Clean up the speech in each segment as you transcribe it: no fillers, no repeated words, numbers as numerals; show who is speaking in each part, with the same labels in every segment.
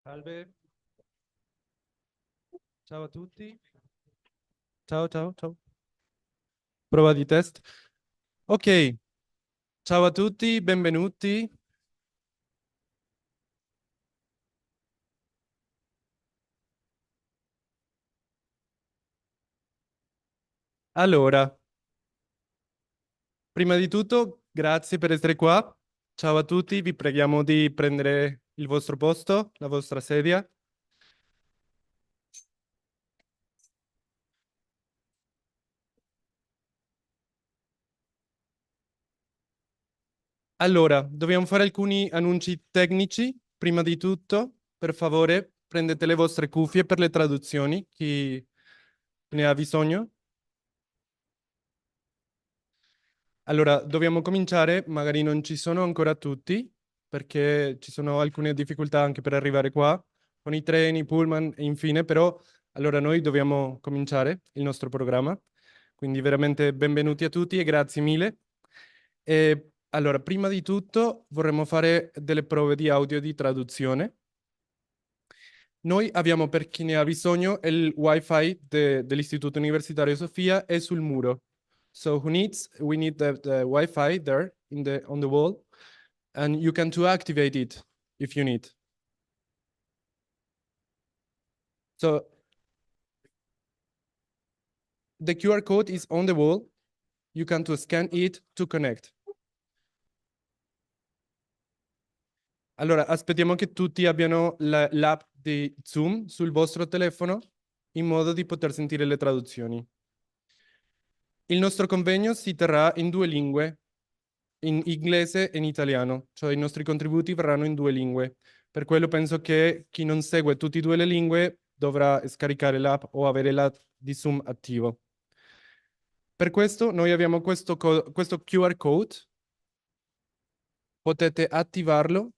Speaker 1: Salve, ciao a tutti. Ciao, ciao, ciao. Prova di test. Ok, ciao a tutti, benvenuti. Allora, prima di tutto, grazie per essere qua. Ciao a tutti, vi preghiamo di prendere il vostro posto, la vostra sedia. Allora, dobbiamo fare alcuni annunci tecnici. Prima di tutto, per favore, prendete le vostre cuffie per le traduzioni. Chi ne ha bisogno? Allora, dobbiamo cominciare, magari non ci sono ancora tutti, perché ci sono alcune difficoltà anche per arrivare qua, con i treni, pullman e infine, però allora noi dobbiamo cominciare il nostro programma. Quindi veramente benvenuti a tutti e grazie mille. E allora, prima di tutto vorremmo fare delle prove di audio di traduzione. Noi abbiamo, per chi ne ha bisogno, il wifi dell'Istituto Universitario Sofia è sul muro. So we need the Wi-Fi there on the wall, and you can to activate it if you need. So the QR code is on the wall. You can to scan it to connect. Allora, aspettiamo che tutti abbiano l'app di Zoom sul vostro telefono in modo di poter sentire le traduzioni. Il nostro convegno si terrà in due lingue, in inglese e in italiano, cioè i nostri contributi verranno in due lingue. Per quello penso che chi non segue tutte e due le lingue dovrà scaricare l'app o avere l'app di Zoom attivo. Per questo noi abbiamo questo QR code, potete attivarlo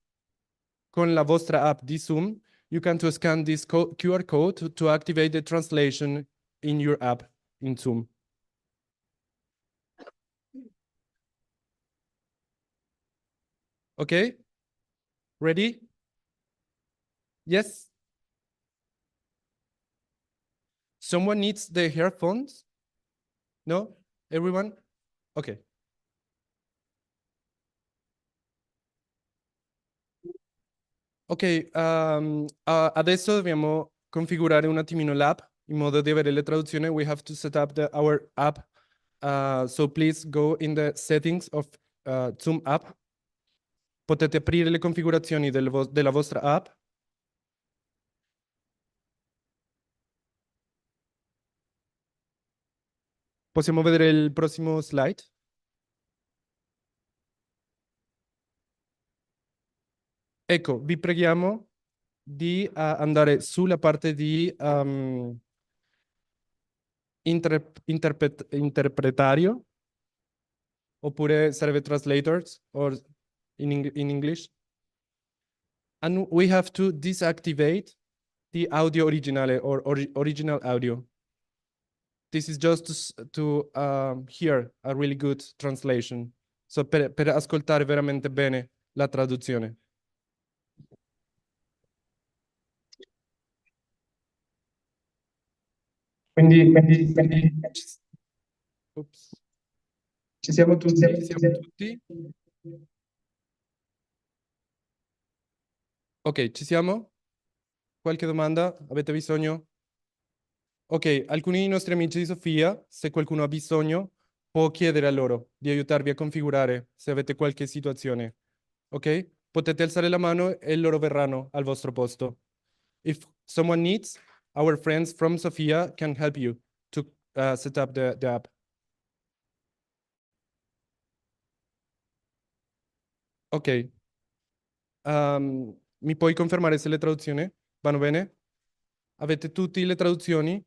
Speaker 1: con la vostra app di Zoom. You can to scan this QR code to activate the translation in your app in Zoom. Okay? Ready? Yes? Someone needs the earphones? No? Everyone? Okay. Ok, adesso dobbiamo configurare un attimino l'app in modo di avere le traduzioni. We have to set up our app. So please go in the settings of Zoom app. Potete aprire le configurazioni della vostra app. Possiamo vedere il prossimo slide? Ecco, vi preghiamo di andare sulla parte di interpretario, oppure serve translators, or in English. And we have to deactivate the audio originale or original audio. This is just to hear a really good translation. So per ascoltare veramente bene la traduzione. Quindi Ops.
Speaker 2: Ci siamo tutti.
Speaker 1: Ci siamo tutti? Ok, ci siamo? Qualche domanda? Avete bisogno? Ok, alcuni dei nostri amici di Sofia, se qualcuno ha bisogno, può chiedere a loro di aiutarvi a configurare se avete qualche situazione. Ok? Potete alzare la mano e loro verranno al vostro posto. If someone needs, our friends from Sofia can help you to set up the app. Ok. Mi puoi confermare se le traduzioni vanno bene? Avete tutte le traduzioni?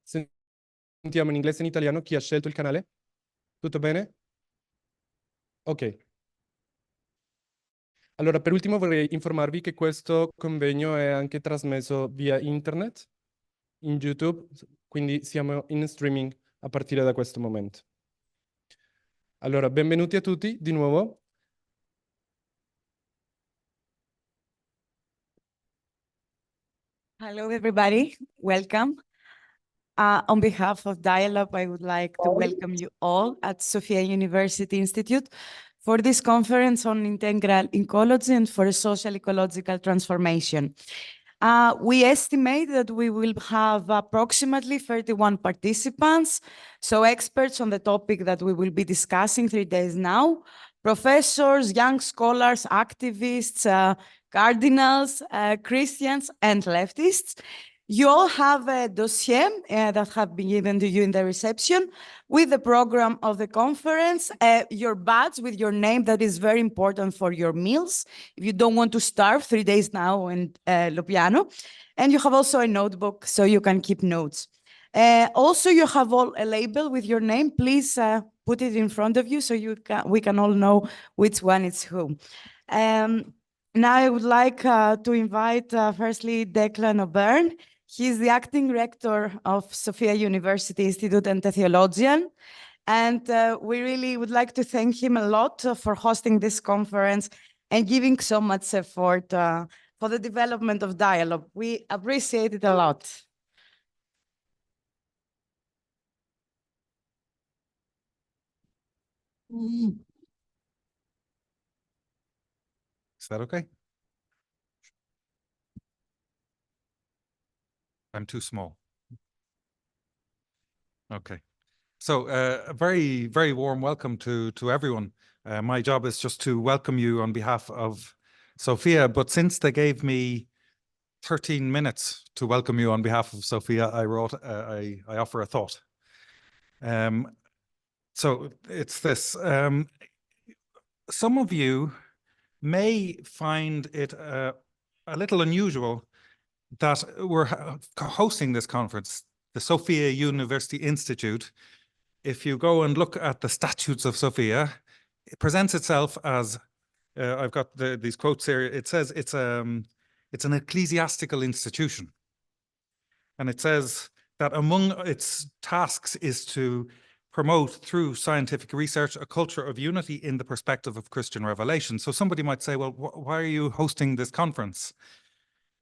Speaker 1: Sentiamo in inglese e in italiano. Chi ha scelto il canale? Tutto bene? Ok. Allora, per ultimo vorrei informarvi che questo convegno è anche trasmesso via internet, in YouTube, quindi siamo in streaming a partire da questo momento. Allora, benvenuti a tutti di nuovo.
Speaker 3: Hello, everybody. Welcome. On behalf of Dialop, I would like to welcome you all at Sofia University Institute for this conference on integral ecology and for a social ecological transformation. We estimate that we will have approximately 31 participants, so experts on the topic that we will be discussing 3 days now, professors, young scholars, activists, cardinals, Christians, and leftists. You all have a dossier that have been given to you in the reception with the program of the conference, your badge with your name that is very important for your meals if you don't want to starve 3 days now in Lo Piano. And you have also a notebook so you can keep notes. Also, you have all a label with your name. Please put it in front of you so we can all know which one is who. Now I would like to invite firstly Declan O'Byrne. He's the acting rector of Sofia University Institute and a theologian. And we really would like to thank him a lot for hosting this conference and giving so much effort for the development of Dialop. We appreciate it a lot.
Speaker 4: Is that okay? I'm too small. Okay. So a very, very warm welcome to everyone. My job is just to welcome you on behalf of Sofia, but since they gave me 13 minutes to welcome you on behalf of Sofia, I offer a thought. So it's this. Some of you may find it a little unusual that we're hosting this conference, the Sofia University Institute. If you go and look at the statutes of Sofia, it presents itself as, I've got these quotes here, it says it's an ecclesiastical institution. And it says that among its tasks is to promote through scientific research a culture of unity in the perspective of Christian revelation. So somebody might say, well, why are you hosting this conference?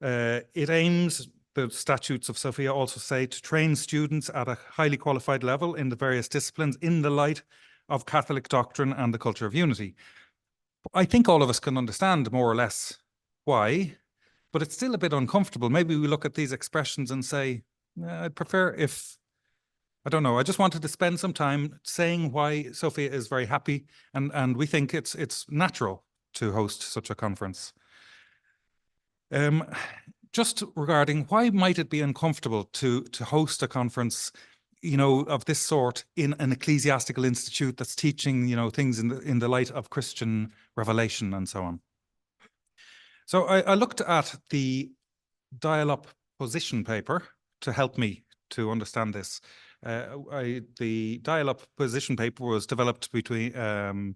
Speaker 4: It aims, the statutes of Sofia also say, to train students at a highly qualified level in the various disciplines in the light of Catholic doctrine and the culture of unity. I think all of us can understand more or less why, but it's still a bit uncomfortable. Maybe we look at these expressions and say, I'd prefer if, I don't know, I just wanted to spend some time saying why Sofia is very happy and we think it's natural to host such a conference. Just regarding why might it be uncomfortable to host a conference, you know, of this sort in an ecclesiastical institute that's teaching, you know, things in the light of Christian revelation and so on. So I looked at the Dialop position paper to help me to understand this. The Dialop position paper was developed between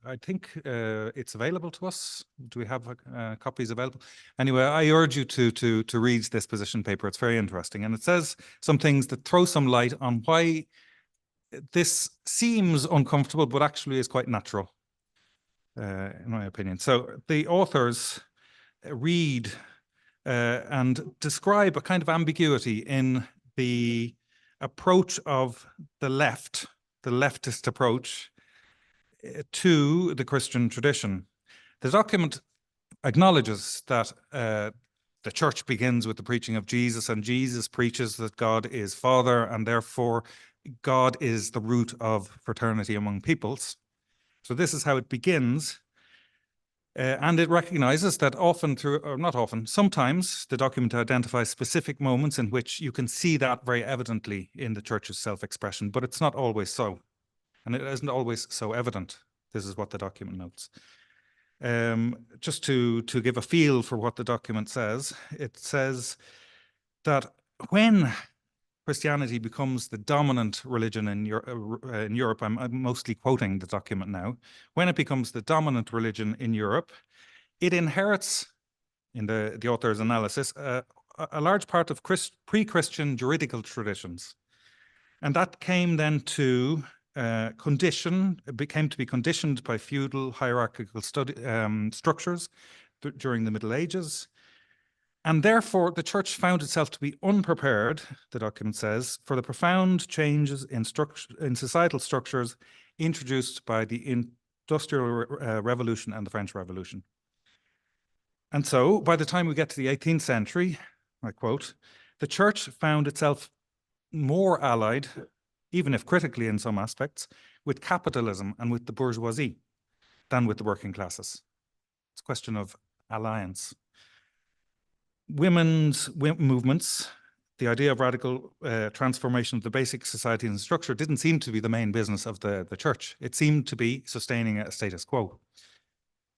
Speaker 4: I think it's available to us. Do we have copies available? Anyway, I urge you to read this position paper. It's very interesting. And it says some things that throw some light on why this seems uncomfortable, but actually is quite natural, in my opinion. So the authors read and describe a kind of ambiguity in the approach of the leftist approach to the Christian tradition. The document acknowledges that the church begins with the preaching of Jesus, and Jesus preaches that God is Father, and therefore God is the root of fraternity among peoples. So this is how it begins. And it recognizes that sometimes the document identifies specific moments in which you can see that very evidently in the church's self-expression, but it's not always so. And it isn't always so evident. This is what the document notes. Just to give a feel for what the document says, it says that when Christianity becomes the dominant religion in Europe, I'm mostly quoting the document now, when it becomes the dominant religion in Europe, it inherits, in the author's analysis, a large part of pre-Christian juridical traditions. And that came then to became to be conditioned by feudal hierarchical structures during the Middle Ages. And therefore, the church found itself to be unprepared, the document says, for the profound changes in societal structures introduced by the Industrial Revolution and the French Revolution. And so, by the time we get to the 18th century, I quote, the church found itself more allied, even if critically in some aspects, with capitalism and with the bourgeoisie than with the working classes. It's a question of alliance. Women's movements, the idea of radical transformation of the basic society and structure didn't seem to be the main business of the church. It seemed to be sustaining a status quo.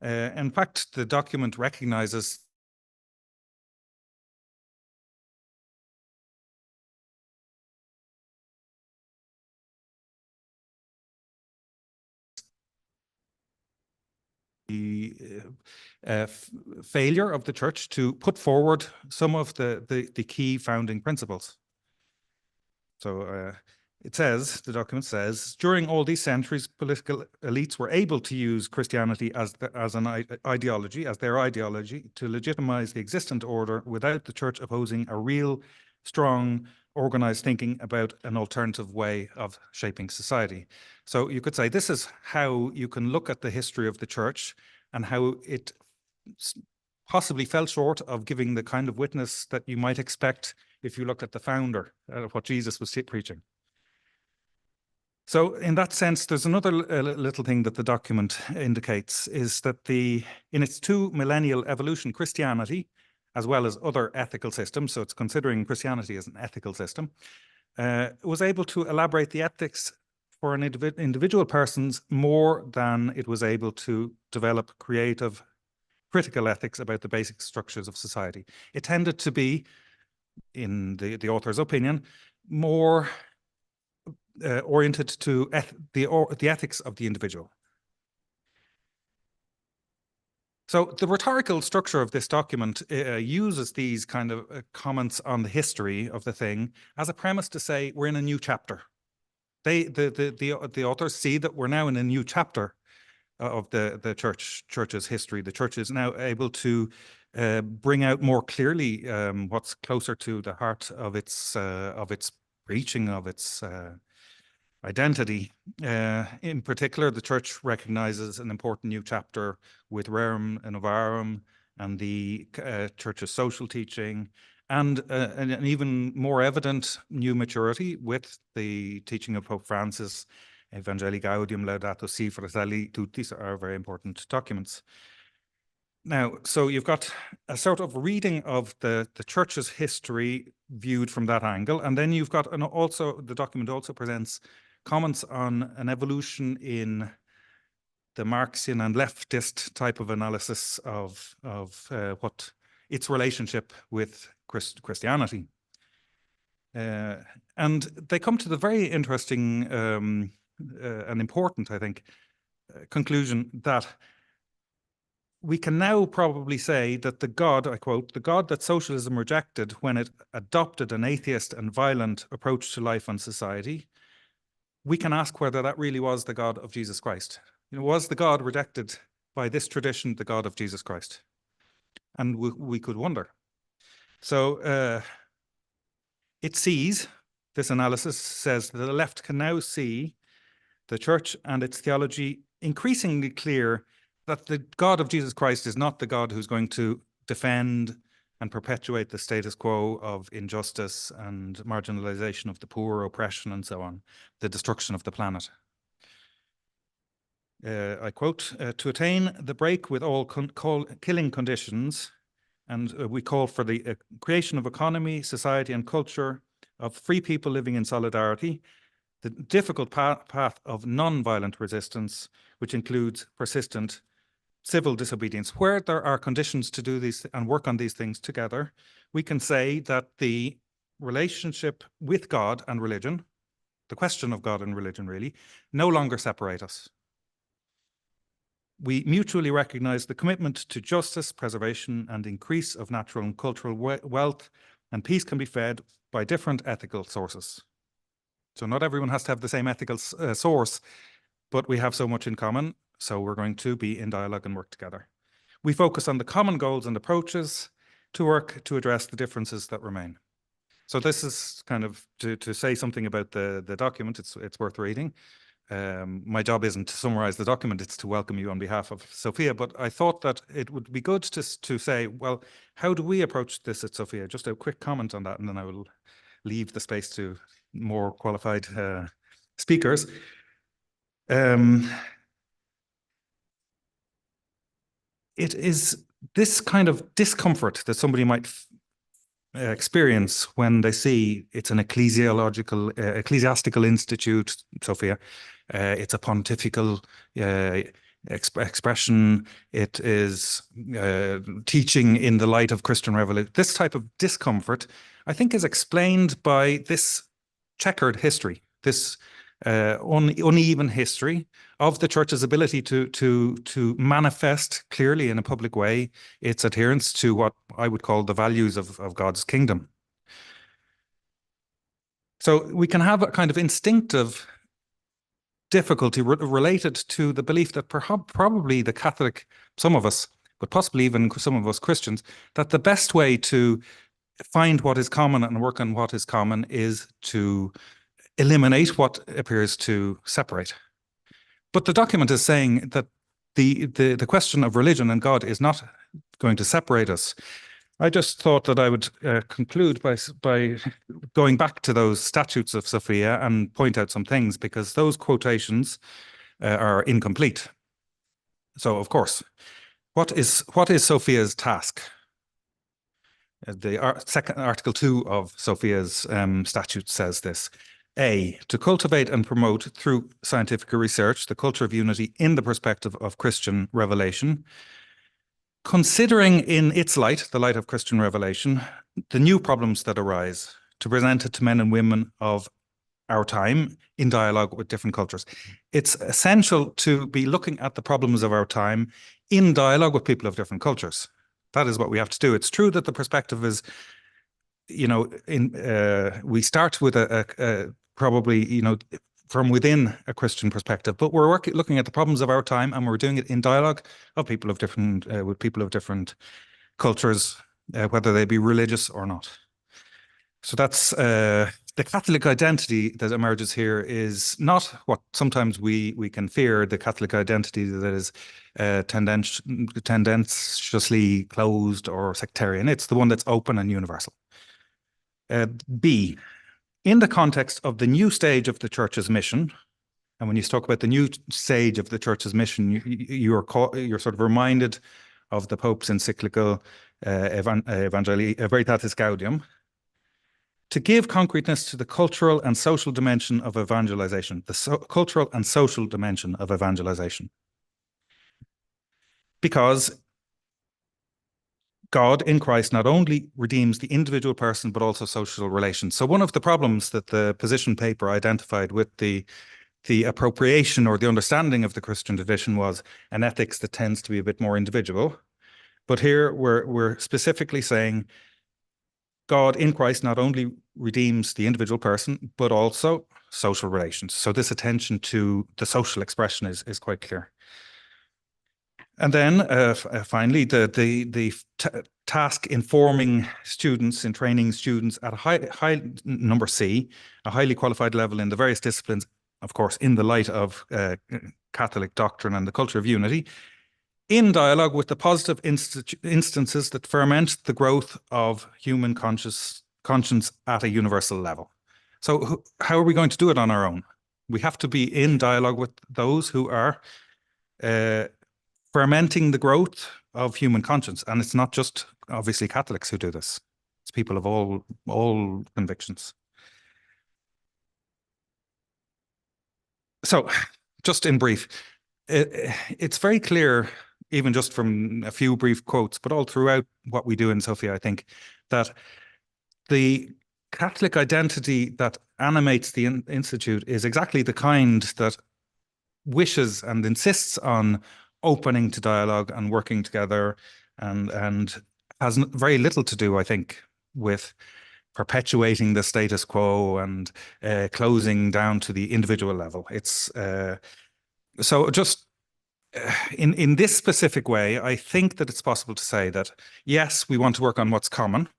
Speaker 4: In fact, the document recognizes the failure of the church to put forward some of the key founding principles. So it says, the document says, during all these centuries, political elites were able to use Christianity as an ideology, as their ideology, to legitimize the existent order without the church opposing a real, strong, organized thinking about an alternative way of shaping society. So you could say this is how you can look at the history of the church and how it possibly fell short of giving the kind of witness that you might expect if you looked at the founder of what Jesus was preaching. So in that sense, there's another little thing that the document indicates is that in its 2 millennial evolution, Christianity, as well as other ethical systems, so it's considering Christianity as an ethical system, was able to elaborate the ethics for an individual persons more than it was able to develop creative, critical ethics about the basic structures of society. It tended to be, in the author's opinion, more oriented to the ethics of the individual. So the rhetorical structure of this document uses these kind of comments on the history of the thing as a premise to say we're in a new chapter. The authors see that we're now in a new chapter of the church's history. The church is now able to bring out more clearly what's closer to the heart of its preaching, of its identity. In particular, the church recognizes an important new chapter with Rerum Novarum and the church's social teaching, and an even more evident new maturity with the teaching of Pope Francis. Evangelii Gaudium, Laudato Si, Fratelli Tutti are very important documents. Now, so you've got a sort of reading of the church's history viewed from that angle, and then you've got the document also presents comments on an evolution in the Marxian and leftist type of analysis of what its relationship with Christianity. And they come to the very interesting and important, I think, conclusion that we can now probably say that the God, I quote, the God that socialism rejected when it adopted an atheist and violent approach to life and society, we can ask whether that really was the God of Jesus Christ. Was the God rejected by this tradition the God of Jesus Christ? And we could wonder. So it sees, this analysis says that the left can now see the church and its theology increasingly clear that the God of Jesus Christ is not the God who's going to defend and perpetuate the status quo of injustice and marginalization of the poor, oppression, and so on, the destruction of the planet. I quote, to attain the break with all killing conditions, and we call for the creation of economy, society, and culture of free people living in solidarity, the difficult path of non-violent resistance, which includes persistent civil disobedience. Where there are conditions to do these and work on these things together, we can say that the relationship with God and religion, the question of God and religion really, no longer separate us. We mutually recognize the commitment to justice, preservation, and increase of natural and cultural wealth, and peace can be fed by different ethical sources. So not everyone has to have the same ethical source, but we have so much in common, so we're going to be in dialogue and work together. We focus on the common goals and approaches. to work to address the differences that remain. So this is kind of to say something about the document. It's worth reading. My job isn't to summarize the document, it's to welcome you on behalf of Sophia, but I thought that it would be good to say, well, how do we approach this at Sophia? Just a quick comment on that, and then I will leave the space to more qualified speakers. It is this kind of discomfort that somebody might experience when they see it's an ecclesiastical institute, Sophia. It's a pontifical expression. It is teaching in the light of Christian revolution. This type of discomfort, I think, is explained by this checkered history, this uneven history of the church's ability to manifest clearly in a public way its adherence to what I would call the values of God's kingdom. So we can have a kind of instinctive difficulty related to the belief that probably the Catholic, some of us, but possibly even some of us Christians, that the best way to find what is common and work on what is common is to eliminate what appears to separate. But the document is saying that the question of religion and God is not going to separate us. I just thought that I would conclude by going back to those statutes of Sophia and point out some things, because those quotations are incomplete. So, of course, what is Sophia's task? The second Article 2 of Sophia's statute says this. A, to cultivate and promote through scientific research the culture of unity in the perspective of Christian revelation, considering in its light, the light of Christian revelation, the new problems that arise, to present it to men and women of our time in dialogue with different cultures. It's essential to be looking at the problems of our time in dialogue with people of different cultures. That is what we have to do. It's true that the perspective is, you know, we start with a probably, you know, from within a Christian perspective, but we're looking at the problems of our time, and we're doing it in dialogue of people of different with people of different cultures, whether they be religious or not. So that's the Catholic identity that emerges here is not what sometimes we can fear, the Catholic identity that is tendentiously closed or sectarian. It's the one that's open and universal. B, in the context of the new stage of the church's mission, and when you talk about the new stage of the church's mission, you're sort of reminded of the Pope's encyclical Evangelii Veritatis Gaudium, to give concreteness to the cultural and social dimension of evangelization, cultural and social dimension of evangelization. Because God in Christ not only redeems the individual person, but also social relations. So one of the problems that the position paper identified with the appropriation or the understanding of the Christian tradition was an ethics that tends to be a bit more individual. But here we're specifically saying God in Christ not only redeems the individual person, but also social relations. So this attention to the social expression is quite clear. And then finally, the task in forming students, in training students at a high number C, a highly qualified level in the various disciplines, of course, in the light of Catholic doctrine and the culture of unity, in dialogue with the positive instances that ferment the growth of human conscience at a universal level. So how are we going to do it on our own? We have to be in dialogue with those who are fermenting the growth of human conscience. And it's not just obviously Catholics who do this. It's people of all convictions. So just in brief, it's very clear, even just from a few brief quotes, but all throughout what we do in Sophia, I think, that the Catholic identity that animates the Institute is exactly the kind that wishes and insists on opening to dialogue and working together, and has very little to do, I think, with perpetuating the status quo and closing down to the individual level. It's so just in this specific way, I think that it's possible to say that, yes, we want to work on what's common.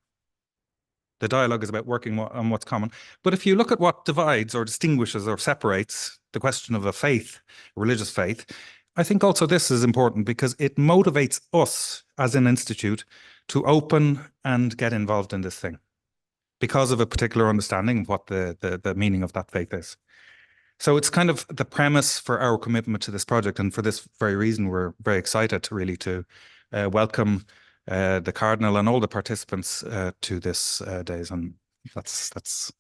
Speaker 4: The dialogue is about working on what's common. But if you look at what divides or distinguishes or separates the question of a faith, religious faith, I think also this is important because it motivates us as an institute to open and get involved in this thing because of a particular understanding of what the meaning of that faith is. So it's kind of the premise for our commitment to this project. And for this very reason, we're very excited really to welcome the Cardinal and all the participants to this days. And that's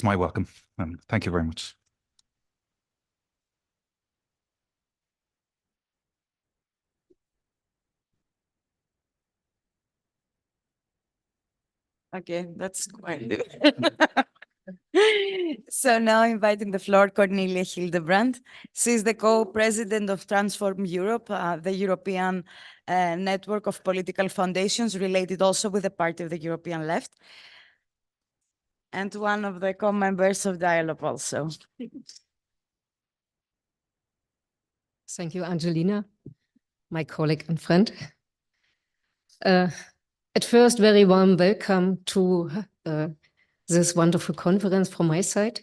Speaker 4: my welcome. And thank you very much.
Speaker 3: Okay, that's quite. So now inviting the floor, Cornelia Hildebrand. She's the co-president of Transform Europe, the European network of political foundations related also with the Party of the European Left, and one of the co-members of Dialop also.
Speaker 5: Thank you, Angelina, my colleague and friend. At first, very warm welcome to this wonderful conference from my side.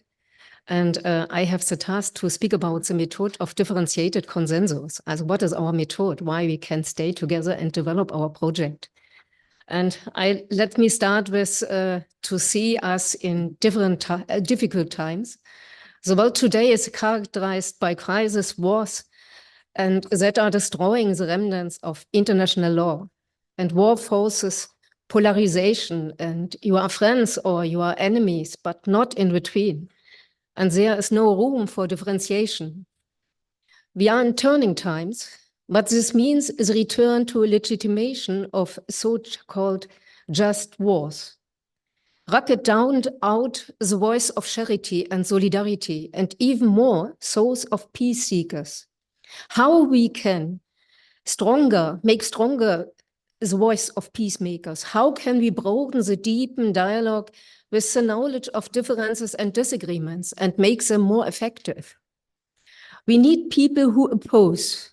Speaker 5: And I have the task to speak about the method of differentiated consensus. As what is our method, why we can stay together and develop our project. And let me start with to see us in difficult times. The world today is characterized by crisis, wars, and that are destroying the remnants of international law. And war forces polarization, and you are friends or you are enemies, but not in between. And there is no room for differentiation. We are in turning times, but this means the return to a legitimation of so-called just wars. Rocket down out the voice of charity and solidarity, and even more, those of peace seekers. How we can make stronger the voice of peacemakers? How can we broaden the deepen dialogue with the knowledge of differences and disagreements and make them more effective? We need people who oppose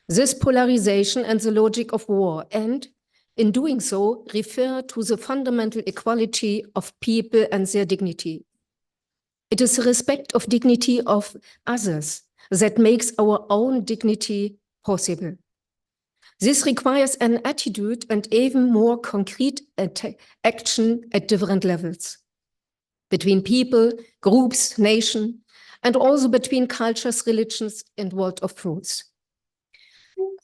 Speaker 5: this polarization and the logic of war, and in doing so, refer to the fundamental equality of people and their dignity. It is the respect of dignity of others that makes our own dignity possible. This requires an attitude and even more concrete action at different levels, between people, groups, nations, and also between cultures, religions, and world of fruits.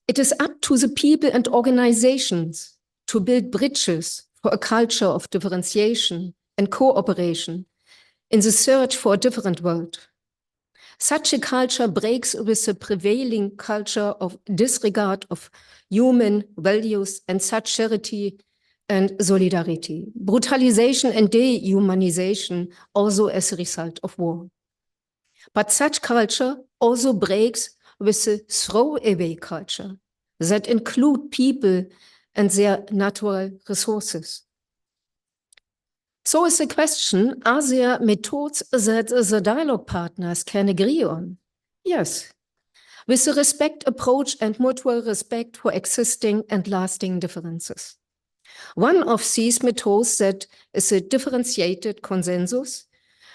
Speaker 5: It is up to the people and organizations to build bridges for a culture of differentiation and cooperation in the search for a different world. Such a culture breaks with the prevailing culture of disregard of human values and such charity and solidarity, brutalization and dehumanization also as a result of war. But such culture also breaks with the throwaway culture that include people and their natural resources. So is the question, are there methods that the dialogue partners can agree on? Yes, with the respect approach and mutual respect for existing and lasting differences. One of these methods that is a differentiated consensus,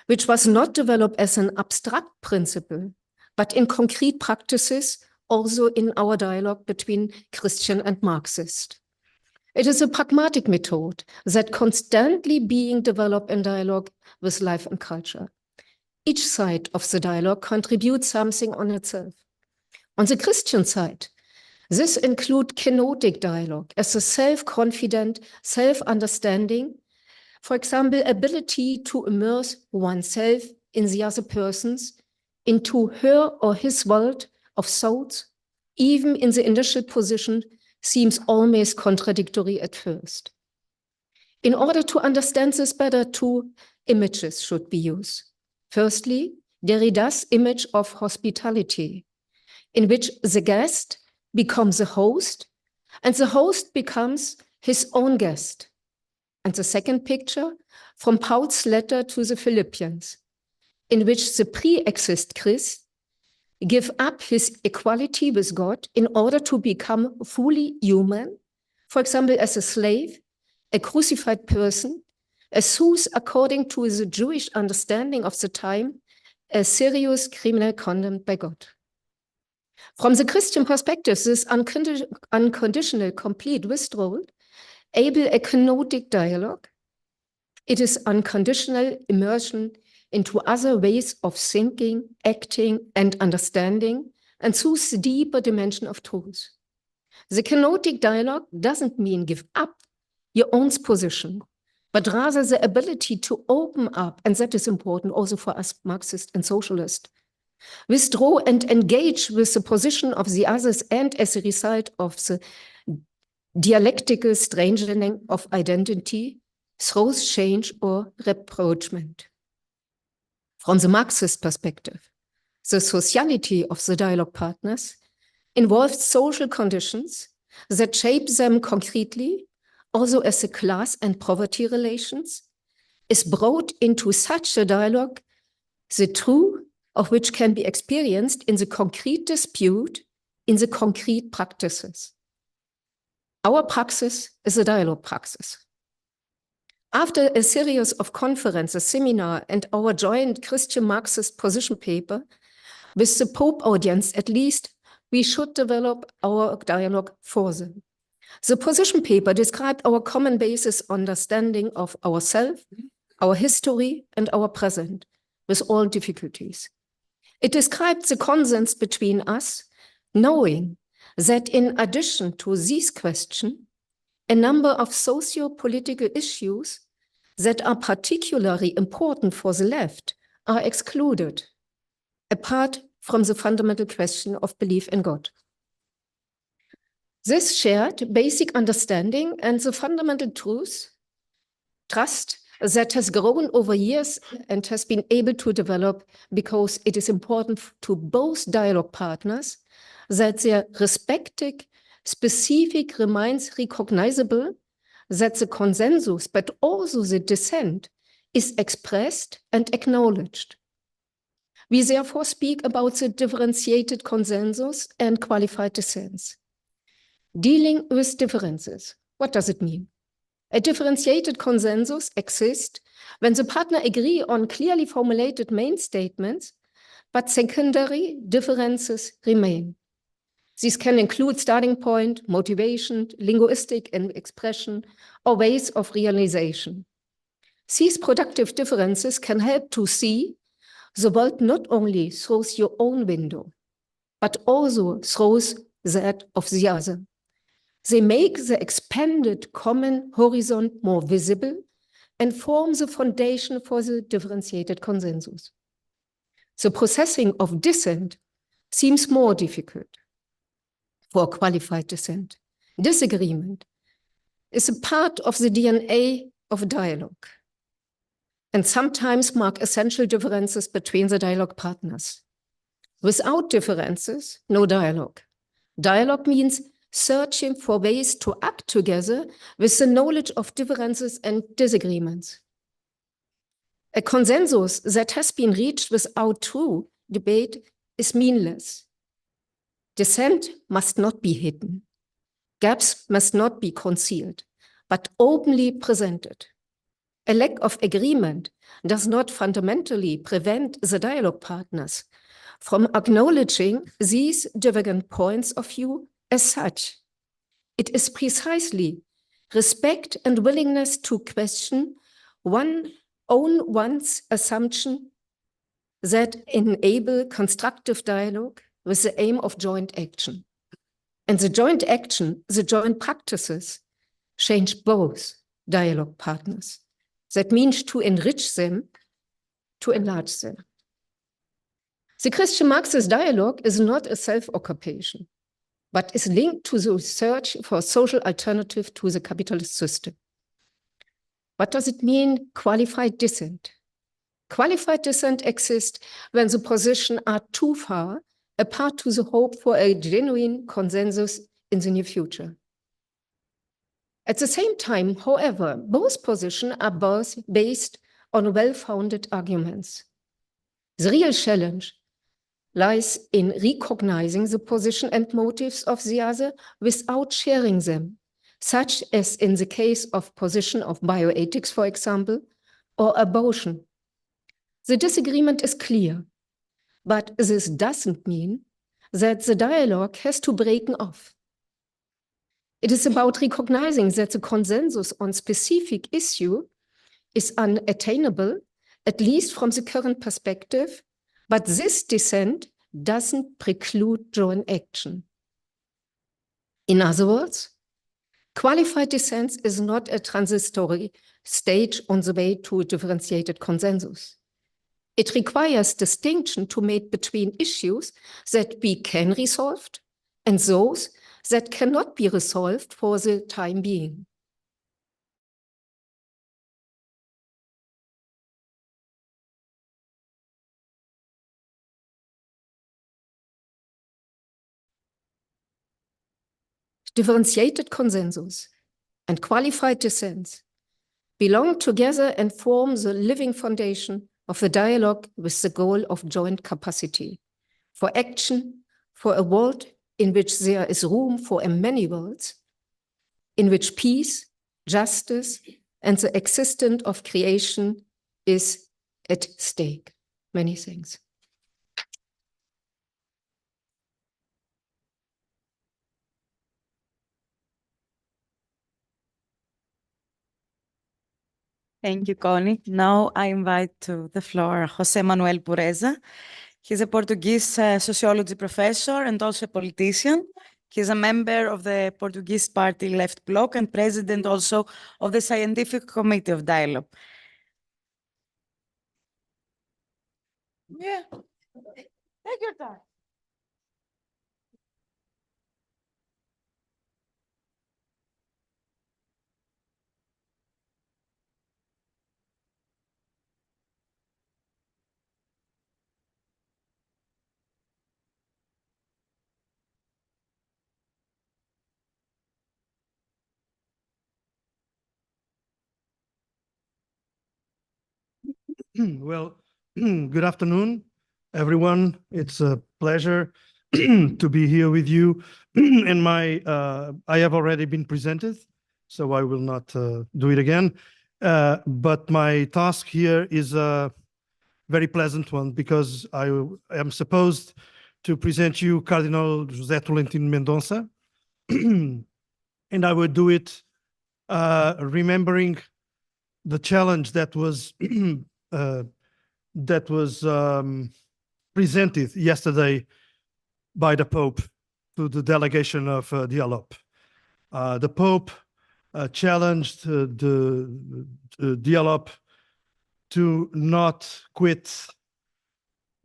Speaker 5: which was not developed as an abstract principle, but in concrete practices, also in our dialogue between Christian and Marxist. It is a pragmatic method that constantly being developed in dialogue with life and culture. Each side of the dialogue contributes something on itself. On the Christian side, this includes kenotic dialogue as a self-confident, self-understanding, for example, ability to immerse oneself in the other person's, into her or his world of thoughts, even in the initial position, seems almost contradictory at first. In order to understand this better, two images should be used. Firstly, Derrida's image of hospitality, in which the guest becomes the host, and the host becomes his own guest. And the second picture from Paul's letter to the Philippians, in which the pre-exist Christ give up his equality with God in order to become fully human, for example, as a slave, a crucified person, a Zeus according to the Jewish understanding of the time, a serious criminal condemned by God. From the Christian perspective, this unconditional complete withdrawal able a kenotic dialogue. It is unconditional immersion into other ways of thinking, acting, and understanding, and through the deeper dimension of truth. The kenotic dialogue doesn't mean give up your own position, but rather the ability to open up, and that is important also for us Marxists and socialists, withdraw and engage with the position of the others, and as a result of the dialectical strangling of identity through change or rapprochement. From the Marxist perspective, the sociality of the dialogue partners involves social conditions that shape them concretely, also as a class and poverty relations, is brought into such a dialogue, the truth of which can be experienced in the concrete dispute, in the concrete practices. Our praxis is a dialogue praxis. After a series of conferences, seminar, and our joint Christian Marxist position paper, with the Pope audience at least, we should develop our dialogue for them. The position paper described our common basis understanding of ourselves, our history, and our present, with all difficulties. It described the consens between us, knowing that in addition to these questions, a number of socio-political issues that are particularly important for the left are excluded, apart from the fundamental question of belief in God. This shared basic understanding and the fundamental trust that has grown over years and has been able to develop because it is important to both dialogue partners that their respective specific remains recognizable, that the consensus, but also the dissent, is expressed and acknowledged. We therefore speak about the differentiated consensus and qualified dissents. Dealing with differences, what does it mean? A differentiated consensus exists when the partner agree on clearly formulated main statements, but secondary differences remain. These can include starting point, motivation, linguistic expression, or ways of realization. These productive differences can help to see the world not only through your own window, but also through that of the other. They make the expanded common horizon more visible and form the foundation for the differentiated consensus. The processing of dissent seems more difficult. For qualified dissent, disagreement is a part of the DNA of dialogue and sometimes mark essential differences between the dialogue partners. Without differences, no dialogue. Dialogue means searching for ways to act together with the knowledge of differences and disagreements. A consensus that has been reached without true debate is meaningless. Dissent must not be hidden. Gaps must not be concealed, but openly presented. A lack of agreement does not fundamentally prevent the dialogue partners from acknowledging these divergent points of view as such. It is precisely respect and willingness to question one's assumption that enable constructive dialogue with the aim of joint action. And the joint action, the joint practices, change both dialogue partners. That means to enrich them, to enlarge them. The Christian Marxist dialogue is not a self-occupation, but is linked to the search for a social alternative to the capitalist system. What does it mean, qualified dissent? Qualified dissent exists when the positions are too far apart to the hope for a genuine consensus in the near future. At the same time, however, both positions are both based on well-founded arguments. The real challenge lies in recognizing the position and motives of the other without sharing them, such as in the case of position of bioethics, for example, or abortion. The disagreement is clear, but this doesn't mean that the dialogue has to break off. It is about recognizing that the consensus on specific issue is unattainable, at least from the current perspective, but this dissent doesn't preclude joint action. In other words, qualified dissent is not a transitory stage on the way to a differentiated consensus. It requires distinction to make between issues that we can resolve and those that cannot be resolved for the time being. Differentiated consensus and qualified dissent belong together and form the living foundation of the dialogue with the goal of joint capacity for action, for a world in which there is room for many worlds, in which peace, justice, and the existence of creation is at stake. Many thanks.
Speaker 3: Thank you, Connie. Now I invite to the floor José Manuel Pureza. He's a Portuguese sociology professor and also a politician. He's a member of the Portuguese party Left Bloc and president also of the scientific committee of Dialop. Yeah, take your time.
Speaker 6: Well, good afternoon, everyone. It's a pleasure to be here with you. And I have already been presented, so I will not do it again. But my task here is a very pleasant one because I am supposed to present you Cardinal José Tolentino Mendonça, and I will do it remembering the challenge that was presented yesterday by the Pope to the delegation of Dialop. The Pope challenged the Dialop to not quit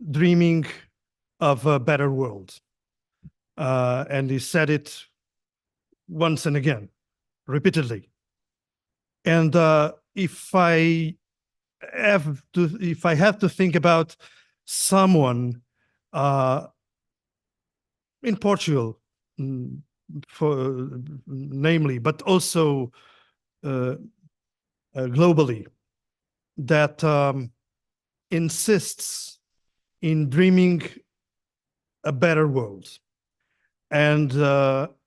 Speaker 6: dreaming of a better world. And he said it once and again, repeatedly. And if I have to think about someone in Portugal, namely, but also globally, that insists in dreaming a better world and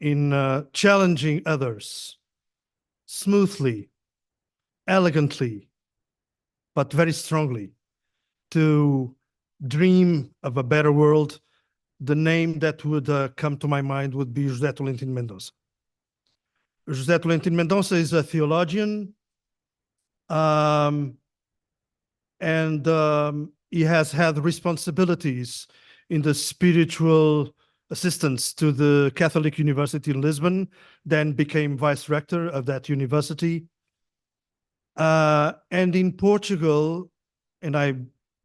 Speaker 6: in challenging others smoothly, elegantly, but very strongly to dream of a better world, the name that would come to my mind would be José Tolentino Mendonça. José Tolentino Mendonça is a theologian, and he has had responsibilities in the spiritual assistance to the Catholic University in Lisbon, then became vice rector of that university. And in Portugal, and I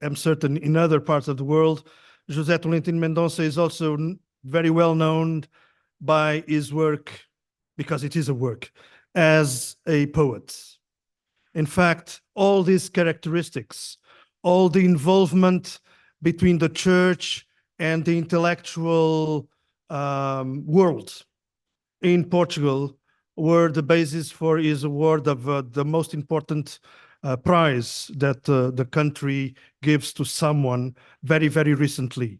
Speaker 6: am certain in other parts of the world, José Tolentino Mendonça is also very well known by his work, because it is a work, as a poet. In fact, all these characteristics, all the involvement between the church and the intellectual world in Portugal were the basis for his award of the most important prize that the country gives to someone very, very recently.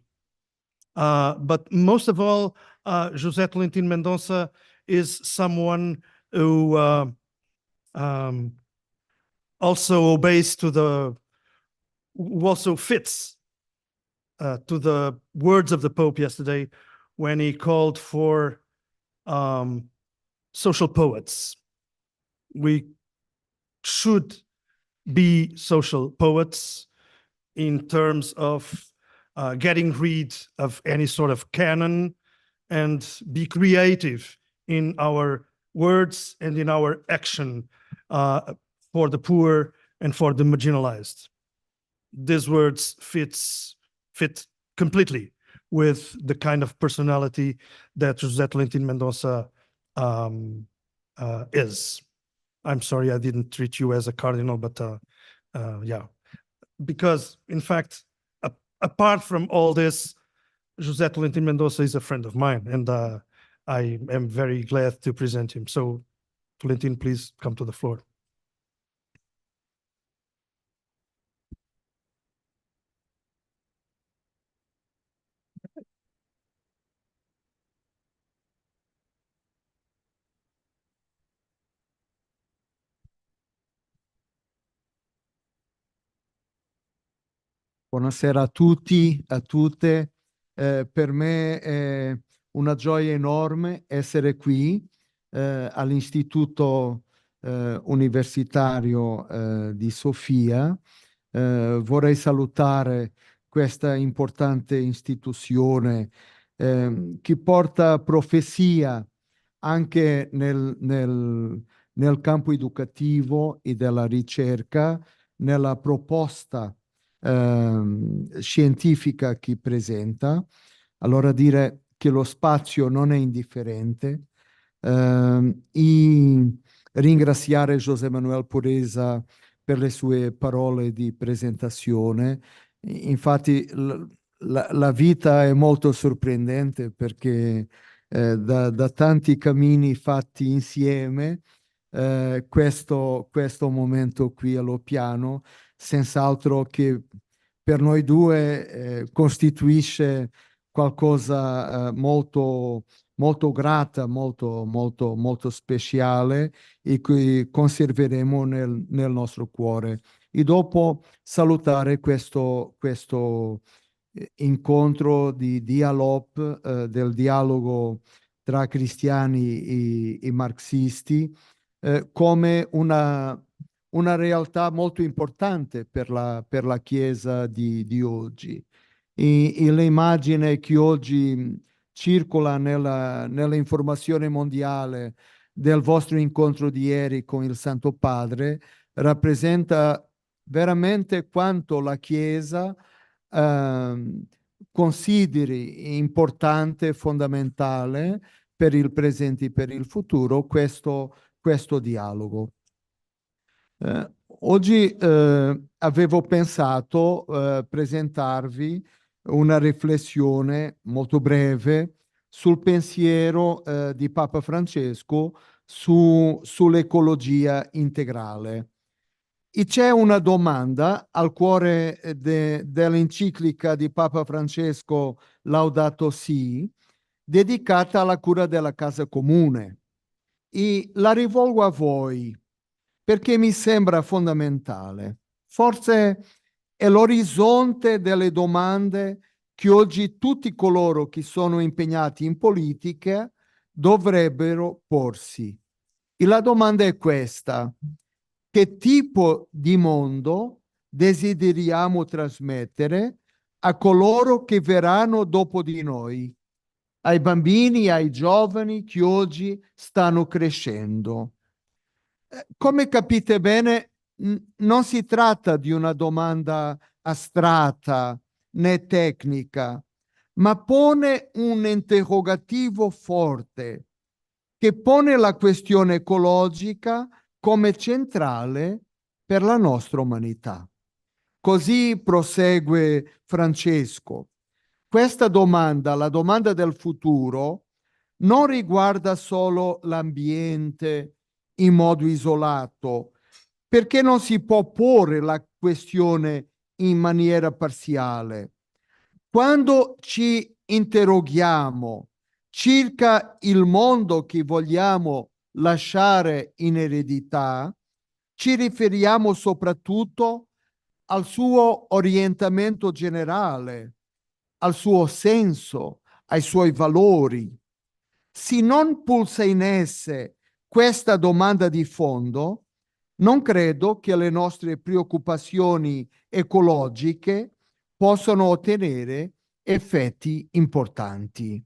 Speaker 6: But most of all, José Tolentino Mendonça is someone who also obeys to who also fits to the words of the Pope yesterday when he called for social poets. We should be social poets in terms of getting rid of any sort of canon and be creative in our words and in our action for the poor and for the marginalized. These words fit completely with the kind of personality that José Tolentino Mendonça is. I'm sorry I didn't treat you as a cardinal, but yeah. Because, in fact, apart from all this, José Tolentino Mendonça is a friend of mine, and I am very glad to present him. So, Tolentino, please come to the floor.
Speaker 7: Buonasera a tutti, a tutte. Per me è una gioia enorme essere qui all'Istituto Universitario di Sofia. Vorrei salutare questa importante istituzione che porta profezia anche nel campo educativo e della ricerca, nella proposta scientifica che presenta. Allora dire che lo spazio non è indifferente. E ringraziare José Manuel Pureza per le sue parole di presentazione. Infatti la vita è molto sorprendente perché da tanti cammini fatti insieme, questo momento qui allo piano, senz'altro che per noi due costituisce qualcosa molto, molto grata, molto speciale e che conserveremo nel nostro cuore. E dopo salutare questo incontro di Dialop, del dialogo tra cristiani e marxisti, come una realtà molto importante per la Chiesa di oggi. E l'immagine che oggi circola nella informazione mondiale del vostro incontro di ieri con il Santo Padre rappresenta veramente quanto la Chiesa consideri importante, fondamentale per il presente e per il futuro questo dialogo. Oggi avevo pensato presentarvi una riflessione molto breve sul pensiero di Papa Francesco sull'ecologia integrale. E c'è una domanda al cuore dell'enciclica di Papa Francesco Laudato Si, dedicata alla cura della casa comune. E la rivolgo a voi perché mi sembra fondamentale. Forse è l'orizzonte delle domande che oggi tutti coloro che sono impegnati in politica dovrebbero porsi. E la domanda è questa: che tipo di mondo desideriamo trasmettere a coloro che verranno dopo di noi, ai bambini, ai giovani che oggi stanno crescendo? Come capite bene, non si tratta di una domanda astratta né tecnica, ma pone un interrogativo forte che pone la questione ecologica come centrale per la nostra umanità. Così prosegue Francesco. Questa domanda, la domanda del futuro, non riguarda solo l'ambiente in modo isolato, perché non si può porre la questione in maniera parziale. Quando ci interroghiamo circa il mondo che vogliamo lasciare in eredità, ci riferiamo soprattutto al suo orientamento generale, al suo senso, ai suoi valori. Se non pulsa in esse questa domanda di fondo, non credo che le nostre preoccupazioni ecologiche possano ottenere effetti importanti.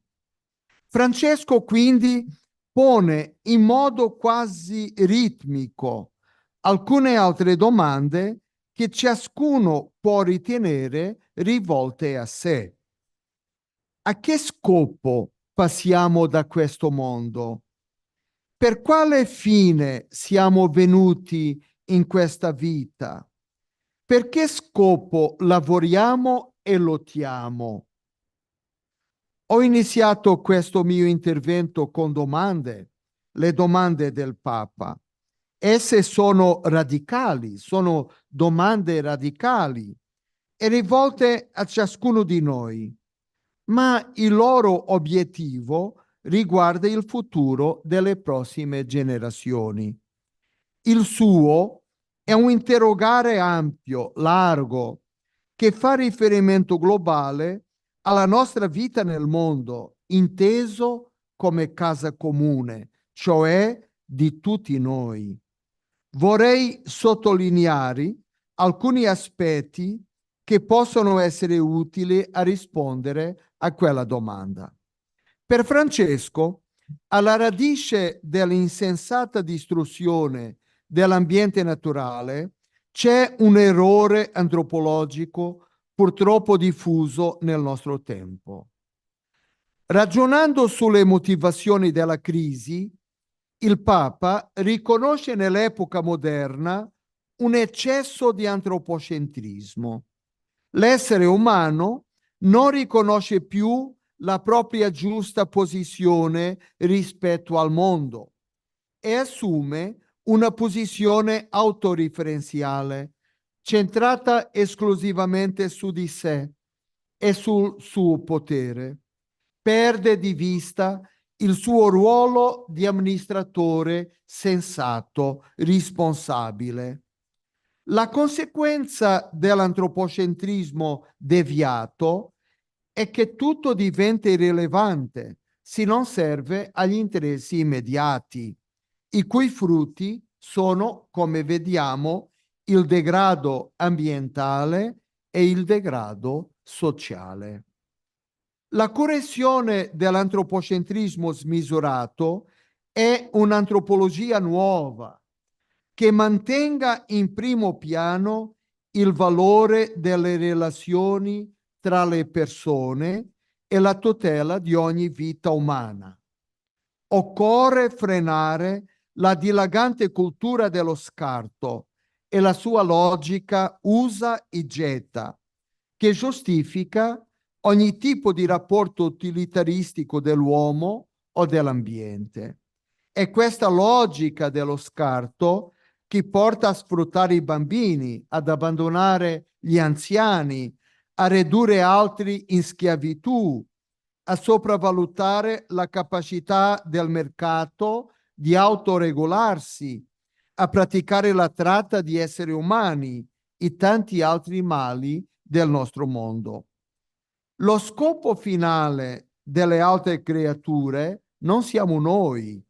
Speaker 7: Francesco quindi pone in modo quasi ritmico alcune altre domande che ciascuno può ritenere rivolte a sé. A che scopo passiamo da questo mondo? Per quale fine siamo venuti in questa vita? Per che scopo lavoriamo e lottiamo? Ho iniziato questo mio intervento con domande, le domande del Papa. Esse sono radicali, sono domande radicali e rivolte a ciascuno di noi, ma il loro obiettivo riguarda il futuro delle prossime generazioni. Il suo è un interrogare ampio, largo, che fa riferimento globale alla nostra vita nel mondo, inteso come casa comune, cioè di tutti noi. Vorrei sottolineare alcuni aspetti che possono essere utili a rispondere a quella domanda. Per Francesco, alla radice dell'insensata distruzione dell'ambiente naturale c'è un errore antropologico purtroppo diffuso nel nostro tempo. Ragionando sulle motivazioni della crisi, il Papa riconosce nell'epoca moderna un eccesso di antropocentrismo. L'essere umano non riconosce più la propria giusta posizione rispetto al mondo e assume una posizione autoreferenziale, centrata esclusivamente su di sé e sul suo potere. Perde di vista il suo ruolo di amministratore sensato, responsabile. La conseguenza dell'antropocentrismo deviato è che tutto diventa irrilevante se non serve agli interessi immediati, i cui frutti sono, come vediamo, il degrado ambientale e il degrado sociale. La correzione dell'antropocentrismo smisurato è un'antropologia nuova che mantenga in primo piano il valore delle relazioni tra le persone e la tutela di ogni vita umana. Occorre frenare la dilagante cultura dello scarto e la sua logica usa e getta, che giustifica ogni tipo di rapporto utilitaristico dell'uomo o dell'ambiente. È questa logica dello scarto che porta a sfruttare i bambini, ad abbandonare gli anziani, a ridurre altri in schiavitù, a sopravvalutare la capacità del mercato di autoregolarsi, a praticare la tratta di esseri umani e tanti altri mali del nostro mondo. Lo scopo finale delle altre creature non siamo noi,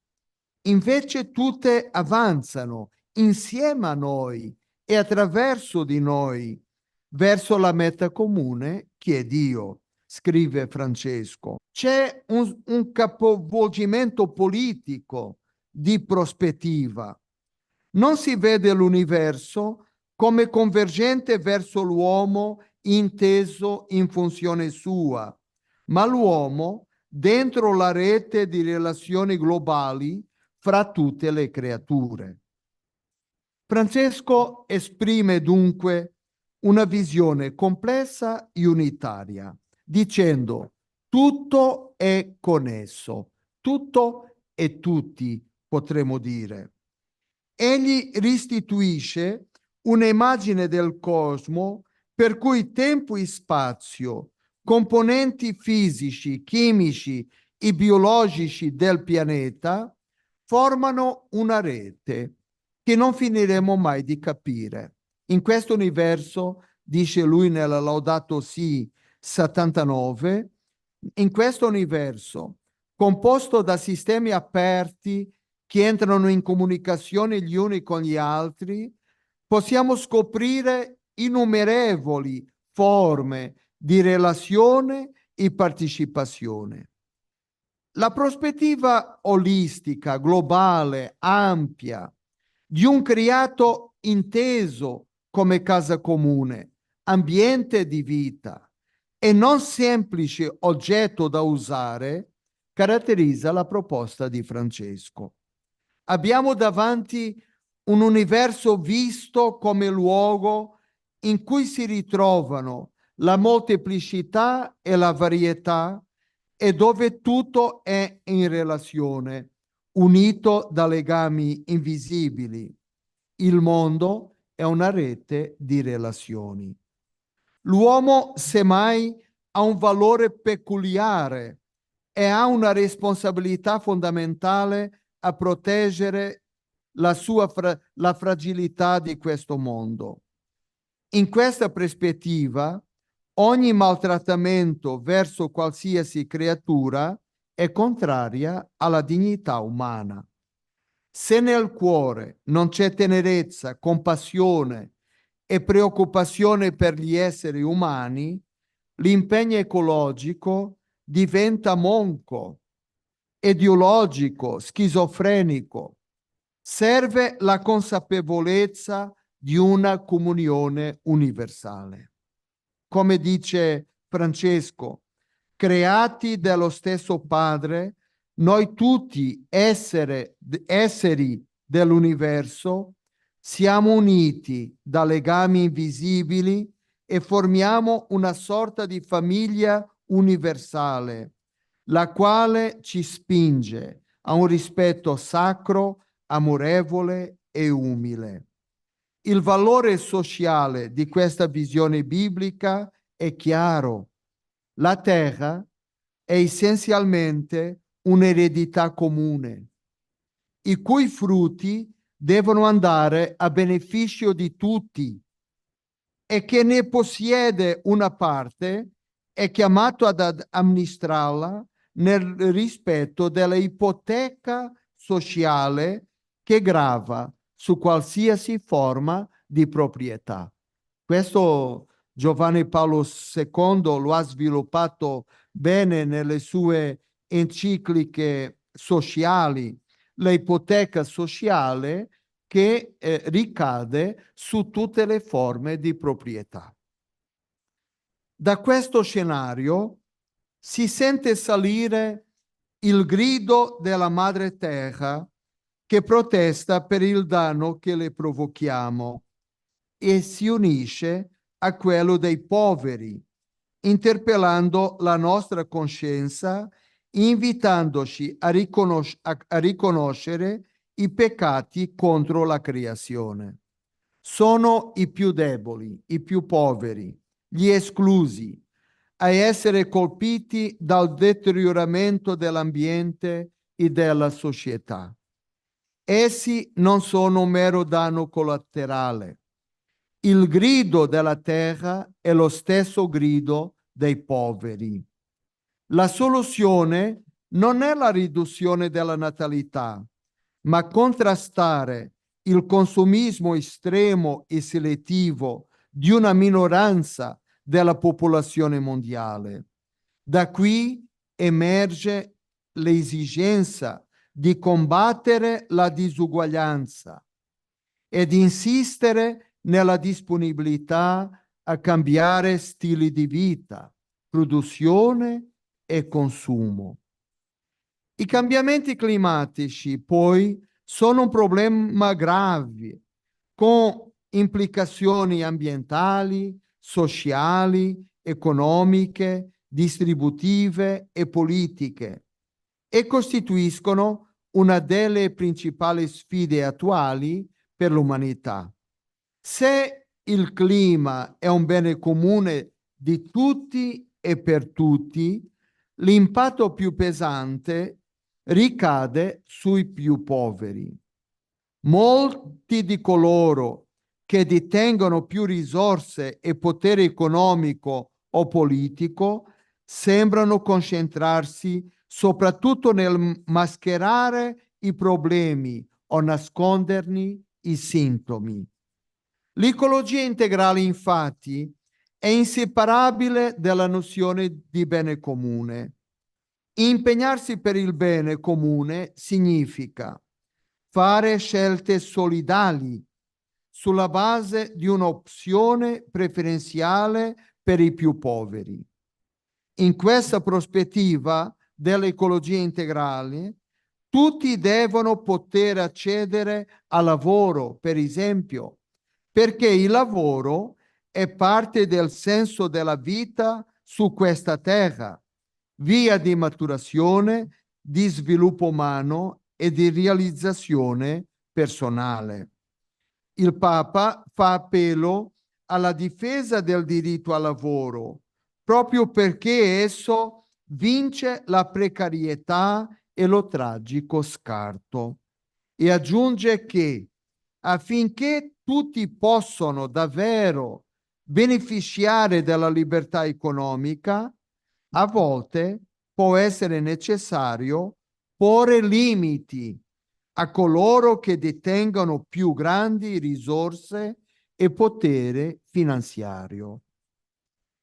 Speaker 7: invece tutte avanzano insieme a noi e attraverso di noi verso la meta comune che è Dio, scrive Francesco. C'è un capovolgimento politico di prospettiva. Non si vede l'universo come convergente verso l'uomo inteso in funzione sua, ma l'uomo dentro la rete di relazioni globali fra tutte le creature. Francesco esprime dunque una visione complessa e unitaria, dicendo tutto è connesso, tutto e tutti, potremmo dire. Egli restituisce un'immagine del cosmo per cui tempo e spazio, componenti fisici, chimici e biologici del pianeta formano una rete che non finiremo mai di capire. In questo universo, dice lui nella Laudato Si 79, in questo universo, composto da sistemi aperti che entrano in comunicazione gli uni con gli altri, possiamo scoprire innumerevoli forme di relazione e partecipazione. La prospettiva olistica, globale, ampia, di un creato inteso come casa comune, ambiente di vita e non semplice oggetto da usare, caratterizza la proposta di Francesco. Abbiamo davanti un universo visto come luogo in cui si ritrovano la molteplicità e la varietà e dove tutto è in relazione, unito da legami invisibili. Il mondo è una rete di relazioni. L'uomo, semmai, ha un valore peculiare e ha una responsabilità fondamentale a proteggere la fragilità di questo mondo. In questa prospettiva, ogni maltrattamento verso qualsiasi creatura è contraria alla dignità umana. Se nel cuore non c'è tenerezza, compassione e preoccupazione per gli esseri umani, l'impegno ecologico diventa monco, ideologico, schizofrenico. Serve la consapevolezza di una comunione universale. Come dice Francesco, creati dallo stesso Padre, noi tutti esseri dell'universo siamo uniti da legami invisibili e formiamo una sorta di famiglia universale, la quale ci spinge a un rispetto sacro, amorevole e umile. Il valore sociale di questa visione biblica è chiaro. La terra è essenzialmente un'eredità comune, i cui frutti devono andare a beneficio di tutti e che ne possiede una parte è chiamato ad amministrarla nel rispetto della ipoteca sociale che grava su qualsiasi forma di proprietà. Questo Giovanni Paolo II lo ha sviluppato bene nelle sue encicliche sociali, l'ipoteca sociale che ricade su tutte le forme di proprietà. Da questo scenario si sente salire il grido della madre terra che protesta per il danno che le provochiamo e si unisce a quello dei poveri, interpellando la nostra coscienza, invitandoci a riconoscere i peccati contro la creazione. Sono i più deboli, i più poveri, gli esclusi, a essere colpiti dal deterioramento dell'ambiente e della società. Essi non sono un mero danno collaterale. Il grido della terra è lo stesso grido dei poveri. La soluzione non è la riduzione della natalità, ma contrastare il consumismo estremo e selettivo di una minoranza della popolazione mondiale. Da qui emerge l'esigenza di combattere la disuguaglianza ed insistere nella disponibilità a cambiare stili di vita, produzione e consumo. I cambiamenti climatici, poi, sono un problema grave, con implicazioni ambientali, sociali, economiche, distributive e politiche, e costituiscono una delle principali sfide attuali per l'umanità. Se il clima è un bene comune di tutti e per tutti, l'impatto più pesante ricade sui più poveri. Molti di coloro che detengono più risorse e potere economico o politico sembrano concentrarsi soprattutto nel mascherare i problemi o nasconderni i sintomi. L'ecologia integrale, infatti, è inseparabile dalla nozione di bene comune. Impegnarsi per il bene comune significa fare scelte solidali sulla base di un'opzione preferenziale per i più poveri. In questa prospettiva dell'ecologia integrale, tutti devono poter accedere al lavoro, per esempio, perché il lavoro è parte del senso della vita su questa terra, via di maturazione, di sviluppo umano e di realizzazione personale. Il Papa fa appello alla difesa del diritto al lavoro, proprio perché esso vince la precarietà e lo tragico scarto. E aggiunge che affinché tutti possano davvero beneficiare della libertà economica, a volte può essere necessario porre limiti a coloro che detengono più grandi risorse e potere finanziario.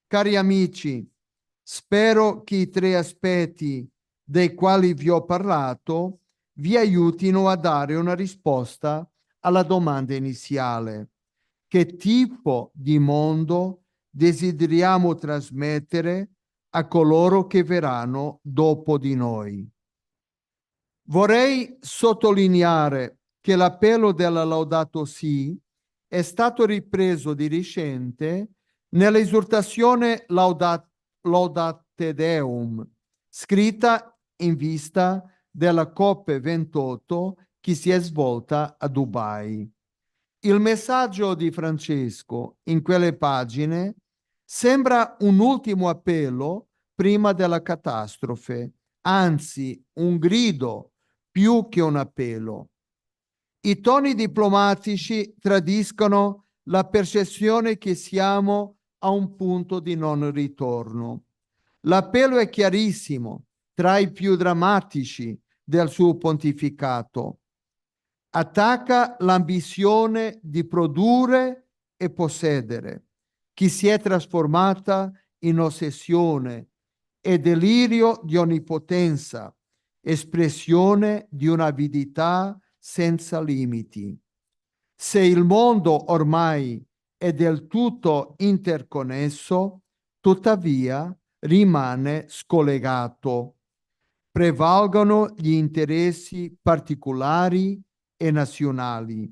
Speaker 7: Cari amici, spero che i tre aspetti dei quali vi ho parlato vi aiutino a dare una risposta alla domanda iniziale. Che tipo di mondo desideriamo trasmettere a coloro che verranno dopo di noi? Vorrei sottolineare che l'appello della Laudato Si è stato ripreso di recente nell'esortazione Laudate Deum, scritta in vista della COP28 che si è svolta a Dubai. Il messaggio di Francesco in quelle pagine sembra un ultimo appello prima della catastrofe, anzi un grido più che un appello. I toni diplomatici tradiscono la percezione che siamo a un punto di non ritorno. L'appello è chiarissimo, tra i più drammatici del suo pontificato. Attacca l'ambizione di produrre e possedere, che si è trasformata in ossessione e delirio di onnipotenza, espressione di un'avidità senza limiti. Se il mondo ormai è del tutto interconnesso, tuttavia rimane scollegato. Prevalgono gli interessi particolari e nazionali.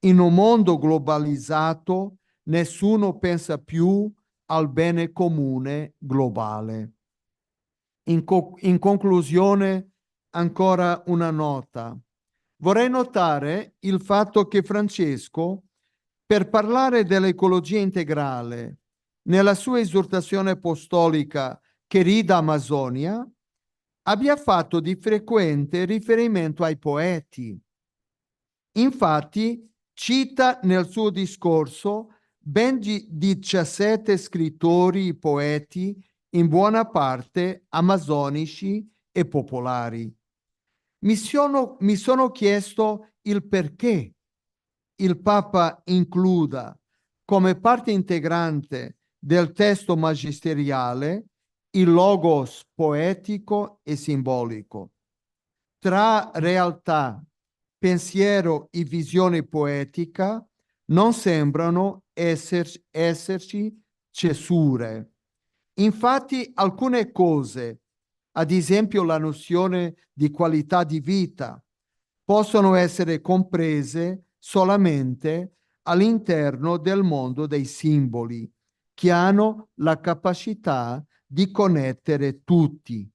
Speaker 7: In un mondo globalizzato, nessuno pensa più al bene comune globale. In conclusione, ancora una nota. Vorrei notare il fatto che Francesco, per parlare dell'ecologia integrale, nella sua esortazione apostolica Querida Amazonia, abbia fatto di frequente riferimento ai poeti. Infatti, cita nel suo discorso ben 17 scrittori e poeti, in buona parte amazonici e popolari. Mi sono chiesto il perché il Papa includa come parte integrante del testo magisteriale il logos poetico e simbolico. Tra realtà, pensiero e visione poetica non sembrano esserci cesure. Infatti, alcune cose, ad esempio la nozione di qualità di vita, possono essere comprese solamente all'interno del mondo dei simboli, che hanno la capacità di connettere tutti.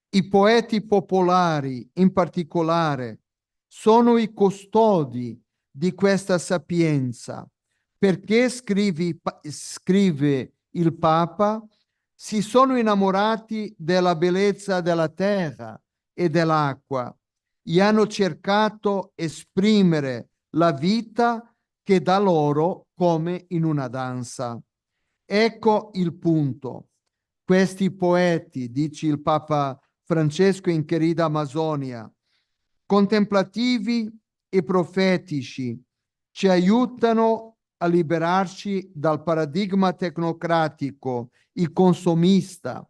Speaker 7: I poeti popolari, in particolare, sono i custodi di questa sapienza, perché scrive il Papa, si sono innamorati della bellezza della terra e dell'acqua e hanno cercato esprimere la vita che da loro come in una danza. Ecco il punto. Questi poeti, dice il Papa Francesco in Querida Amazonia, contemplativi e profetici, ci aiutano a liberarci dal paradigma tecnocratico e consumista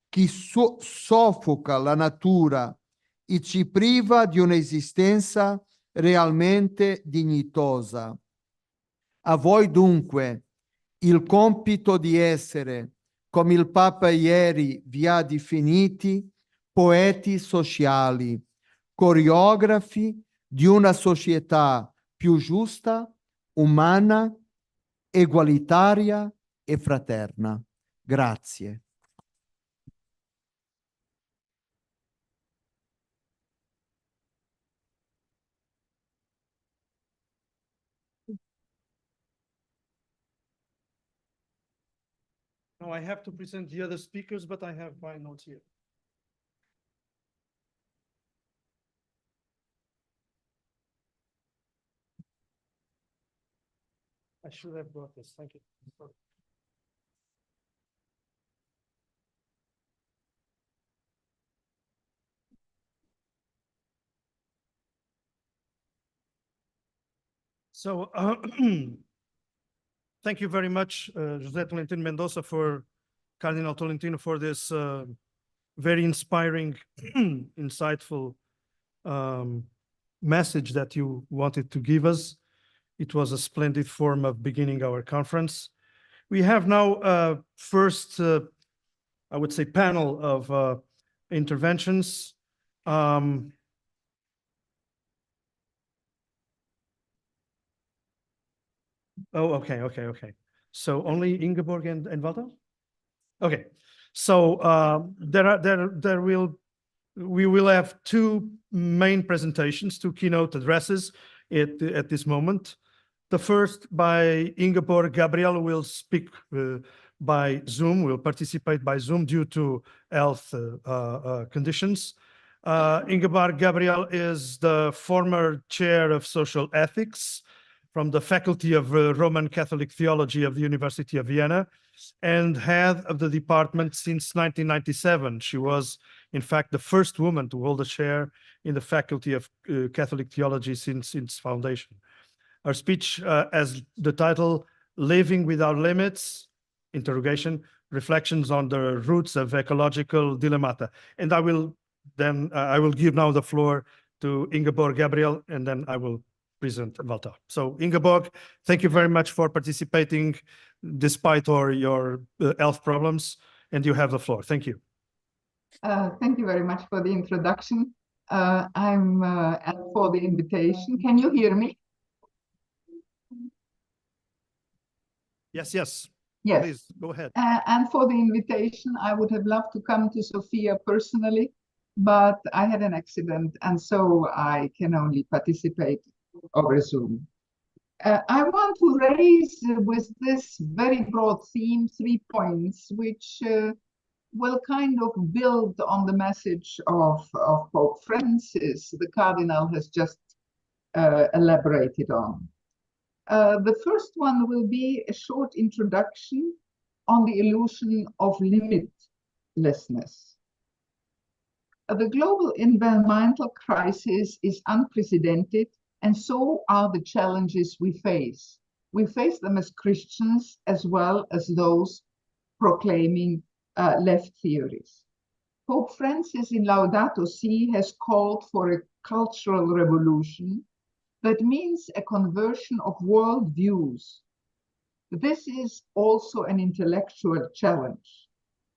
Speaker 7: che soffoca la natura e ci priva di un'esistenza realmente dignitosa. A voi dunque il compito di essere, come il Papa ieri vi ha definiti, poeti sociali, coreografi di una società più giusta, umana, egualitaria e fraterna. Grazie.
Speaker 6: Now I have to present the other speakers, but I have my notes here. I should have brought this. Thank you. So thank you very much, José Tolentino Mendoza, for Cardinal Tolentino, for this very inspiring, insightful message that you wanted to give us. It was a splendid form of beginning our conference. We have now first, I would say, panel of interventions. Oh, okay. So only Ingeborg and Walter? Okay. So we will have two main presentations, two keynote addresses at this moment. The first by Ingeborg Gabriel will speak by Zoom, will participate by Zoom due to health conditions. Ingeborg Gabriel is the former chair of social ethics from the Faculty of Roman Catholic Theology of the University of Vienna and head of the department since 1997. She was, in fact, the first woman to hold a chair in the Faculty of Catholic Theology since its foundation. Her speech has the title, Living Without Limits, interrogation, reflections on the roots of ecological dilemmata. And I will give now the floor to Ingeborg Gabriel, and then I will present Walter. So Ingeborg, thank you very much for participating despite your health problems, and you have the floor. Thank you.
Speaker 8: Thank you very much for the introduction. And for the invitation. Can you hear me?
Speaker 6: Yes.
Speaker 8: Yes.
Speaker 6: Please, go ahead.
Speaker 8: And for the invitation, I would have loved to come to Sofia personally, but I had an accident, and so I can only participate over Zoom. I want to raise with this very broad theme 3 points, which will kind of build on the message of Pope Francis, the Cardinal has just elaborated on. The first one will be a short introduction on the illusion of limitlessness. The global environmental crisis is unprecedented, and so are the challenges we face. We face them as Christians as well as those proclaiming left theories. Pope Francis in Laudato Si has called for a cultural revolution that means a conversion of worldviews. This is also an intellectual challenge,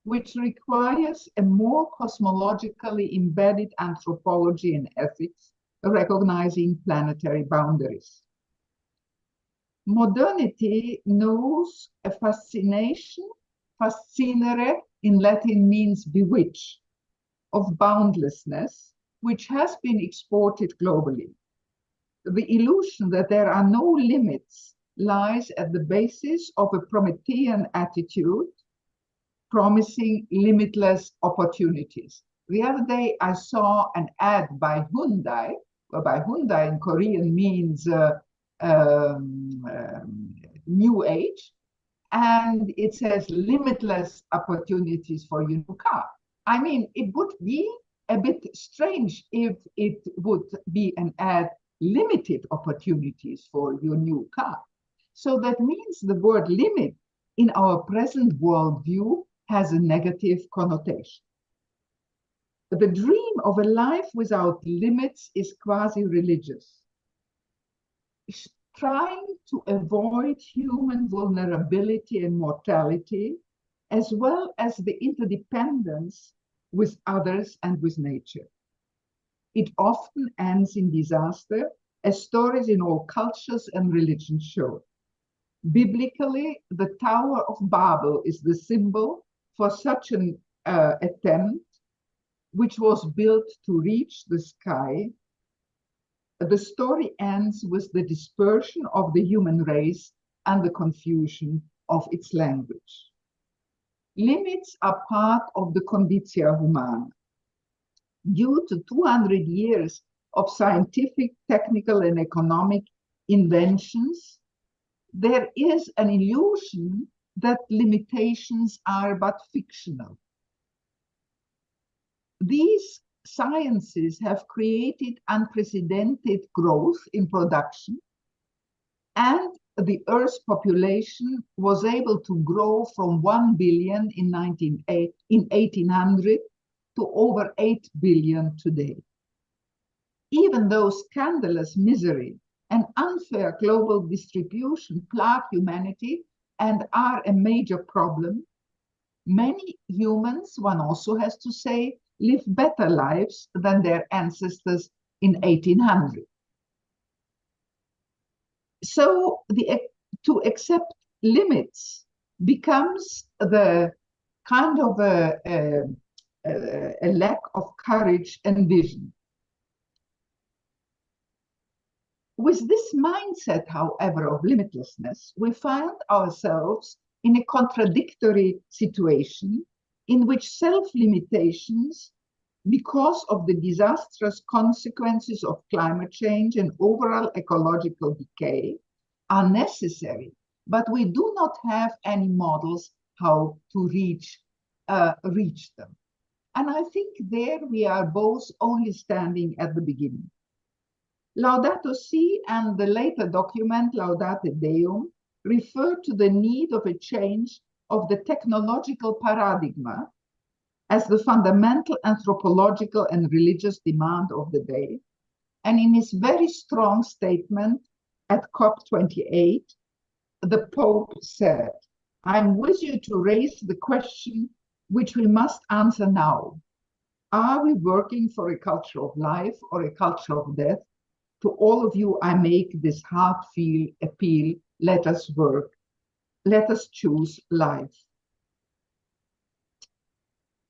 Speaker 8: which requires a more cosmologically embedded anthropology and ethics, recognizing planetary boundaries. Modernity knows a fascination, fascinare in Latin means bewitch, of boundlessness, which has been exported globally. The illusion that there are no limits lies at the basis of a Promethean attitude promising limitless opportunities. The other day, I saw an ad by Hyundai, whereby Hyundai in Korean means new age, and it says limitless opportunities for your new car. I mean, it would be a bit strange if it would be an ad, limited opportunities for your new car. So that means the word limit in our present worldview has a negative connotation. The dream of a life without limits is quasi-religious, trying to avoid human vulnerability and mortality, as well as the interdependence with others and with nature. It often ends in disaster, as stories in all cultures and religions show. Biblically, the Tower of Babel is the symbol for such an attempt, which was built to reach the sky. The story ends with the dispersion of the human race and the confusion of its language. Limits are part of the conditia humana. Due to 200 years of scientific, technical, and economic inventions, there is an illusion that limitations are but fictional. These sciences have created unprecedented growth in production, and the Earth's population was able to grow from 1 billion in 1800 to over 8 billion today. Even though scandalous misery and unfair global distribution plague humanity and are a major problem, many humans, one also has to say, live better lives than their ancestors in 1800. So to accept limits becomes the kind of a lack of courage and vision. With this mindset, however, of limitlessness, we find ourselves in a contradictory situation in which self-limitations, because of the disastrous consequences of climate change and overall ecological decay, are necessary, but we do not have any models how to reach them. And I think there we are both only standing at the beginning. Laudato Si and the later document Laudate Deum refer to the need of a change of the technological paradigm as the fundamental anthropological and religious demand of the day. And in his very strong statement at COP28, the Pope said, "I'm with you to raise the question which we must answer now. Are we working for a culture of life or a culture of death? To all of you, I make this heartfelt appeal. Let us work. Let us choose life."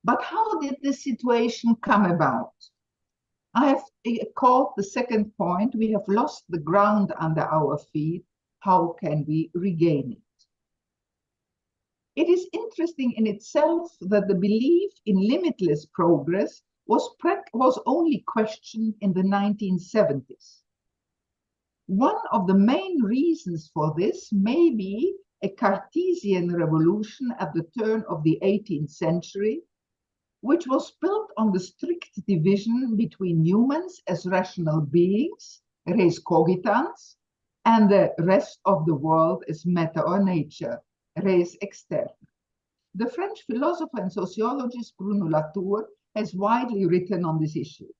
Speaker 8: But how did this situation come about? I have called the second point, we have lost the ground under our feet. How can we regain it? It is interesting in itself that the belief in limitless progress was only questioned in the 1970s. One of the main reasons for this may be a Cartesian revolution at the turn of the 18th century, which was built on the strict division between humans as rational beings, res cogitans, and the rest of the world as matter or nature, res externa. The French philosopher and sociologist Bruno Latour has widely written on this issue.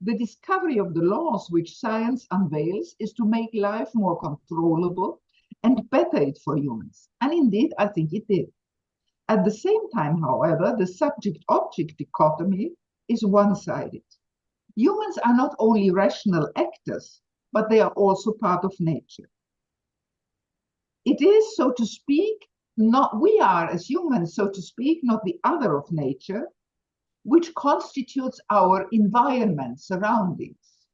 Speaker 8: The discovery of the laws which science unveils is to make life more controllable and better it for humans. And indeed, I think it did. At the same time, however, the subject-object dichotomy is one-sided. Humans are not only rational actors, but they are also part of nature. It is, so to speak, we are as humans, so to speak, not the other of nature, which constitutes our environment, surroundings.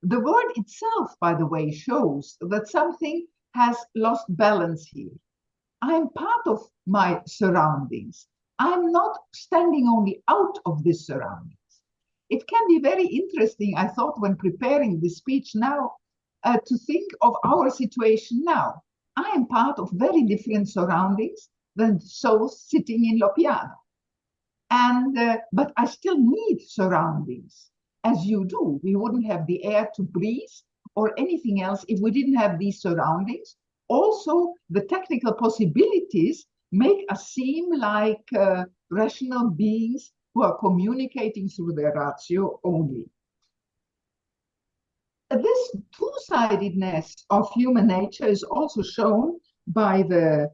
Speaker 8: The word itself, by the way, shows that something has lost balance here. I'm part of my surroundings. I'm not standing only out of this surroundings. It can be very interesting, I thought, when preparing the speech now, to think of our situation now. I am part of very different surroundings than those sitting in Lopiano. But I still need surroundings, as you do. We wouldn't have the air to breathe or anything else if we didn't have these surroundings. Also, the technical possibilities make us seem like rational beings who are communicating through their ratio only. This two-sidedness of human nature is also shown by the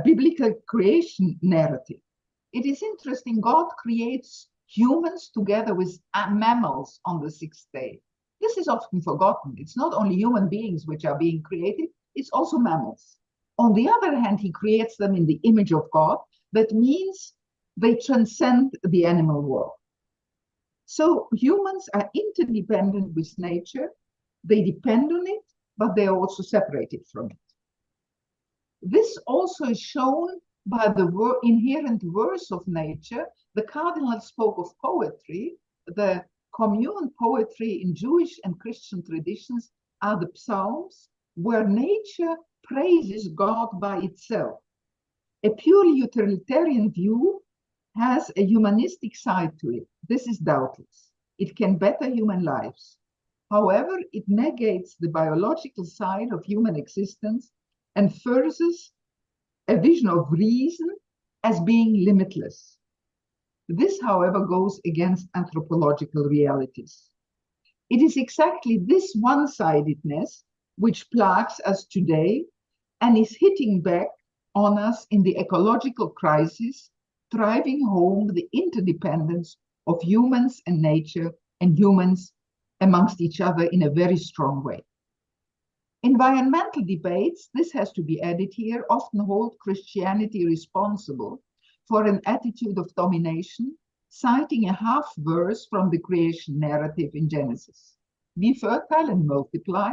Speaker 8: biblical creation narrative. It is interesting, God creates humans together with mammals on the sixth day. This is often forgotten. It's not only human beings which are being created, it's also mammals. On the other hand, he creates them in the image of God. That means they transcend the animal world. So humans are interdependent with nature. They depend on it, but they are also separated from it. This also is shown by the inherent verse of nature. The cardinal spoke of poetry. The commune poetry in Jewish and Christian traditions are the Psalms, where nature praises God by itself. A purely utilitarian view has a humanistic side to it. This is doubtless. It can better human lives. However, it negates the biological side of human existence and furthers a vision of reason as being limitless. This, however, goes against anthropological realities. It is exactly this one-sidedness which plagues us today and is hitting back on us in the ecological crisis, driving home the interdependence of humans and nature and humans amongst each other in a very strong way. Environmental debates, this has to be added here, often hold Christianity responsible for an attitude of domination, citing a half verse from the creation narrative in Genesis. Be fertile and multiply,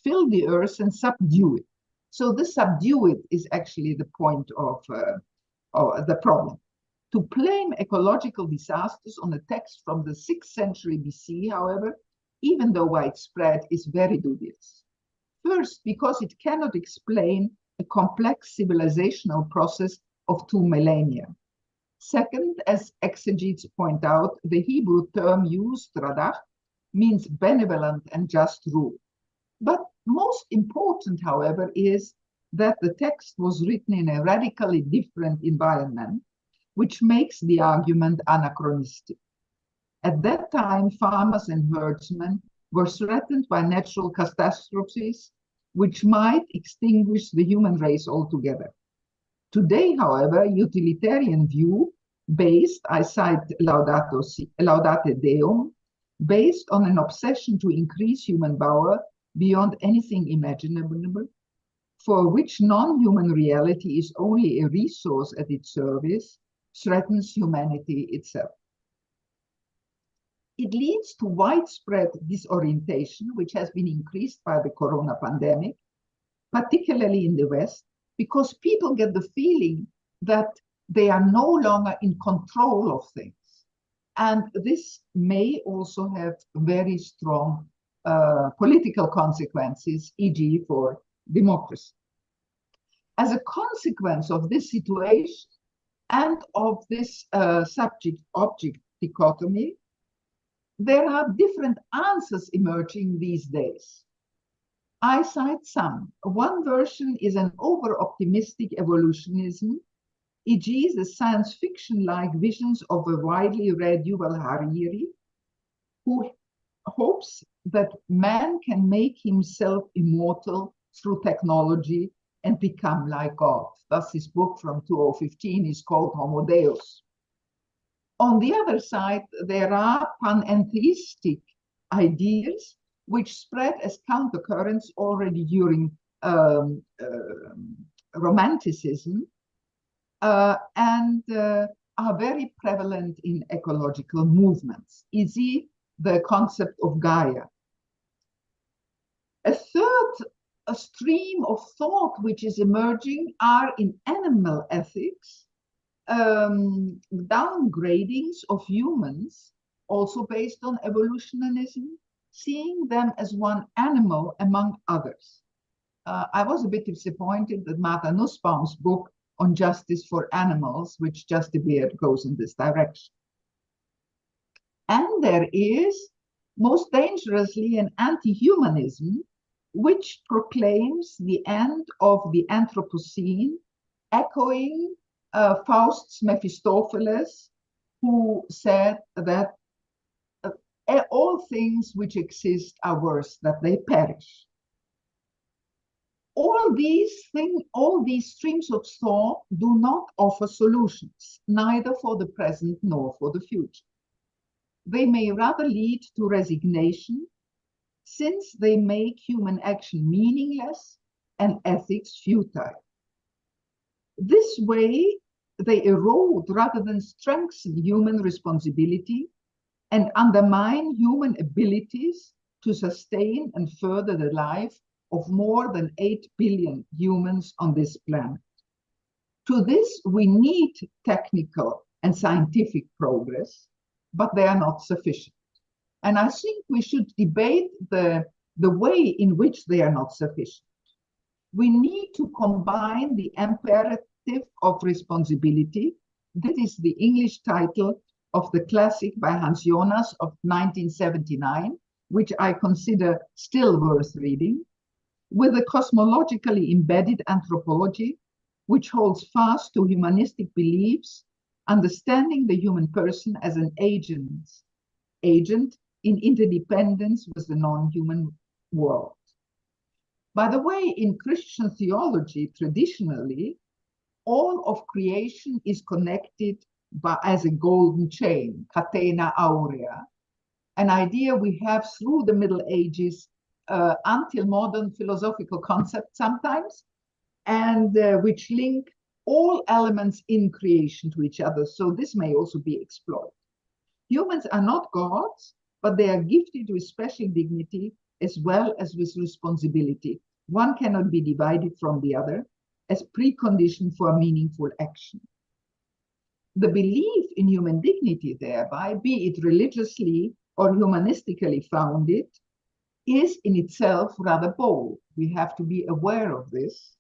Speaker 8: fill the earth and subdue it. So the subdue it is actually the point of the problem. To blame ecological disasters on a text from the 6th century BC, however, even though widespread, is very dubious. First, because it cannot explain a complex civilizational process of 2 millennia. Second, as exegetes point out, the Hebrew term used, radach, means benevolent and just rule. But most important, however, is that the text was written in a radically different environment, which makes the argument anachronistic. At that time, farmers and herdsmen were threatened by natural catastrophes, which might extinguish the human race altogether. Today, however, utilitarian view based, I cite Laudate Deum, based on an obsession to increase human power beyond anything imaginable, for which non-human reality is only a resource at its service, threatens humanity itself. It leads to widespread disorientation, which has been increased by the corona pandemic, particularly in the West, because people get the feeling that they are no longer in control of things. And this may also have very strong political consequences, e.g. for democracy. As a consequence of this situation and of this subject-object dichotomy, there are different answers emerging these days. I cite some. One version is an over-optimistic evolutionism, e.g. the science fiction-like visions of a widely read Yuval Harari, who hopes that man can make himself immortal through technology and become like God. Thus, his book from 2015 is called Homo Deus. On the other side, there are panentheistic ideas which spread as countercurrents already during Romanticism and are very prevalent in ecological movements, e.g. the concept of Gaia. A third a stream of thought which is emerging are in animal ethics, downgradings of humans, also based on evolutionism, seeing them as one animal among others. I was a bit disappointed that Martha Nussbaum's book on justice for animals, which just appeared, goes in this direction. And there is, most dangerously, an anti-humanism which proclaims the end of the Anthropocene, echoing Faust's Mephistopheles, who said that all things which exist are worse, that they perish. All these streams of thought do not offer solutions, neither for the present nor for the future. They may rather lead to resignation, since they make human action meaningless and ethics futile. This way, they erode rather than strengthen human responsibility and undermine human abilities to sustain and further the life of more than 8 billion humans on this planet. To this, we need technical and scientific progress, but they are not sufficient. And I think we should debate the way in which they are not sufficient. We need to combine the imperative of responsibility. This is the English title of the classic by Hans Jonas of 1979, which I consider still worth reading, with a cosmologically embedded anthropology, which holds fast to humanistic beliefs, understanding the human person as an agent in interdependence with the non-human world. By the way, in Christian theology, traditionally, all of creation is connected as a golden chain, catena aurea, an idea we have through the Middle Ages until modern philosophical concepts sometimes, and which link all elements in creation to each other. So this may also be explored. Humans are not gods, but they are gifted with special dignity as well as with responsibility. One cannot be divided from the other as precondition for meaningful action. The belief in human dignity thereby, be it religiously or humanistically founded, is in itself rather bold. We have to be aware of this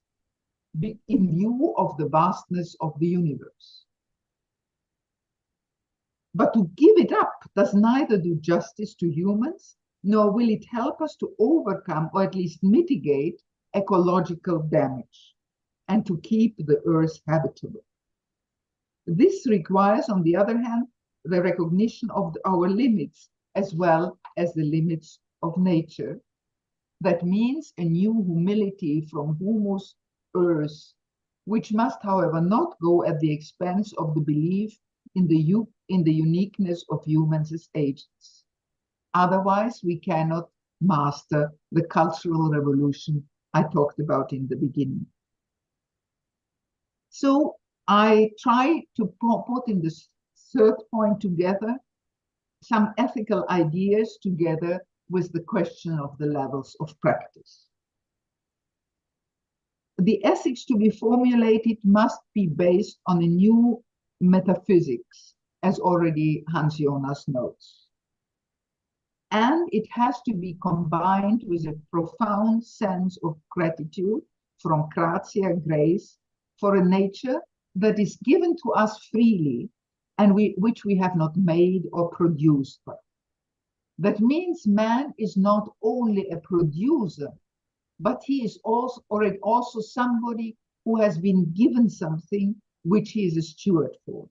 Speaker 8: in view of the vastness of the universe. But to give it up does neither do justice to humans, nor will it help us to overcome or at least mitigate ecological damage and to keep the earth habitable. This requires, on the other hand, the recognition of our limits as well as the limits of nature. That means a new humility from humus earth, which must, however, not go at the expense of the belief in the uniqueness of humans as agents. Otherwise, we cannot master the cultural revolution I talked about in the beginning. So I try to put in this third point together some ethical ideas together with the question of the levels of practice. The ethics to be formulated must be based on a new metaphysics, as already Hans Jonas notes. And it has to be combined with a profound sense of gratitude from gratia, grace, for a nature that is given to us freely and which we have not made or produced. That means man is not only a producer, but he is also somebody who has been given something which he is a steward for.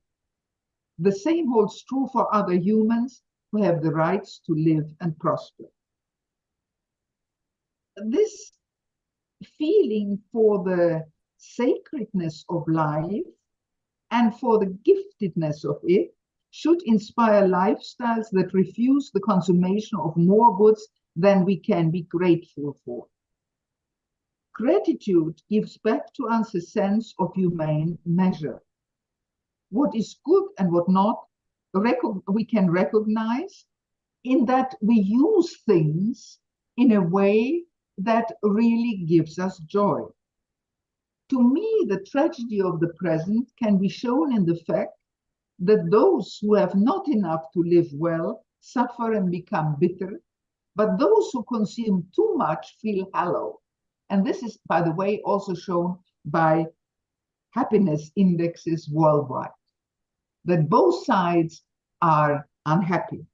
Speaker 8: The same holds true for other humans who have the rights to live and prosper. This feeling for the sacredness of life and for the giftedness of it should inspire lifestyles that refuse the consummation of more goods than we can be grateful for. Gratitude gives back to us a sense of humane measure. What is good and what not, we can recognize in that we use things in a way that really gives us joy. To me, the tragedy of the present can be shown in the fact that those who have not enough to live well suffer and become bitter, but those who consume too much feel hollow. And this is, by the way, also shown by happiness indexes worldwide, that both sides are unhappy.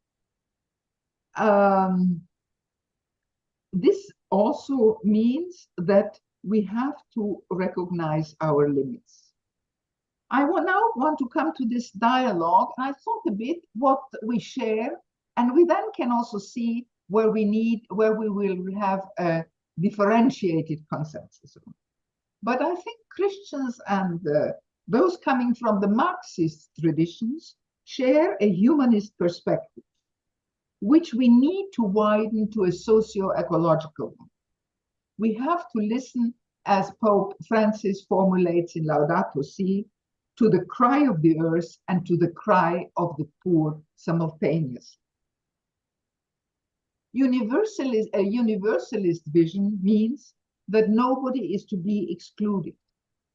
Speaker 8: This also means that we have to recognize our limits. I now want to come to this dialogue. I thought a bit what we share, and we then can also see where we will have a differentiated consensus. But I think Christians and those coming from the Marxist traditions share a humanist perspective, which we need to widen to a socio-ecological one. We have to listen, as Pope Francis formulates in Laudato Si, to the cry of the earth and to the cry of the poor simultaneously. A universalist vision means that nobody is to be excluded,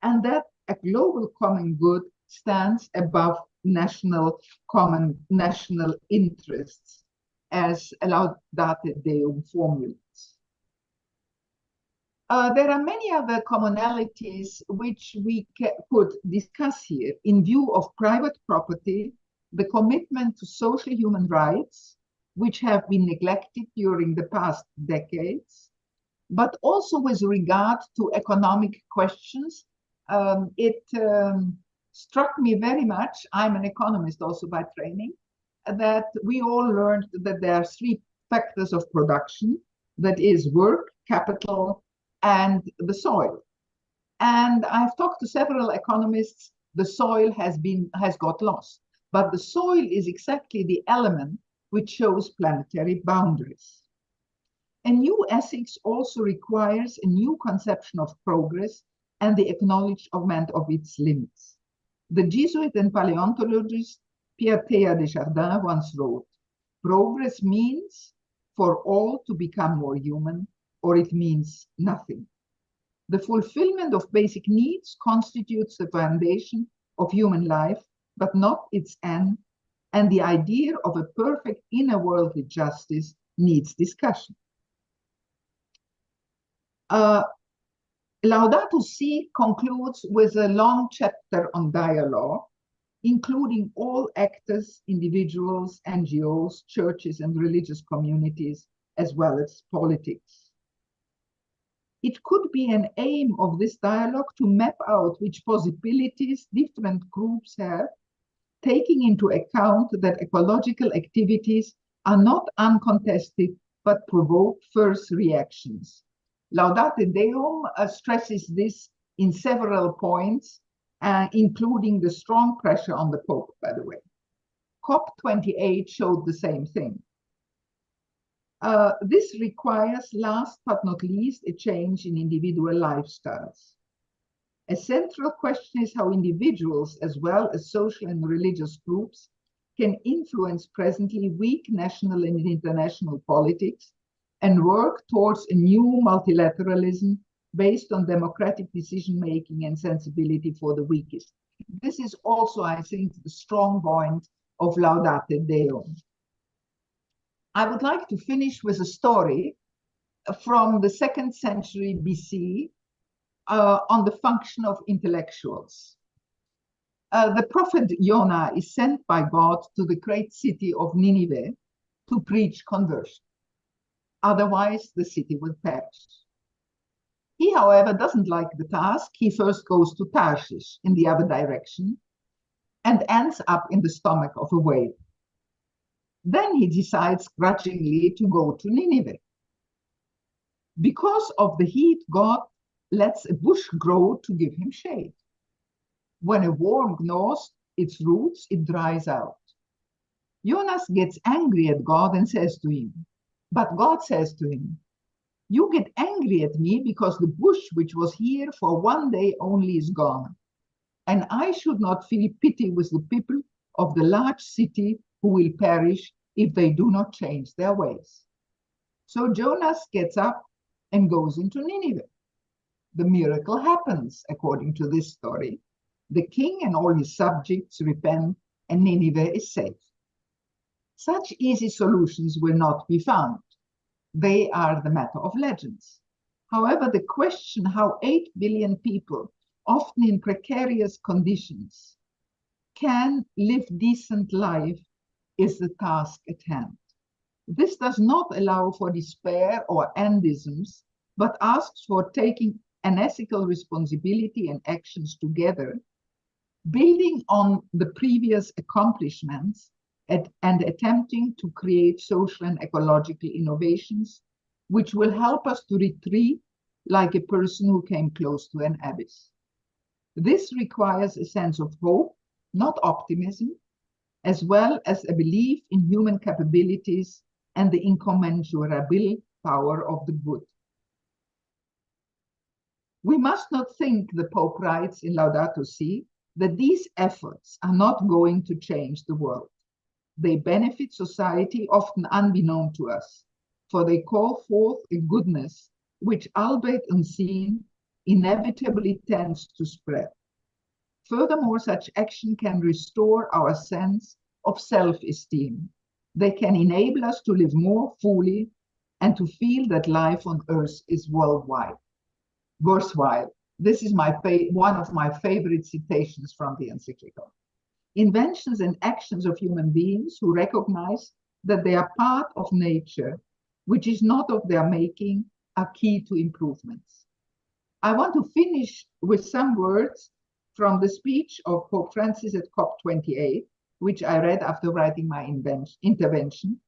Speaker 8: and that a global common good stands above national interests, as Laudate Deum formulates. There are many other commonalities which we could discuss here in view of private property, the commitment to social human rights, which have been neglected during the past decades, but also with regard to economic questions. It struck me very much, I'm an economist also by training, that we all learned that there are three factors of production, that is work, capital, and the soil. And I've talked to several economists. The soil has got lost, but the soil is exactly the element which shows planetary boundaries. A new ethics also requires a new conception of progress and the acknowledgement of its limits. The Jesuit and paleontologist Pierre Théa Desjardins once wrote, "Progress means for all to become more human, or it means nothing. The fulfillment of basic needs constitutes the foundation of human life, but not its end, and the idea of a perfect inner worldly justice needs discussion." Laudato Si concludes with a long chapter on dialogue, including all actors, individuals, NGOs, churches, and religious communities, as well as politics. It could be an aim of this dialogue to map out which possibilities different groups have, taking into account that ecological activities are not uncontested, but provoke first reactions. Laudate Deum stresses this in several points, including the strong pressure on the Pope, by the way. COP28 showed the same thing. This requires, last but not least, a change in individual lifestyles. A central question is how individuals, as well as social and religious groups, can influence presently weak national and international politics and work towards a new multilateralism based on democratic decision-making and sensibility for the weakest. This is also, I think, the strong point of Laudate Deum. I would like to finish with a story from the 2nd century BC on the function of intellectuals. The prophet Jonah is sent by God to the great city of Nineveh to preach conversion. Otherwise, the city will perish. He, however, doesn't like the task. He first goes to Tarshish in the other direction and ends up in the stomach of a whale. Then he decides grudgingly to go to Nineveh. Because of the heat, God lets a bush grow to give him shade. When a worm gnaws its roots, it dries out. Jonas gets angry at God and says to him, but God says to him, "You get angry at me because the bush which was here for one day only is gone. And I should not feel pity with the people of the large city who will perish if they do not change their ways." So Jonas gets up and goes into Nineveh. The miracle happens, according to this story. The king and all his subjects repent, and Nineveh is saved. Such easy solutions will not be found. They are the matter of legends. However, the question how 8 billion people, often in precarious conditions, can live decent life is the task at hand. This does not allow for despair or endisms, but asks for taking an ethical responsibility and actions together, building on the previous accomplishments and attempting to create social and ecological innovations which will help us to retreat like a person who came close to an abyss. This requires a sense of hope, not optimism, as well as a belief in human capabilities and the incommensurable power of the good. We must not think, the Pope writes in Laudato Si, that these efforts are not going to change the world. They benefit society often unbeknown to us, for they call forth a goodness which, albeit unseen, inevitably tends to spread. Furthermore, such action can restore our sense of self-esteem. They can enable us to live more fully and to feel that life on earth is worthwhile. This is one of my favorite citations from the encyclical. Inventions and actions of human beings who recognize that they are part of nature, which is not of their making, are key to improvements. I want to finish with some words from the speech of Pope Francis at COP28, which I read after writing my intervention.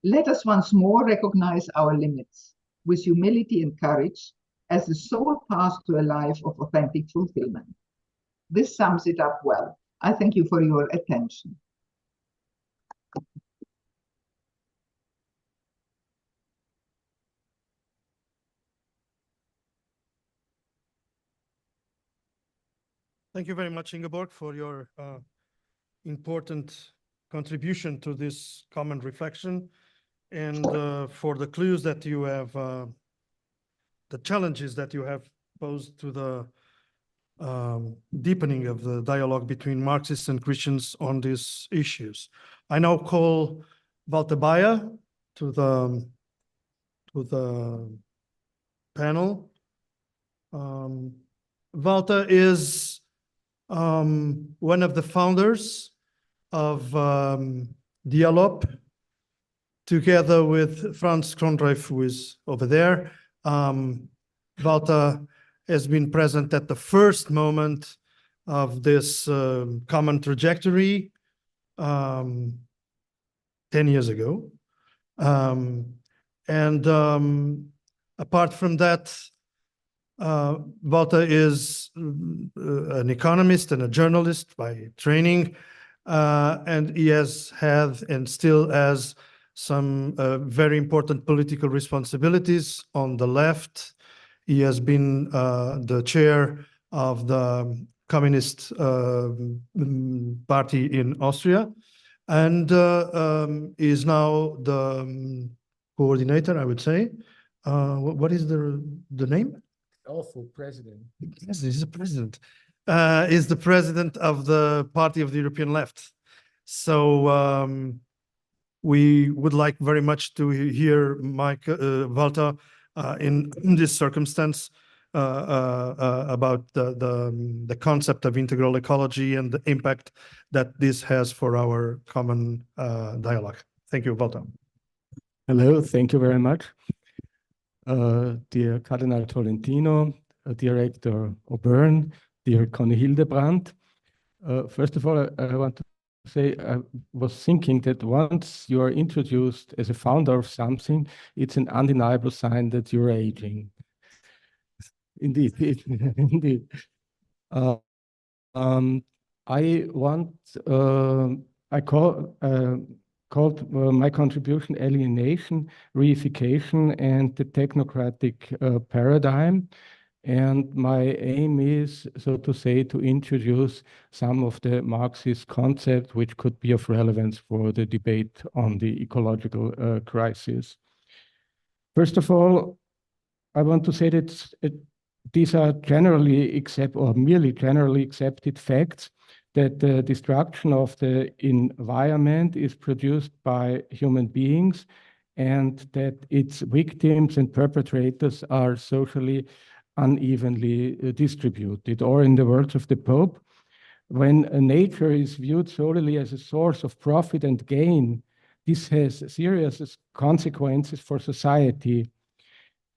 Speaker 8: Let us once more recognize our limits with humility and courage as the sole path to a life of authentic fulfillment. This sums it up well. I thank you for your attention.
Speaker 6: Thank you very much, Ingeborg, for your important contribution to this common reflection and for the clues that you have, the challenges that you have posed to the deepening of the dialogue between Marxists and Christians on these issues. I now call Walter Bayer to the panel. Walter is one of the founders of Dialop, together with Franz Kronreif, who is over there. Walter has been present at the first moment of this common trajectory 10 years ago. Apart from that, Walter is an economist and a journalist by training, and he has had and still has some very important political responsibilities on the left. He has been the chair of the Communist Party in Austria, and is now the coordinator, I would say. What is the name?
Speaker 9: Awful president.
Speaker 6: Yes, he's the president. Is the president of the Party of the European Left. So we would like very much to hear Walter in this circumstance about the concept of integral ecology and the impact that this has for our common dialogue. Thank you, Walter.
Speaker 9: Hello, thank you very much. Dear Cardinal Tolentino, dear Rector O'Byrne, dear Connie Hildebrandt. First of all, I want to say I was thinking that once you are introduced as a founder of something, it's an undeniable sign that you're aging. Indeed, indeed. I called my contribution alienation, reification, and the technocratic paradigm. And my aim is, so to say, to introduce some of the Marxist concepts which could be of relevance for the debate on the ecological crisis. First of all, I want to say that these are merely generally accepted facts, that the destruction of the environment is produced by human beings and that its victims and perpetrators are socially unevenly distributed. Or in the words of the Pope, when nature is viewed solely as a source of profit and gain, this has serious consequences for society.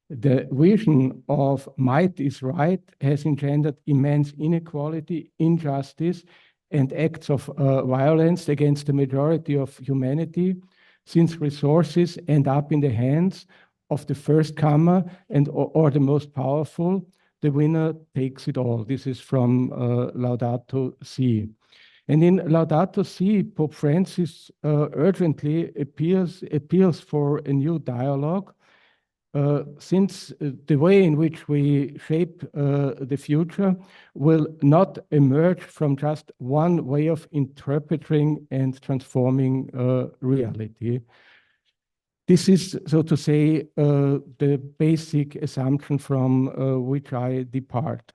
Speaker 9: The vision of might is right has engendered immense inequality, injustice, and acts of violence against the majority of humanity, since resources end up in the hands of the first comer or the most powerful. The winner takes it all. This is from Laudato Si. And in Laudato Si, Pope Francis urgently appeals for a new dialogue, since the way in which we shape the future will not emerge from just one way of interpreting and transforming reality. This is, so to say, the basic assumption from which I depart.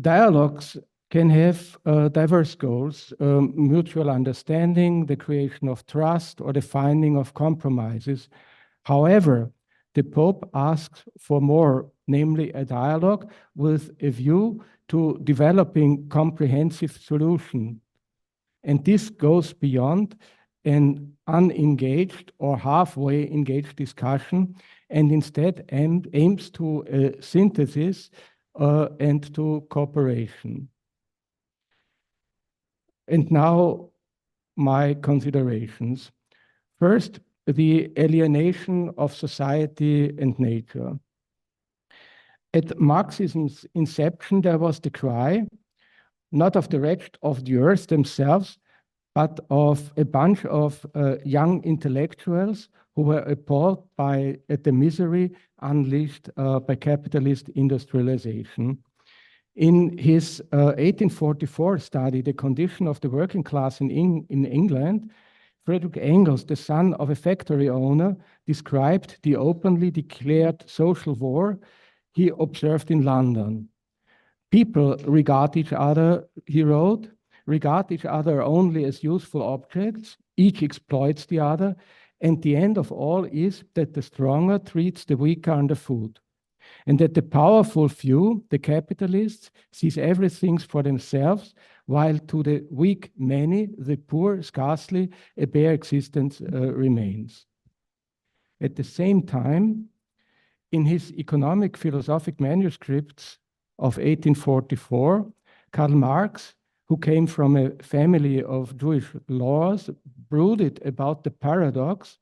Speaker 9: Dialogues can have diverse goals, mutual understanding, the creation of trust, or the finding of compromises. However, the Pope asks for more, namely a dialogue with a view to developing comprehensive solution. And this goes beyond an unengaged or halfway engaged discussion and instead aims to a synthesis and to cooperation. And now my considerations. First, the alienation of society and nature. At Marxism's inception, there was the cry, not of the wretched of the earth themselves, but of a bunch of young intellectuals who were appalled at the misery unleashed by capitalist industrialization. In his 1844 study, The Condition of the Working Class in England, Friedrich Engels, the son of a factory owner, described the openly declared social war he observed in London. People regard each other, he wrote, regard each other only as useful objects, each exploits the other, and the end of all is that the stronger treats the weaker underfoot, and that the powerful few, the capitalists, sees everything for themselves, while to the weak many, the poor, scarcely a bare existence remains. At the same time, in his economic philosophic manuscripts of 1844, Karl Marx, who came from a family of Jewish lawyers, brooded about the paradox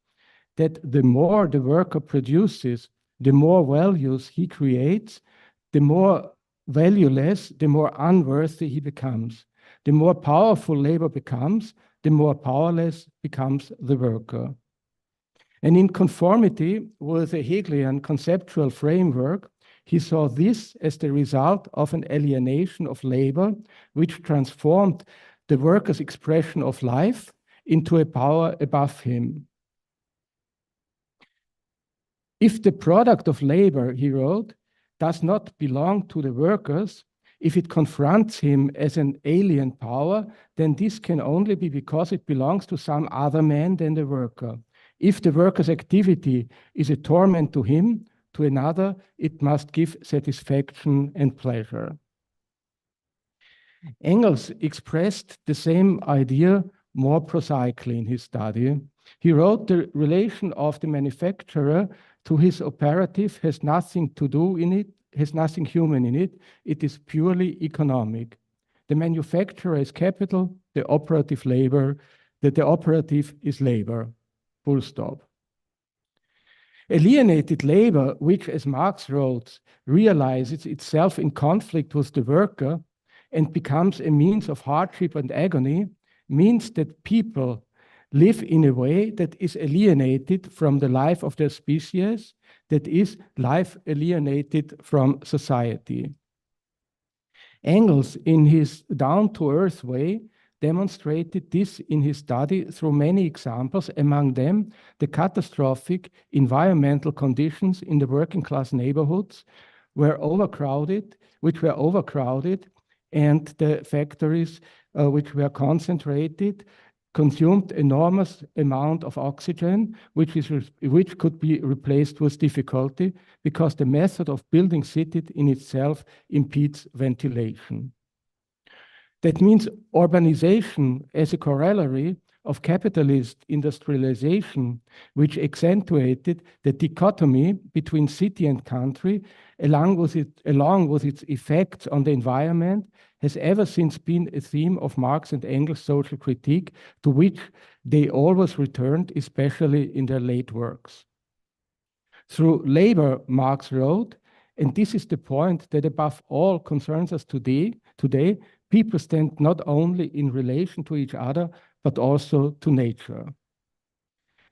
Speaker 9: that the more the worker produces, the more values he creates, the more valueless, the more unworthy he becomes. The more powerful labor becomes, the more powerless becomes the worker. And in conformity with a Hegelian conceptual framework, he saw this as the result of an alienation of labor, which transformed the worker's expression of life into a power above him. If the product of labor, he wrote, does not belong to the workers, if it confronts him as an alien power, then this can only be because it belongs to some other man than the worker. If the worker's activity is a torment to him, to another, it must give satisfaction and pleasure. Engels expressed the same idea more prosaically in his study. He wrote, the relation of the manufacturer to his operative has nothing to do in it, has nothing human in it. It is purely economic. The manufacturer is capital, the operative is labor, full stop. Alienated labor, which, as Marx wrote, realizes itself in conflict with the worker and becomes a means of hardship and agony, means that people live in a way that is alienated from the life of their species, that is, life alienated from society. Engels, in his down-to-earth way, demonstrated this in his study through many examples, among them the catastrophic environmental conditions in the working class neighborhoods which were overcrowded, and the factories which were concentrated consumed enormous amount of oxygen, which could be replaced with difficulty because the method of building cities in itself impedes ventilation. That means urbanization as a corollary of capitalist industrialization, which accentuated the dichotomy between city and country, along with its effects on the environment, has ever since been a theme of Marx and Engels' social critique, to which they always returned, especially in their late works. Through labor, Marx wrote, and this is the point that above all concerns us today, people stand not only in relation to each other, but also to nature.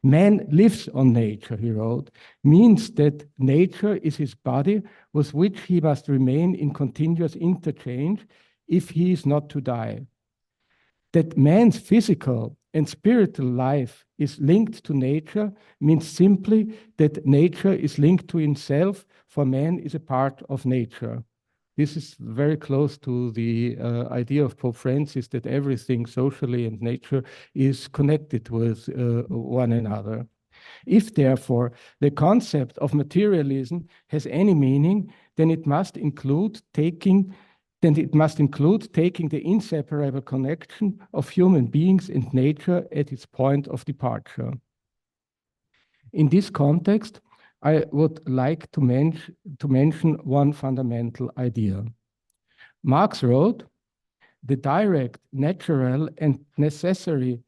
Speaker 9: Man lives on nature, he wrote, means that nature is his body with which he must remain in continuous interchange if he is not to die. That man's physical and spiritual life is linked to nature means simply that nature is linked to himself, for man is a part of nature. This is very close to the idea of Pope Francis that everything socially and nature is connected with one another. If, therefore, the concept of materialism has any meaning, then it must include taking the inseparable connection of human beings and nature at its point of departure. In this context, I would like to mention one fundamental idea. Marx wrote, "The direct, natural, and necessary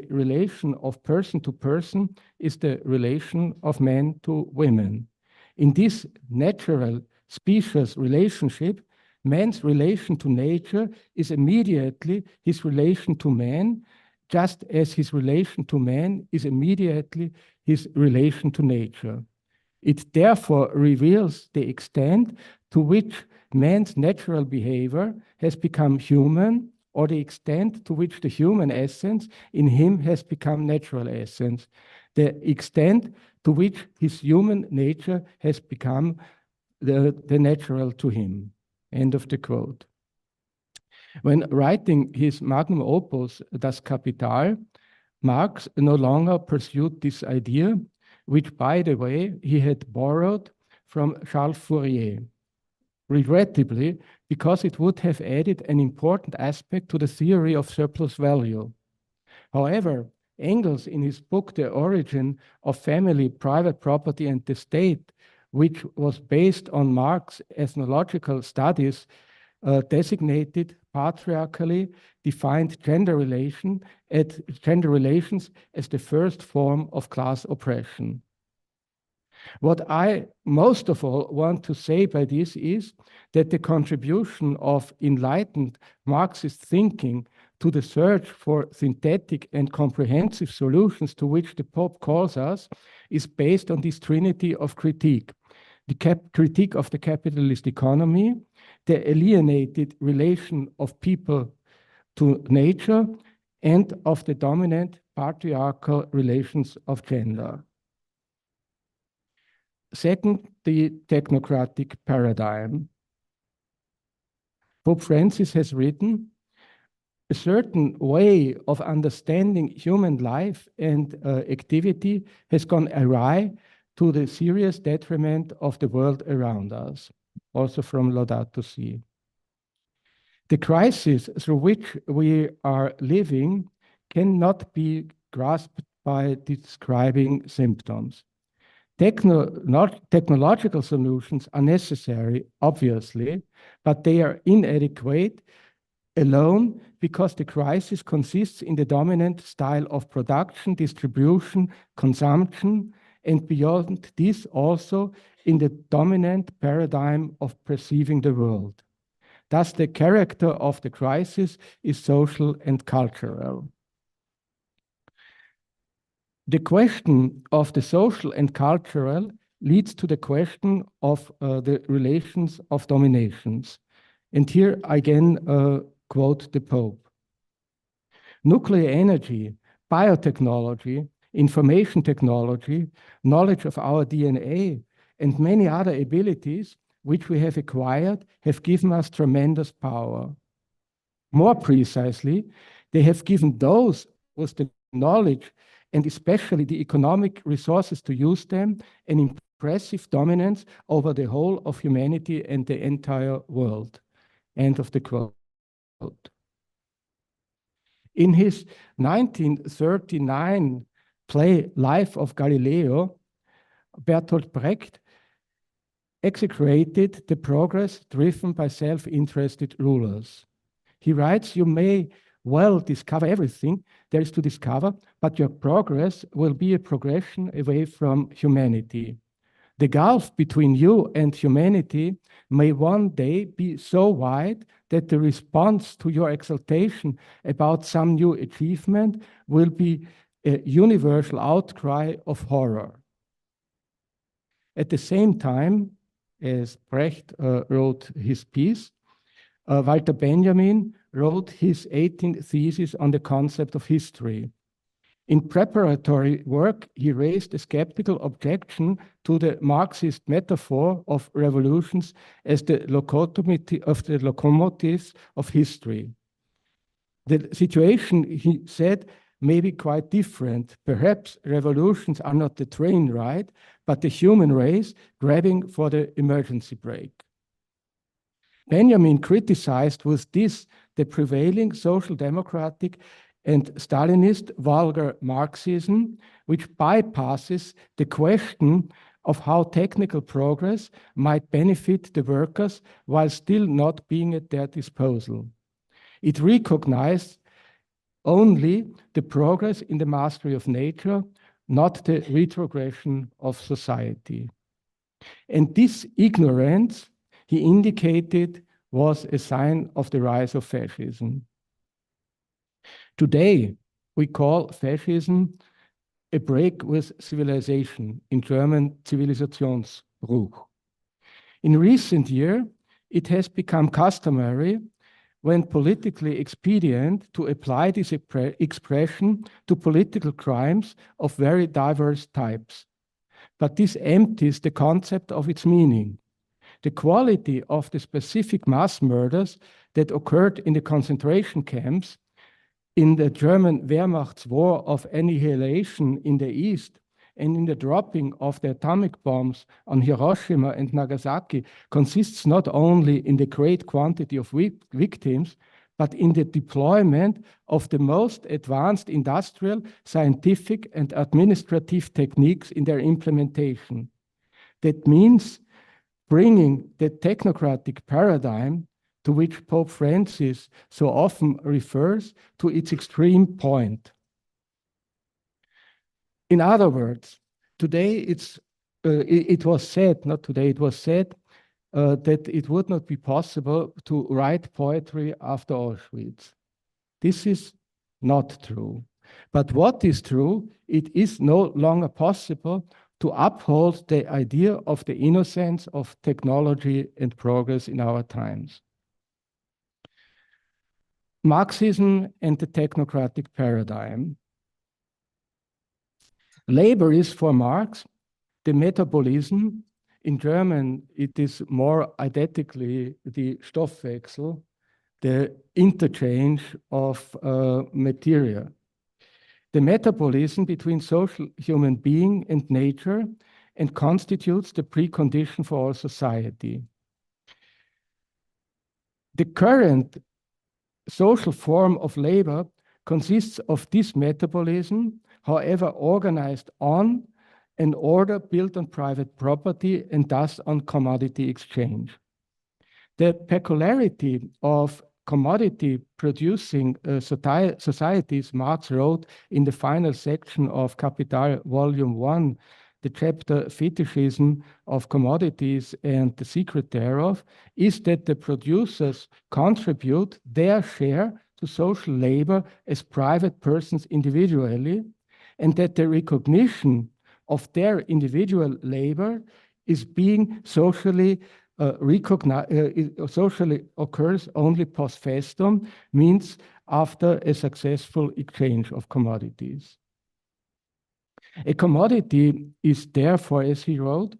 Speaker 9: relation of person to person is the relation of men to women. In this natural, specious relationship, man's relation to nature is immediately his relation to man, just as his relation to man is immediately his relation to nature. It therefore reveals the extent to which man's natural behavior has become human, or the extent to which the human essence in him has become natural essence, the extent to which his human nature has become the natural to him." End of the quote. When writing his magnum opus, Das Kapital, Marx no longer pursued this idea, which, by the way, he had borrowed from Charles Fourier, regrettably, because it would have added an important aspect to the theory of surplus value. However, Engels, in his book, The Origin of Family, Private Property and the State, which was based on Marx's ethnological studies, designated patriarchally defined gender relations as the first form of class oppression. What I most of all want to say by this is that the contribution of enlightened Marxist thinking to the search for synthetic and comprehensive solutions to which the Pope calls us is based on this trinity of critique. The critique of the capitalist economy, the alienated relation of people to nature, and of the dominant patriarchal relations of gender. Second, the technocratic paradigm. Pope Francis has written, "A certain way of understanding human life and activity has gone awry to the serious detriment of the world around us," also from Laudato Si. The crisis through which we are living cannot be grasped by describing symptoms. Technological solutions are necessary, obviously, but they are inadequate alone because the crisis consists in the dominant style of production, distribution, consumption, and beyond this also in the dominant paradigm of perceiving the world. Thus, the character of the crisis is social and cultural. The question of the social and cultural leads to the question of the relations of dominations. And here I again quote the Pope. nuclear energy, biotechnology, information technology, knowledge of our DNA, and many other abilities which we have acquired have given us tremendous power. More precisely, they have given those with the knowledge and especially the economic resources to use them an impressive dominance over the whole of humanity and the entire world. End of the quote. In his 1939 play Life of Galileo, Bertolt Brecht execrated the progress driven by self-interested rulers. He writes, "You may well discover everything there is to discover, but your progress will be a progression away from humanity. The gulf between you and humanity may one day be so wide that the response to your exaltation about some new achievement will be a universal outcry of horror." At the same time, as Brecht wrote his piece, Walter Benjamin wrote his 18th thesis on the concept of history. In preparatory work, he raised a skeptical objection to the Marxist metaphor of revolutions as the locomotives of history. The situation, he said, may be quite different. Perhaps revolutions are not the train ride, but the human race grabbing for the emergency brake. Benjamin criticized with this the prevailing social democratic and Stalinist vulgar Marxism, which bypasses the question of how technical progress might benefit the workers while still not being at their disposal. It recognized only the progress in the mastery of nature, not the retrogression of society. And this ignorance, he indicated, was a sign of the rise of fascism. Today, we call fascism a break with civilization, in German Zivilisationsbruch. In recent years, it has become customary when politically expedient to apply this expression to political crimes of very diverse types. But this empties the concept of its meaning. The quality of the specific mass murders that occurred in the concentration camps, in the German Wehrmacht's war of annihilation in the East, and in the dropping of the atomic bombs on Hiroshima and Nagasaki consists not only in the great quantity of victims, but in the deployment of the most advanced industrial, scientific, and administrative techniques in their implementation. That means bringing the technocratic paradigm to which Pope Francis so often refers to its extreme point. In other words, today it was said, not today, it was said that it would not be possible to write poetry after Auschwitz. This is not true. But what is true, it is no longer possible to uphold the idea of the innocence of technology and progress in our times. Marxism and the technocratic paradigm. Labor is for Marx the metabolism. In German, it is more identically the Stoffwechsel, the interchange of material. The metabolism between social human being and nature, and constitutes the precondition for all society. The current social form of labor consists of this metabolism, however organized on an order built on private property and thus on commodity exchange. The peculiarity of commodity producing societies, Marx wrote in the final section of Capital Volume 1, the chapter Fetishism of Commodities and the Secret thereof, is that the producers contribute their share to social labor as private persons individually, and that the recognition of their individual labor is being socially socially occurs only post festum, means after a successful exchange of commodities. A commodity is therefore, as he wrote,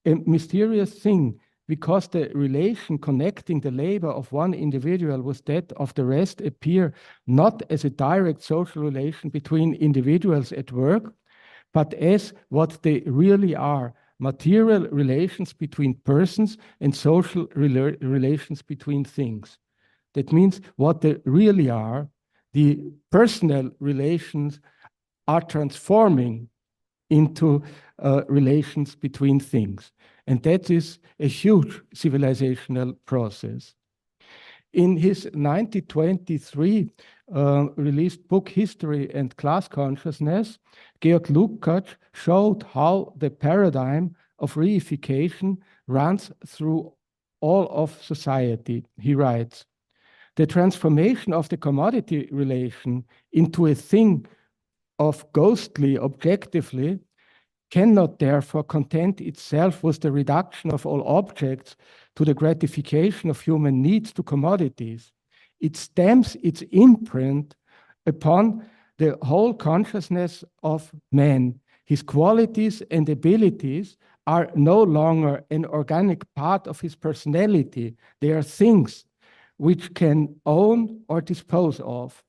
Speaker 9: a mysterious thing because the relation connecting the labor of one individual with that of the rest appear not as a direct social relation between individuals at work, but as what they really are, material relations between persons and social relations between things. That means what they really are, the personal relations are transforming into relations between things. And that is a huge civilizational process. In his 1923 released book, History and Class Consciousness, Georg Lukács showed how the paradigm of reification runs through all of society. He writes, the transformation of the commodity relation into a thing of ghostly objectively cannot therefore content itself with the reduction of all objects to the gratification of human needs to commodities. It stamps its imprint upon the whole consciousness of man. His qualities and abilities are no longer an organic part of his personality. They are things which can own or dispose of,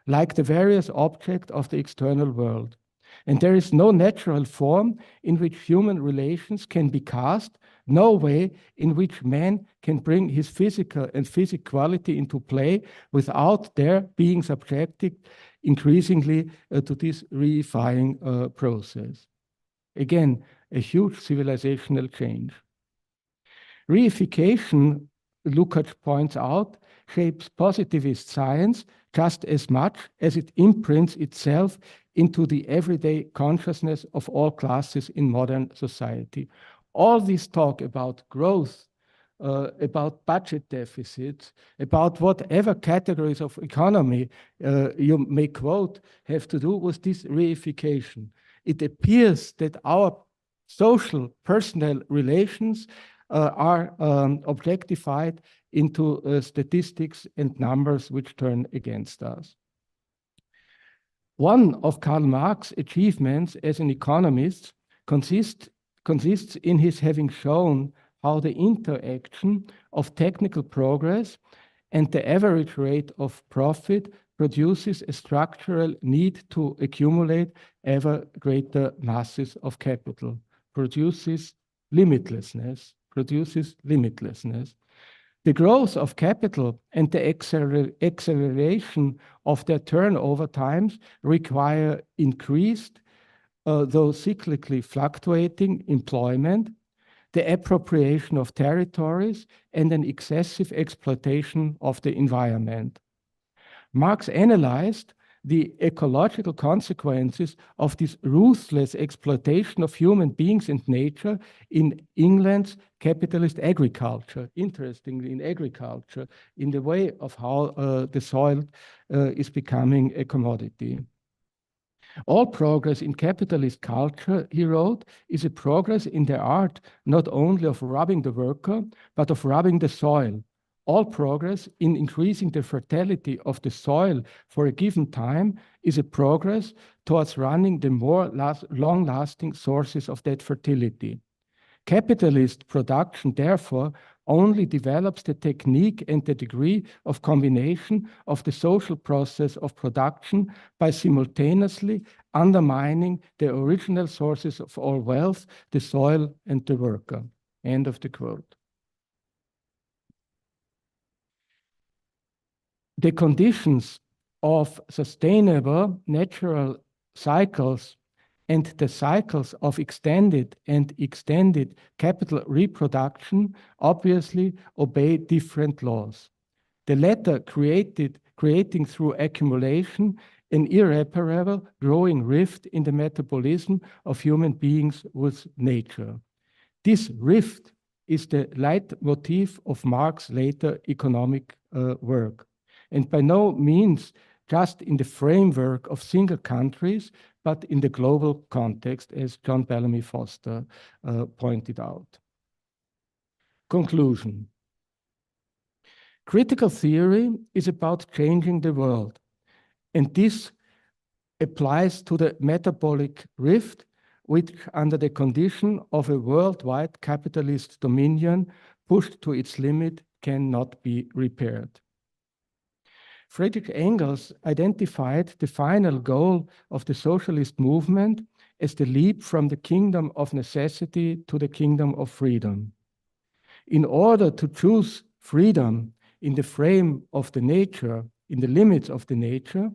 Speaker 9: like the various objects of the external world. And there is no natural form in which human relations can be cast, no way in which man can bring his physical and physicality into play without their being subjected increasingly to this reifying process. Again, a huge civilizational change. Reification, Lukács points out, shapes positivist science just as much as it imprints itself into the everyday consciousness of all classes in modern society. All this talk about growth, about budget deficits, about whatever categories of economy you may quote, have to do with this reification. It appears that our social, personal relations are objectified into statistics and numbers which turn against us. One of Karl Marx's achievements as an economist consists in his having shown how the interaction of technical progress and the average rate of profit produces a structural need to accumulate ever greater masses of capital, produces limitlessness. The growth of capital and the acceleration of their turnover times require increased, though cyclically fluctuating, employment, the appropriation of territories, and an excessive exploitation of the environment. Marx analyzed the ecological consequences of this ruthless exploitation of human beings and nature in England's capitalist agriculture, interestingly in agriculture, in the way of how the soil is becoming a commodity. All progress in capitalist culture, he wrote, is a progress in the art not only of robbing the worker, but of robbing the soil. All progress in increasing the fertility of the soil for a given time is a progress towards running the more long-lasting sources of that fertility. Capitalist production, therefore, only develops the technique and the degree of combination of the social process of production by simultaneously undermining the original sources of all wealth, the soil and the worker. End of the quote. The conditions of sustainable natural cycles and the cycles of extended capital reproduction obviously obey different laws. The latter creating through accumulation an irreparable growing rift in the metabolism of human beings with nature. This rift is the leitmotif of Marx's later economic work, and by no means just in the framework of single countries, but in the global context, as John Bellamy Foster pointed out. Conclusion. Critical theory is about changing the world, and this applies to the metabolic rift, which under the condition of a worldwide capitalist dominion pushed to its limit cannot be repaired. Friedrich Engels identified the final goal of the socialist movement as the leap from the kingdom of necessity to the kingdom of freedom. In order to choose freedom in the frame of the nature, in the limits of the nature,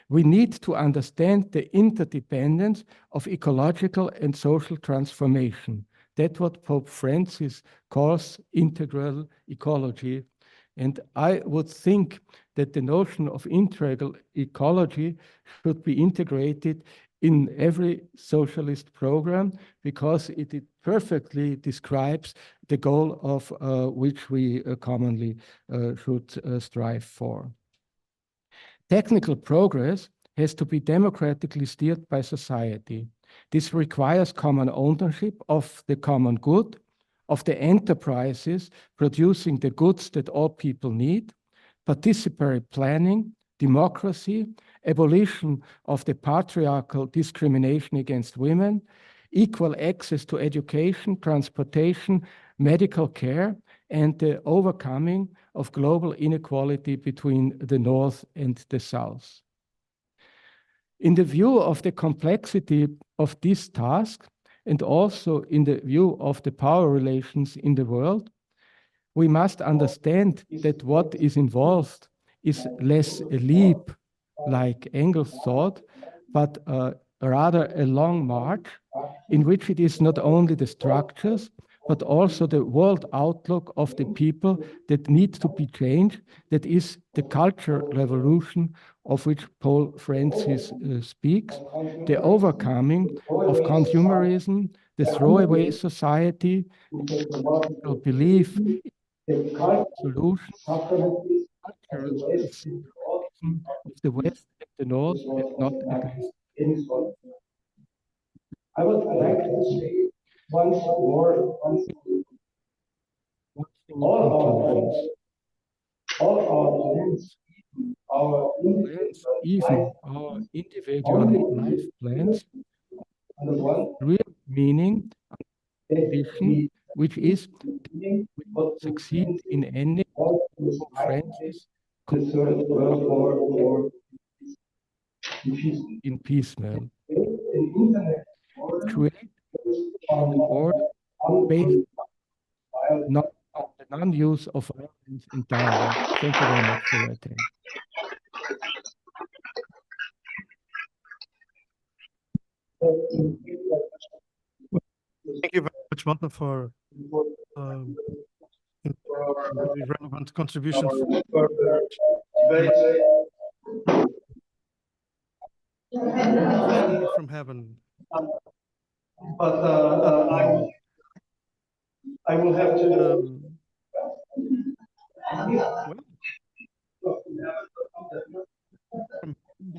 Speaker 9: we need to understand the interdependence of ecological and social transformation. That's what Pope Francis calls integral ecology. And I would think that the notion of integral ecology should be integrated in every socialist program because it perfectly describes the goal of which we commonly should strive for. Technical progress has to be democratically steered by society. This requires common ownership of the common good, of the enterprises producing the goods that all people need, participatory planning, democracy, abolition of the patriarchal discrimination against women, equal access to education, transportation, medical care, and the overcoming of global inequality between the North and the South. In the view of the complexity of this task, and also in the view of the power relations in the world, we must understand that what is involved is less a leap, like Engels thought, but rather a long march in which it is not only the structures, but also the world outlook of the people that need to be changed. That is the cultural revolution of which Pope Francis speaks, the overcoming of consumerism, the throwaway society, the belief in solutions, cultural centralism of the West and the North, and not at least
Speaker 2: I would like to say one word,
Speaker 9: one thing in
Speaker 2: all
Speaker 9: conclusions.
Speaker 2: our plans, our
Speaker 9: Plans, even our individual life plans,
Speaker 2: and the one
Speaker 9: real meaning, condition, which is we
Speaker 2: what
Speaker 9: succeed in ending Pope Francis
Speaker 2: the third world war or
Speaker 9: in piecemeal.
Speaker 2: internet
Speaker 9: Create an order based not on the non-use of violence and dialogue. Thank you very much for your attention.
Speaker 6: Thank you very much, Martin, for very relevant contribution. Fire from heaven.
Speaker 2: But I will have to.
Speaker 6: But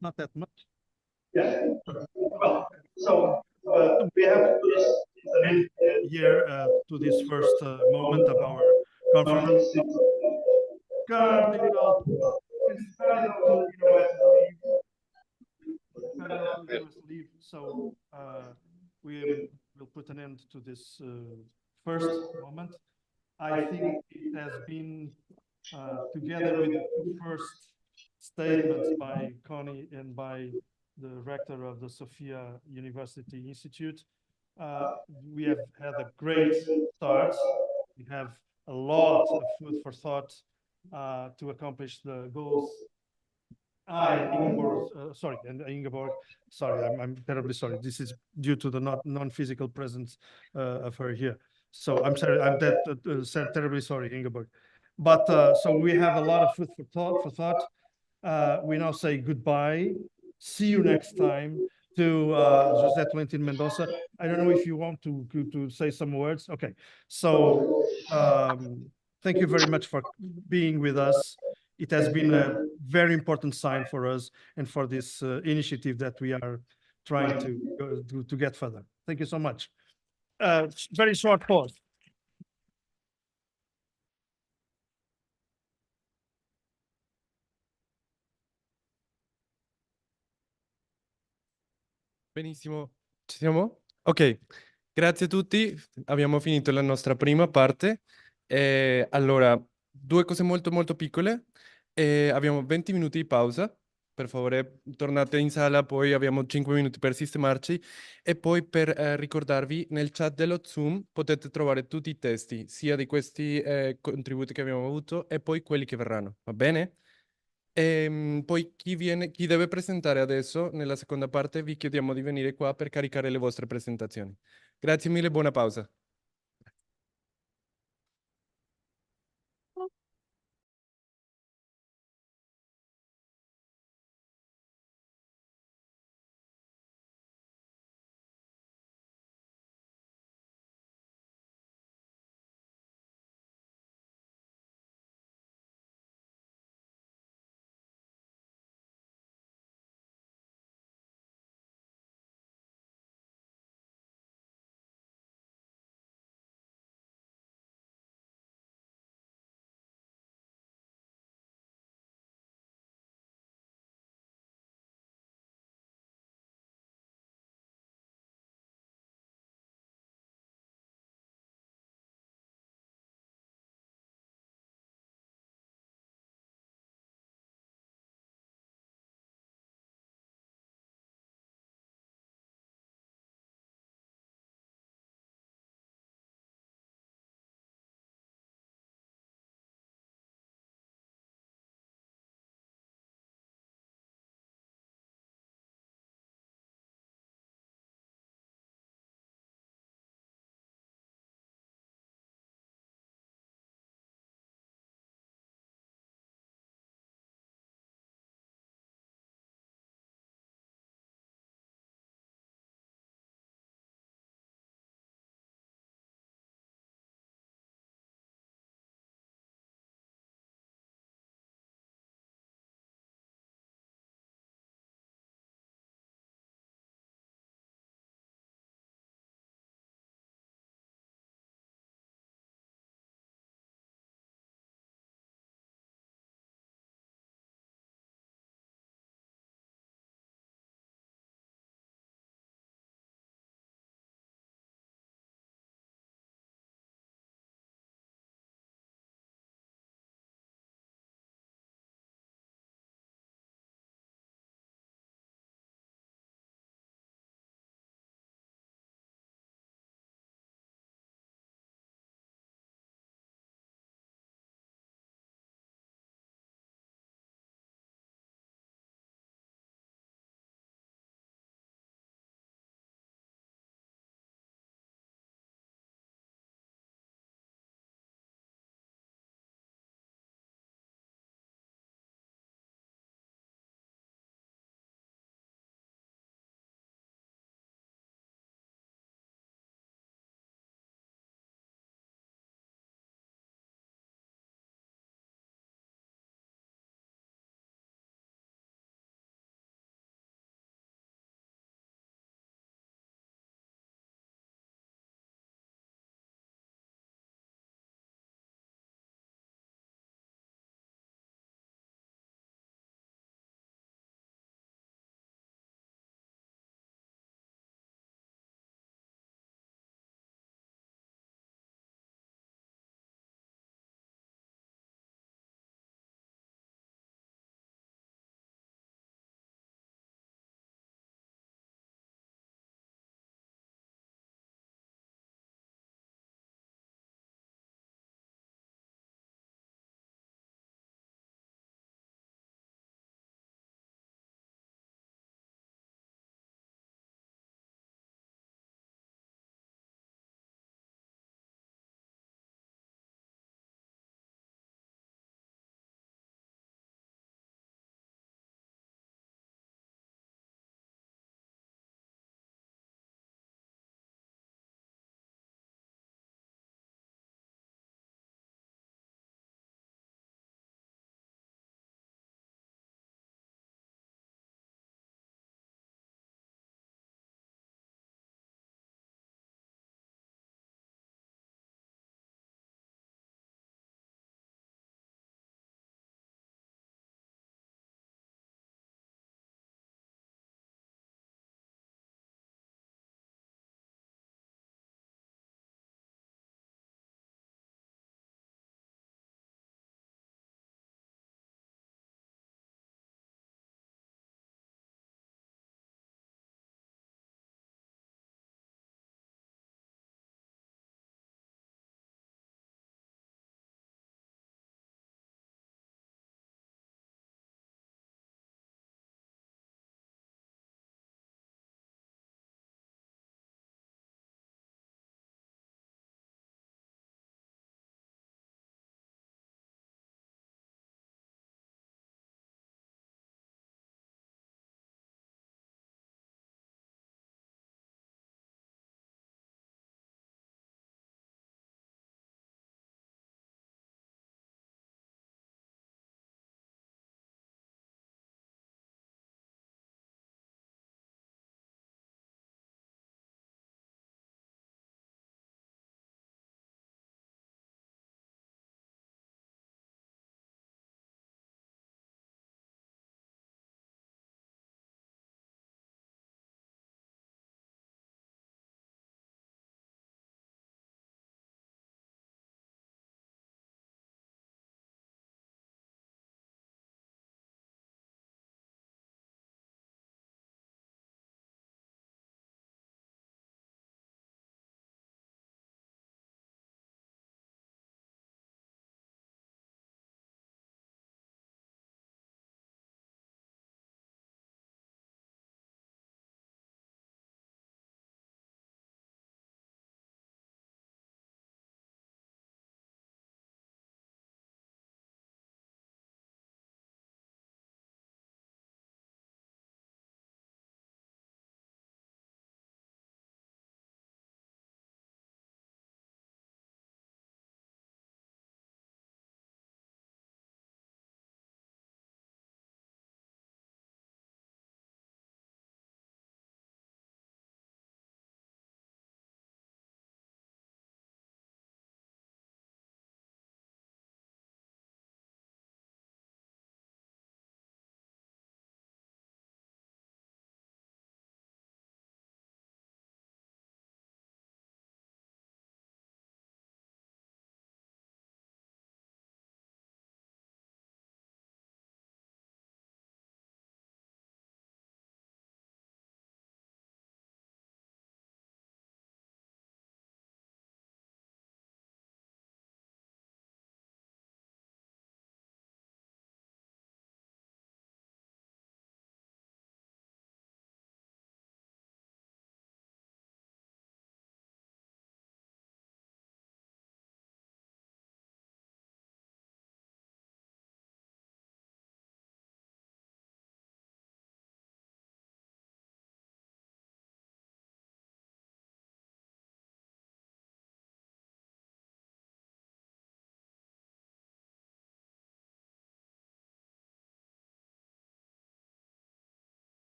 Speaker 6: not that much.
Speaker 2: Yeah. Well, so we have to put us
Speaker 6: here to this first moment of our conference. Cardinal, leave. So we will put an end to this first moment. I think it has been together with the two first statements by Connie and by the rector of the Sofia University Institute. We have had a great start. We have a lot of food for thought to accomplish the goals. Ingeborg, sorry, I'm terribly sorry. This is due to the non-physical presence of her here. So I'm sorry, I'm terribly sorry, Ingeborg. But so we have a lot of food for thought. We now say goodbye. See you next time to José Tolentino Mendoza. I don't know if you want to say some words. Okay, so thank you very much for being with us. It has been a very important sign for us and for this initiative that we are trying to get further. Thank you so much. Very short pause.
Speaker 1: Benissimo, ci siamo? Ok, grazie a tutti, abbiamo finito la nostra prima parte. Allora, due cose molto molto piccole. Abbiamo 20 minuti di pausa, per favore tornate in sala, poi abbiamo 5 minuti per sistemarci e poi per ricordarvi nel chat dello Zoom potete trovare tutti i testi, sia di questi contributi che abbiamo avuto e poi quelli che verranno, va bene? Poi chi deve presentare adesso, nella seconda parte, vi chiediamo di venire qua per caricare le vostre presentazioni. Grazie mille, buona pausa.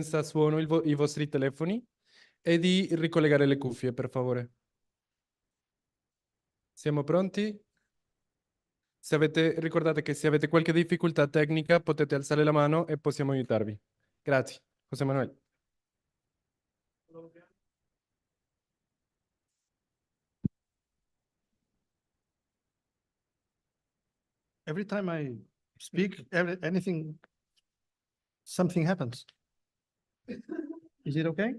Speaker 1: senza suono i vostri telefoni e di ricollegare le cuffie, per favore. Siamo pronti? Ricordate che se avete qualche difficoltà tecnica potete alzare la mano e possiamo aiutarvi. Grazie. José Manuel.
Speaker 6: Every time I speak, something happens. Is it okay?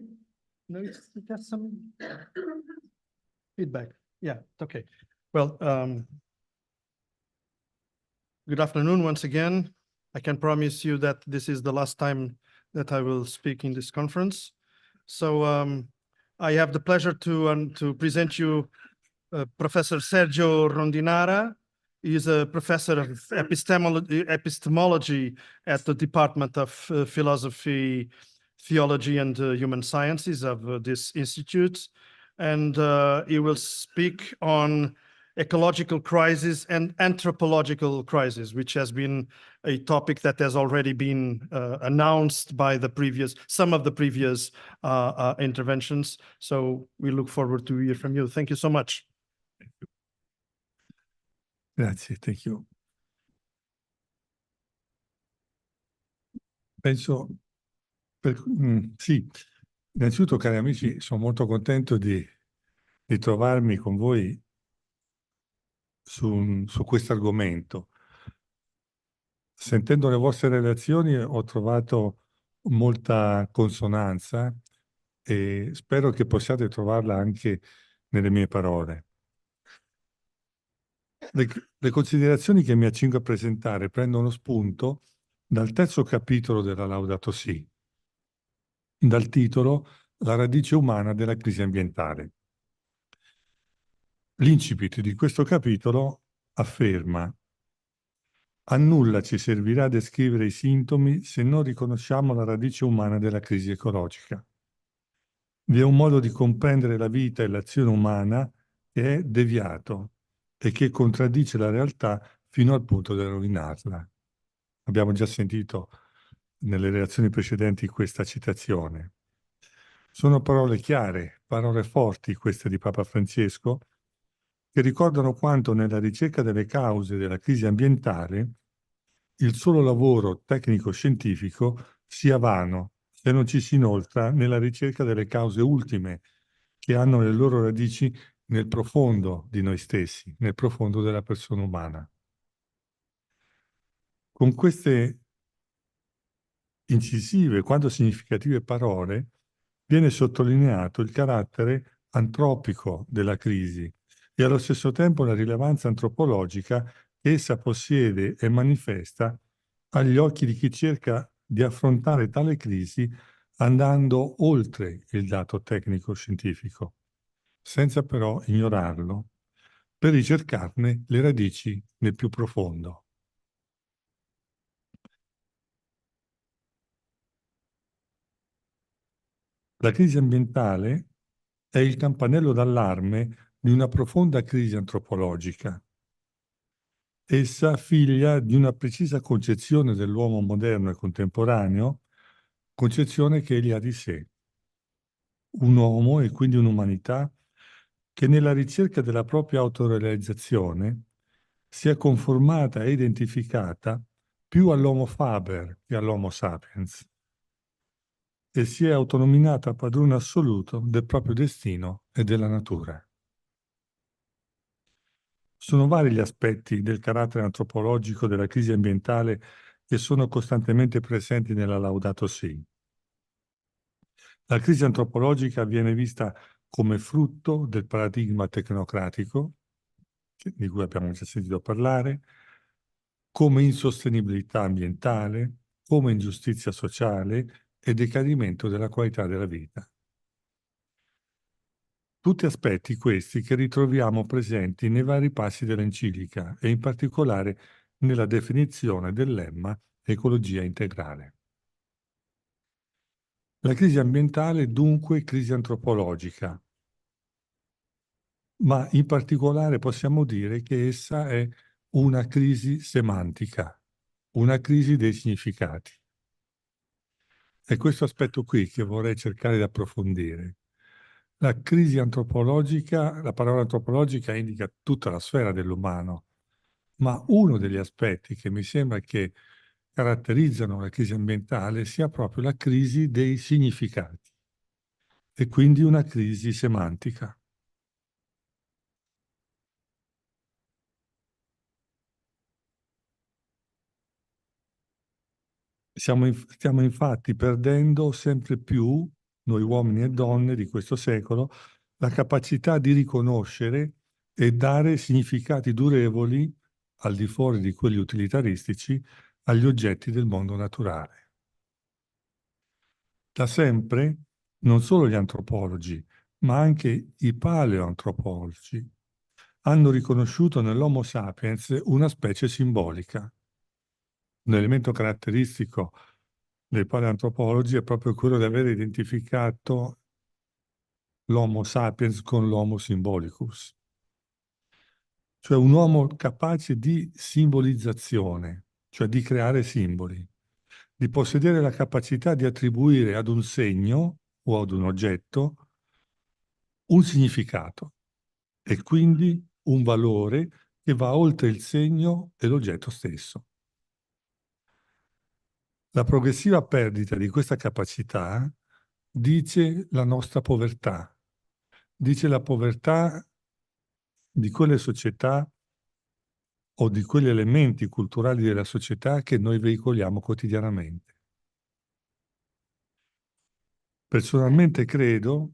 Speaker 6: No, it's just some feedback. Yeah, it's okay. Well, good afternoon once again. I can promise you that this is the last time that I will speak in this conference. So I have the pleasure to present you Professor Sergio Rondinara. He is a professor of epistemology at the Department of Philosophy, Theology, and Human Sciences of this institute. And he will speak on ecological crisis and anthropological crisis, which has been a topic that has already been announced by some of the previous interventions. So we look forward to hear from you. Thank you so much.
Speaker 10: Grazie, thank you. Penso, sì, innanzitutto cari amici, sono molto contento di trovarmi con voi su questo argomento. Sentendo le vostre relazioni ho trovato molta consonanza e spero che possiate trovarla anche nelle mie parole. Le considerazioni che mi accingo a presentare prendono spunto dal terzo capitolo della Laudato Si, dal titolo La radice umana della crisi ambientale. L'incipit di questo capitolo afferma: a nulla ci servirà descrivere i sintomi se non riconosciamo la radice umana della crisi ecologica. Vi è un modo di comprendere la vita e l'azione umana che è deviato e che contraddice la realtà fino al punto di rovinarla. Abbiamo già sentito nelle relazioni precedenti questa citazione. Sono parole chiare, parole forti queste di Papa Francesco, che ricordano quanto nella ricerca delle cause della crisi ambientale il solo lavoro tecnico-scientifico sia vano se non ci si inoltra nella ricerca delle cause ultime che hanno le loro radici nel profondo di noi stessi, nel profondo della persona umana. Con queste incisive quanto significative parole viene sottolineato il carattere antropico della crisi e allo stesso tempo la rilevanza antropologica che essa possiede e manifesta agli occhi di chi cerca di affrontare tale crisi andando oltre il dato tecnico-scientifico, senza però ignorarlo, per ricercarne le radici nel più profondo. La crisi ambientale è il campanello d'allarme di una profonda crisi antropologica. Essa, figlia di una precisa concezione dell'uomo moderno e contemporaneo, concezione che egli ha di sé. Un uomo e quindi un'umanità che nella ricerca della propria autorealizzazione si è conformata e identificata più all'Homo faber che all'Homo sapiens e si è autonominata padrone assoluto del proprio destino e della natura. Sono vari gli aspetti del carattere antropologico della crisi ambientale che sono costantemente presenti nella Laudato Si. La crisi antropologica viene vista come frutto del paradigma tecnocratico, di cui abbiamo già sentito parlare, come insostenibilità ambientale, come ingiustizia sociale e decadimento della qualità della vita. Tutti aspetti questi che ritroviamo presenti nei vari passi dell'enciclica e in particolare nella definizione del lemma ecologia integrale. La crisi ambientale è dunque crisi antropologica, ma in particolare possiamo dire che essa è una crisi semantica, una crisi dei significati. È questo aspetto qui che vorrei cercare di approfondire. La crisi antropologica, la parola antropologica indica tutta la sfera dell'umano, ma uno degli aspetti che mi sembra che caratterizzano la crisi ambientale sia proprio la crisi dei significati e quindi una crisi semantica. Stiamo infatti perdendo sempre più, noi uomini e donne di questo secolo, la capacità di riconoscere e dare significati durevoli, al di fuori di quelli utilitaristici, agli oggetti del mondo naturale. Da sempre, non solo gli antropologi, ma anche i paleoantropologi hanno riconosciuto nell'Homo sapiens una specie simbolica. Un elemento caratteristico dei paleoantropologi è proprio quello di aver identificato l'Homo sapiens con l'Homo symbolicus, cioè un uomo capace di simbolizzazione, cioè di creare simboli, di possedere la capacità di attribuire ad un segno o ad un oggetto un significato e quindi un valore che va oltre il segno e l'oggetto stesso. La progressiva perdita di questa capacità dice la nostra povertà, dice la povertà di quelle società o di quegli elementi culturali della società che noi veicoliamo quotidianamente. Personalmente credo,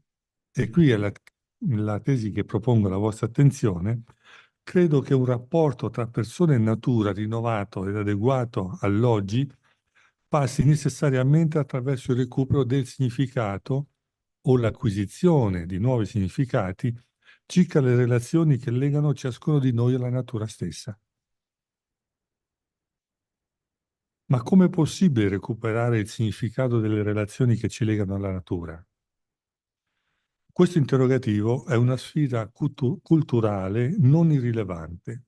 Speaker 10: e qui è la tesi che propongo alla vostra attenzione, credo che un rapporto tra persone e natura rinnovato ed adeguato all'oggi passi necessariamente attraverso il recupero del significato o l'acquisizione di nuovi significati circa le relazioni che legano ciascuno di noi alla natura stessa. Ma com'è possibile recuperare il significato delle relazioni che ci legano alla natura? Questo interrogativo è una sfida culturale non irrilevante,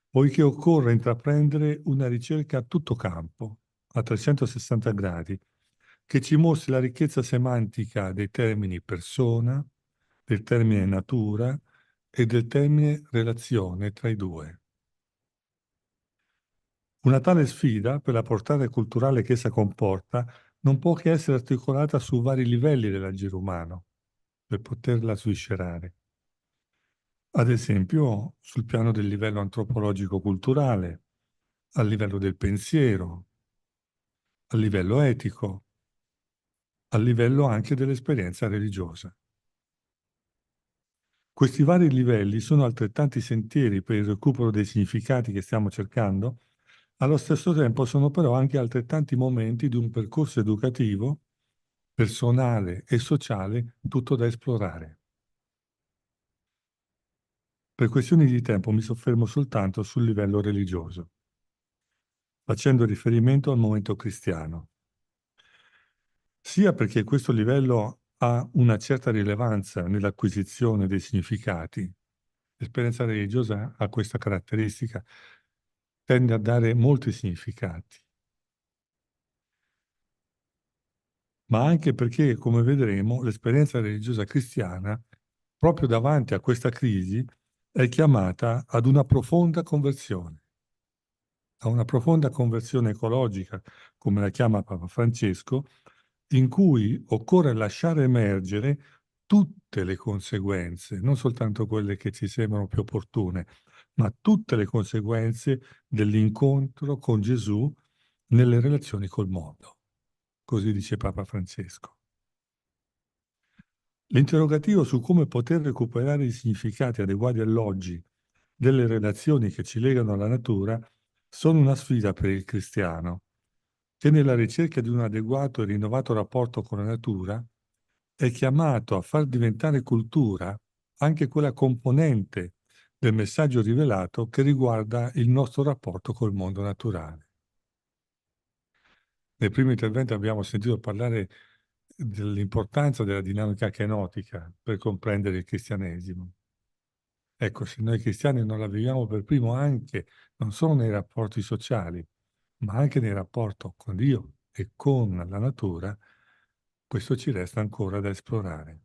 Speaker 10: poiché occorre intraprendere una ricerca a tutto campo, a 360 gradi, che ci mostri la ricchezza semantica dei termini persona, del termine natura e del termine relazione tra i due. Una tale sfida, per la portata culturale che essa comporta, non può che essere articolata su vari livelli dell'agire umano, per poterla sviscerare. Ad esempio, sul piano del livello antropologico-culturale, a livello del pensiero, a livello etico, a livello anche dell'esperienza religiosa. Questi vari livelli sono altrettanti sentieri per il recupero dei significati che stiamo cercando, allo stesso tempo sono però anche altrettanti momenti di un percorso educativo, personale e sociale tutto da esplorare. Per questioni di tempo mi soffermo soltanto sul livello religioso, facendo riferimento al momento cristiano. Sia perché questo livello ha una certa rilevanza nell'acquisizione dei significati. L'esperienza religiosa ha questa caratteristica, tende a dare molti significati, ma anche perché, come vedremo, l'esperienza religiosa cristiana, proprio davanti a questa crisi, è chiamata ad una profonda conversione, a una profonda conversione ecologica, come la chiama Papa Francesco, in cui occorre lasciare emergere tutte le conseguenze, non soltanto quelle che ci sembrano più opportune, ma tutte le conseguenze dell'incontro con Gesù nelle relazioni col mondo. Così dice Papa Francesco. L'interrogativo su come poter recuperare i significati adeguati all'oggi delle relazioni che ci legano alla natura sono una sfida per il cristiano, che nella ricerca di un adeguato e rinnovato rapporto con la natura è chiamato a far diventare cultura anche quella componente del messaggio rivelato che riguarda il nostro rapporto col mondo naturale. Nel primo intervento abbiamo sentito parlare dell'importanza della dinamica kenotica per comprendere il cristianesimo. Ecco, se noi cristiani non la viviamo per primo anche, non solo nei rapporti sociali, ma anche nel rapporto con Dio e con la natura, questo ci resta ancora da esplorare.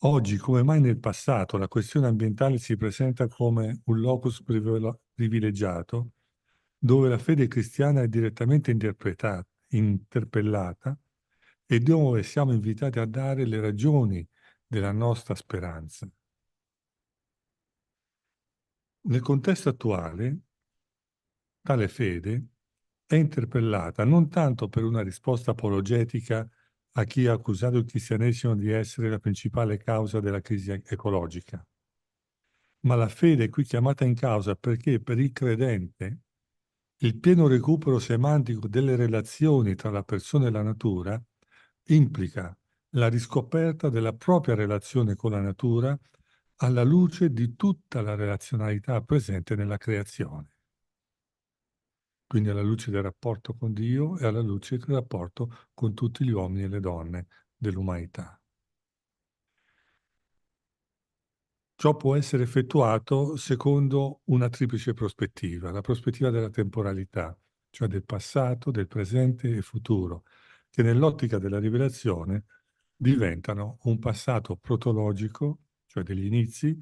Speaker 10: Oggi, come mai nel passato, la questione ambientale si presenta come un locus privilegiato, dove la fede cristiana è direttamente interpellata e dove siamo invitati a dare le ragioni della nostra speranza. Nel contesto attuale, tale fede è interpellata non tanto per una risposta apologetica a chi ha accusato il cristianesimo di essere la principale causa della crisi ecologica, ma la fede è qui chiamata in causa perché per il credente il pieno recupero semantico delle relazioni tra la persona e la natura implica la riscoperta della propria relazione con la natura alla luce di tutta la relazionalità presente nella creazione. Quindi alla luce del rapporto con Dio e alla luce del rapporto con tutti gli uomini e le donne dell'umanità. Ciò può essere effettuato secondo una triplice prospettiva, la prospettiva della temporalità, cioè del passato, del presente e futuro, che nell'ottica della rivelazione diventano un passato protologico, cioè degli inizi,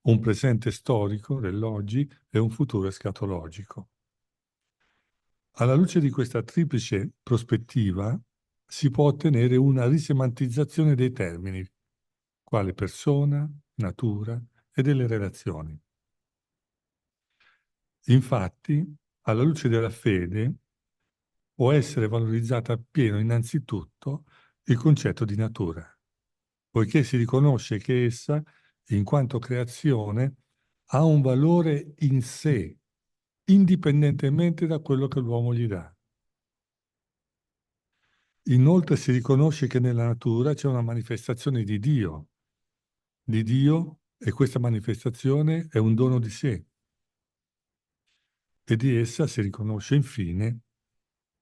Speaker 10: un presente storico dell'oggi e un futuro escatologico. Alla luce di questa triplice prospettiva si può ottenere una risemantizzazione dei termini, quale persona, natura e delle relazioni. Infatti, alla luce della fede, può essere valorizzata appieno innanzitutto il concetto di natura, poiché si riconosce che essa, in quanto creazione, ha un valore in sé, indipendentemente da quello che l'uomo gli dà. Inoltre si riconosce che nella natura c'è una manifestazione di Dio, e questa manifestazione è un dono di sé. E di essa si riconosce infine,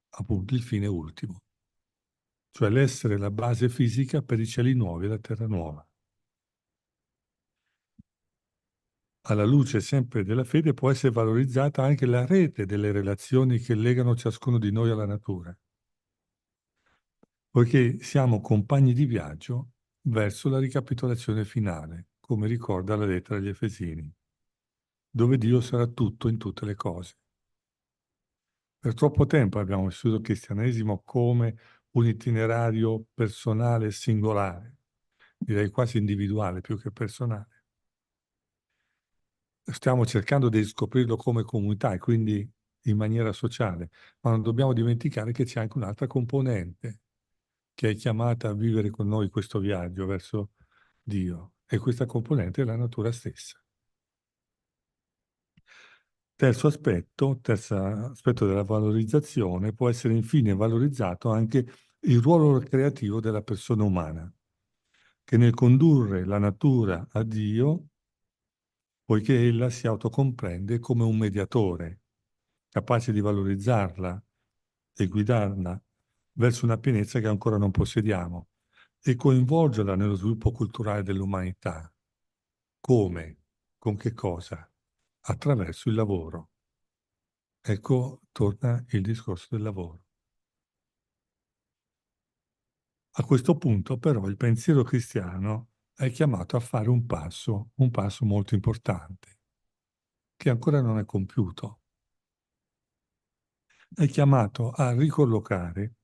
Speaker 10: appunto, il fine ultimo, cioè l'essere la base fisica per i cieli nuovi e la terra nuova. Alla luce sempre della fede può essere valorizzata anche la rete delle relazioni che legano ciascuno di noi alla natura, poiché siamo compagni di viaggio verso la ricapitolazione finale, come ricorda la lettera agli Efesini, dove Dio sarà tutto in tutte le cose. Per troppo tempo abbiamo vissuto il cristianesimo come un itinerario personale e singolare, direi quasi individuale più che personale. Stiamo cercando di scoprirlo come comunità e quindi in maniera sociale, ma non dobbiamo dimenticare che c'è anche un'altra componente che è chiamata a vivere con noi questo viaggio verso Dio, e questa componente è la natura stessa. Terzo aspetto della valorizzazione, può essere infine valorizzato anche il ruolo creativo della persona umana, che nel condurre la natura a Dio, poiché ella si autocomprende come un mediatore, capace di valorizzarla e guidarla verso una pienezza che ancora non possediamo e coinvolgerla nello sviluppo culturale dell'umanità. Come? Con che cosa? Attraverso il lavoro. Ecco, torna il discorso del lavoro. A questo punto, però, il pensiero cristiano è chiamato a fare un passo molto importante, che ancora non è compiuto. È chiamato a ricollocare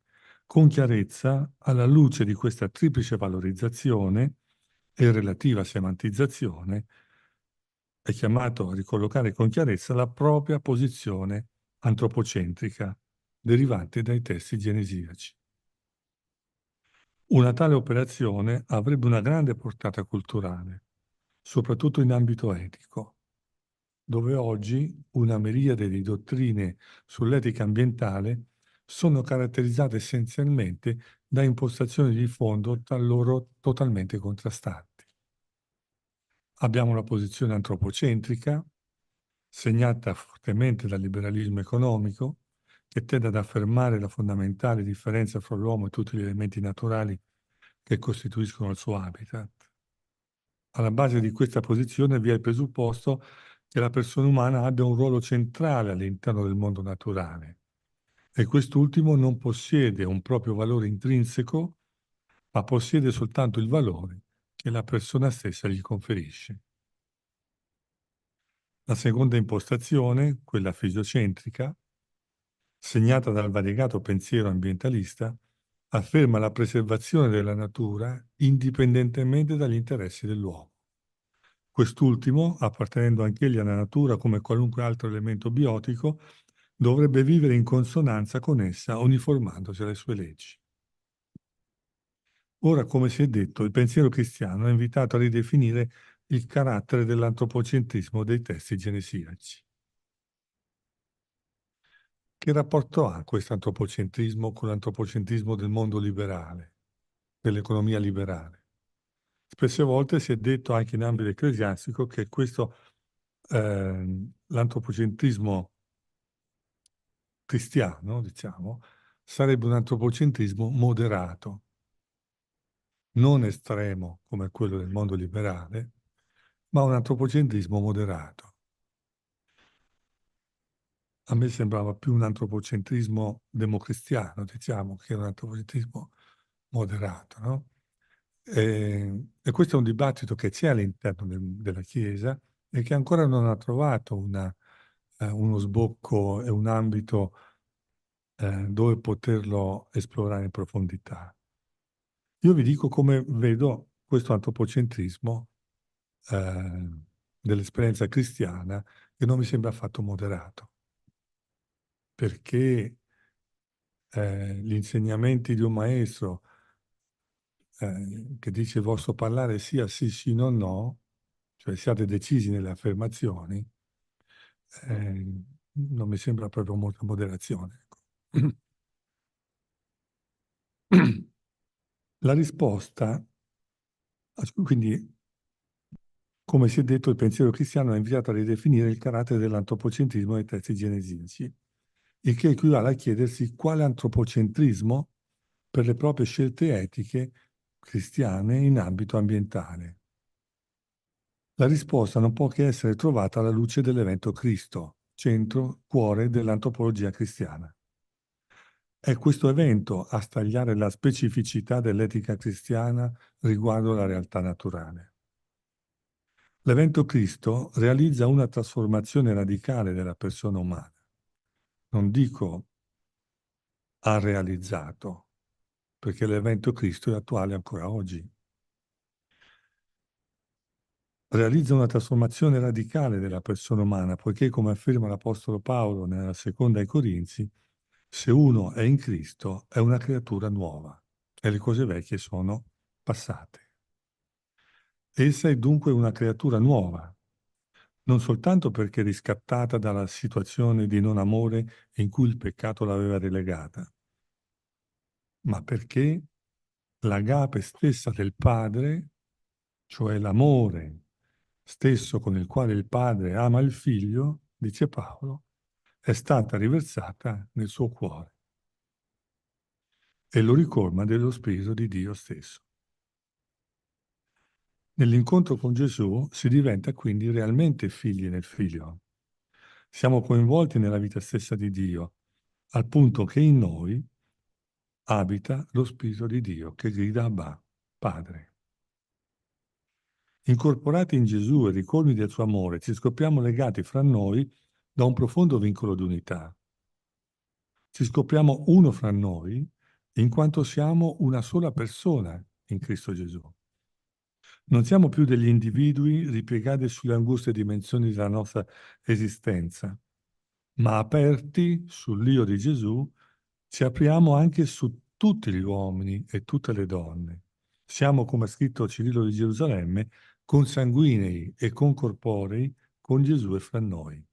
Speaker 10: con chiarezza, alla luce di questa triplice valorizzazione e relativa semantizzazione, è chiamato a ricollocare con chiarezza la propria posizione antropocentrica derivante dai testi genesiaci. Una tale operazione avrebbe una grande portata culturale, soprattutto in ambito etico, dove oggi una miriade di dottrine sull'etica ambientale sono caratterizzate essenzialmente da impostazioni di fondo tra loro totalmente contrastanti. Abbiamo una posizione antropocentrica, segnata fortemente dal liberalismo economico, che tende ad affermare la fondamentale differenza fra l'uomo e tutti gli elementi naturali che costituiscono il suo habitat. Alla base di questa posizione vi è il presupposto che la persona umana abbia un ruolo centrale all'interno del mondo naturale e quest'ultimo non possiede un proprio valore intrinseco, ma possiede soltanto il valore che la persona stessa gli conferisce. La seconda impostazione, quella fisiocentrica, segnata dal variegato pensiero ambientalista, afferma la preservazione della natura indipendentemente dagli interessi dell'uomo. Quest'ultimo, appartenendo anch'egli alla natura come qualunque altro elemento biotico, dovrebbe vivere in consonanza con essa, uniformandosi alle sue leggi. Ora, come si è detto, il pensiero cristiano è invitato a ridefinire il carattere dell'antropocentrismo dei testi genesiaci. Che rapporto ha questo antropocentrismo con l'antropocentrismo del mondo liberale, dell'economia liberale? Spesse volte si è detto anche in ambito ecclesiastico che questo, l'antropocentrismo cristiano, diciamo, sarebbe un antropocentrismo moderato, non estremo come quello del mondo liberale, ma un antropocentrismo moderato. A me sembrava più un antropocentrismo democristiano, diciamo, che un antropocentrismo moderato, no? E questo è un dibattito che c'è all'interno della Chiesa e che ancora non ha trovato uno sbocco e un ambito dove poterlo esplorare in profondità. Io vi dico come vedo questo antropocentrismo dell'esperienza cristiana che non mi sembra affatto moderato, perché gli insegnamenti di un maestro che dice il vostro parlare sia sì, sì, no, no, cioè siate decisi nelle affermazioni, non mi sembra proprio molta moderazione. Ecco. La risposta, quindi, come si è detto, il pensiero cristiano ha invitato a ridefinire il carattere dell'antropocentrismo nei testi genesici, il che equivale a chiedersi quale antropocentrismo per le proprie scelte etiche cristiane in ambito ambientale. La risposta non può che essere trovata alla luce dell'evento Cristo, centro, cuore dell'antropologia cristiana. È questo evento a stagliare la specificità dell'etica cristiana riguardo alla realtà naturale. L'evento Cristo realizza una trasformazione radicale della persona umana. Non dico ha realizzato, perché l'evento Cristo è attuale ancora oggi. Realizza una trasformazione radicale della persona umana, poiché, come afferma l'Apostolo Paolo nella seconda ai Corinzi, se uno è in Cristo è una creatura nuova e le cose vecchie sono passate. Essa è dunque una creatura nuova, non soltanto perché riscattata dalla situazione di non amore in cui il peccato l'aveva relegata, ma perché l'agape stessa del Padre, cioè l'amore stesso con il quale il Padre ama il Figlio, dice Paolo, è stata riversata nel suo cuore e lo ricolma dello Spirito di Dio stesso. Nell'incontro con Gesù si diventa quindi realmente figli nel Figlio. Siamo coinvolti nella vita stessa di Dio, al punto che in noi abita lo Spirito di Dio che grida Abba, Padre. Incorporati in Gesù e ricolmi del suo amore, ci scopriamo legati fra noi da un profondo vincolo di unità. Ci scopriamo uno fra noi in quanto siamo una sola persona in Cristo Gesù. Non siamo più degli individui ripiegati sulle anguste dimensioni della nostra esistenza, ma aperti sull'io di Gesù, ci apriamo anche su tutti gli uomini e tutte le donne. Siamo, come ha scritto Cirillo di Gerusalemme, consanguinei e concorporei con Gesù e fra noi.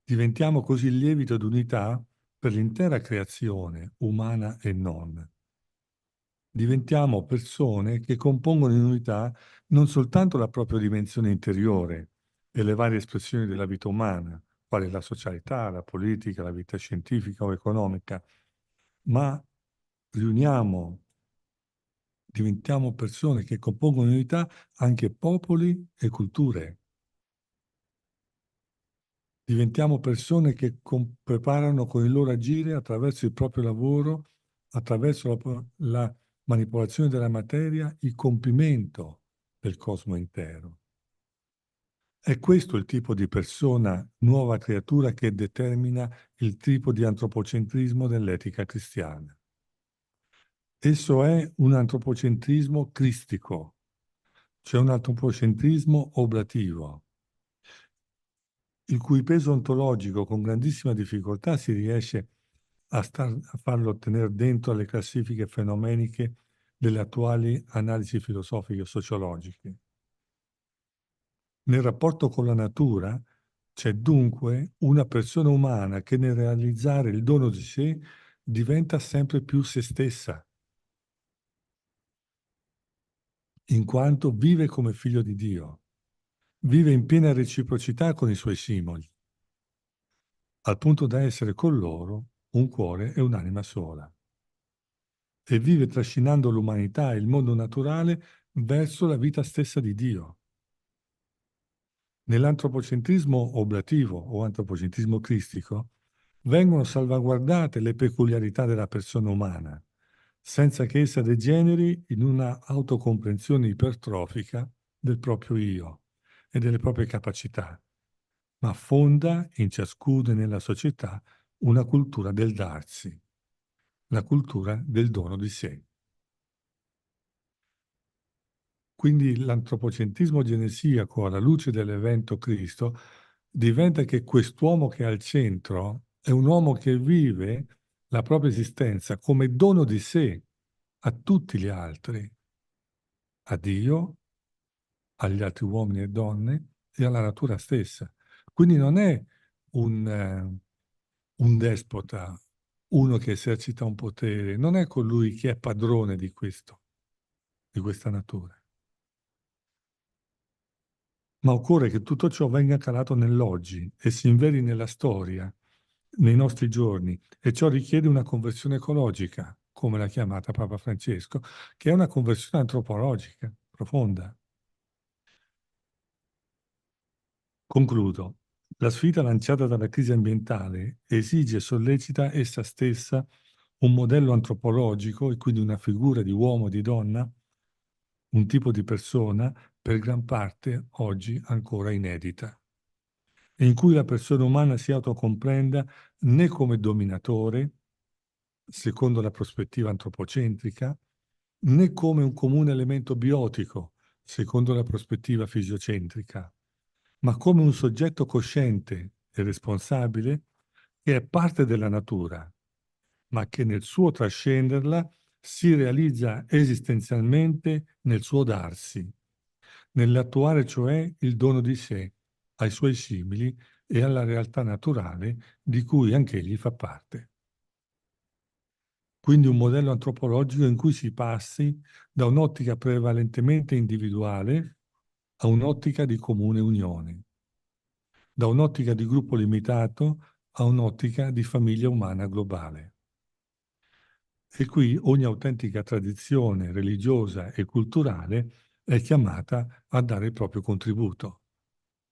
Speaker 10: Diventiamo così il lievito d'unità per l'intera creazione, umana e non. Diventiamo persone che compongono in unità non soltanto la propria dimensione interiore e le varie espressioni della vita umana, quali la socialità, la politica, la vita scientifica o economica, ma diventiamo persone che compongono in unità anche popoli e culture. Diventiamo persone che preparano con il loro agire attraverso il proprio lavoro, attraverso la manipolazione della materia, il compimento del cosmo intero. È questo il tipo di persona, nuova creatura, che determina il tipo di antropocentrismo dell'etica cristiana. Esso è un antropocentrismo cristico, cioè un antropocentrismo oblativo, il cui peso ontologico con grandissima difficoltà si riesce a farlo tenere dentro le classifiche fenomeniche delle attuali analisi filosofiche e sociologiche. Nel rapporto con la natura c'è dunque una persona umana che nel realizzare il dono di sé diventa sempre più se stessa, in quanto vive come figlio di Dio, vive in piena reciprocità con i suoi simili, al punto da essere con loro un cuore e un'anima sola, e vive trascinando l'umanità e il mondo naturale verso la vita stessa di Dio. Nell'antropocentrismo oblativo o antropocentrismo cristico vengono salvaguardate le peculiarità della persona umana, senza che essa degeneri in una autocomprensione ipertrofica del proprio io e delle proprie capacità, ma fonda in ciascuno e nella società una cultura del darsi, la cultura del dono di sé. Quindi l'antropocentrismo genesiaco, alla luce dell'evento Cristo, diventa che quest'uomo che è al centro è un uomo che vive la propria esistenza come dono di sé a tutti gli altri, a Dio, agli altri uomini e donne e alla natura stessa. Quindi non è un despota, uno che esercita un potere, non è colui che è padrone di questo, di questa natura. Ma occorre che tutto ciò venga calato nell'oggi e si inveri nella storia, nei nostri giorni, e ciò richiede una conversione ecologica, come l'ha chiamata Papa Francesco, che è una conversione antropologica profonda. Concludo. La sfida lanciata dalla crisi ambientale esige e sollecita essa stessa un modello antropologico e quindi una figura di uomo e di donna, un tipo di persona per gran parte oggi ancora inedita, e in cui la persona umana si autocomprenda né come dominatore, secondo la prospettiva antropocentrica, né come un comune elemento biotico, secondo la prospettiva fisiocentrica, ma come un soggetto cosciente e responsabile che è parte della natura, ma che nel suo trascenderla si realizza esistenzialmente nel suo darsi, nell'attuare cioè il dono di sé ai suoi simili e alla realtà naturale di cui anch'egli fa parte. Quindi un modello antropologico in cui si passi da un'ottica prevalentemente individuale a un'ottica di comune unione, da un'ottica di gruppo limitato a un'ottica di famiglia umana globale. E qui ogni autentica tradizione religiosa e culturale è chiamata a dare il proprio contributo.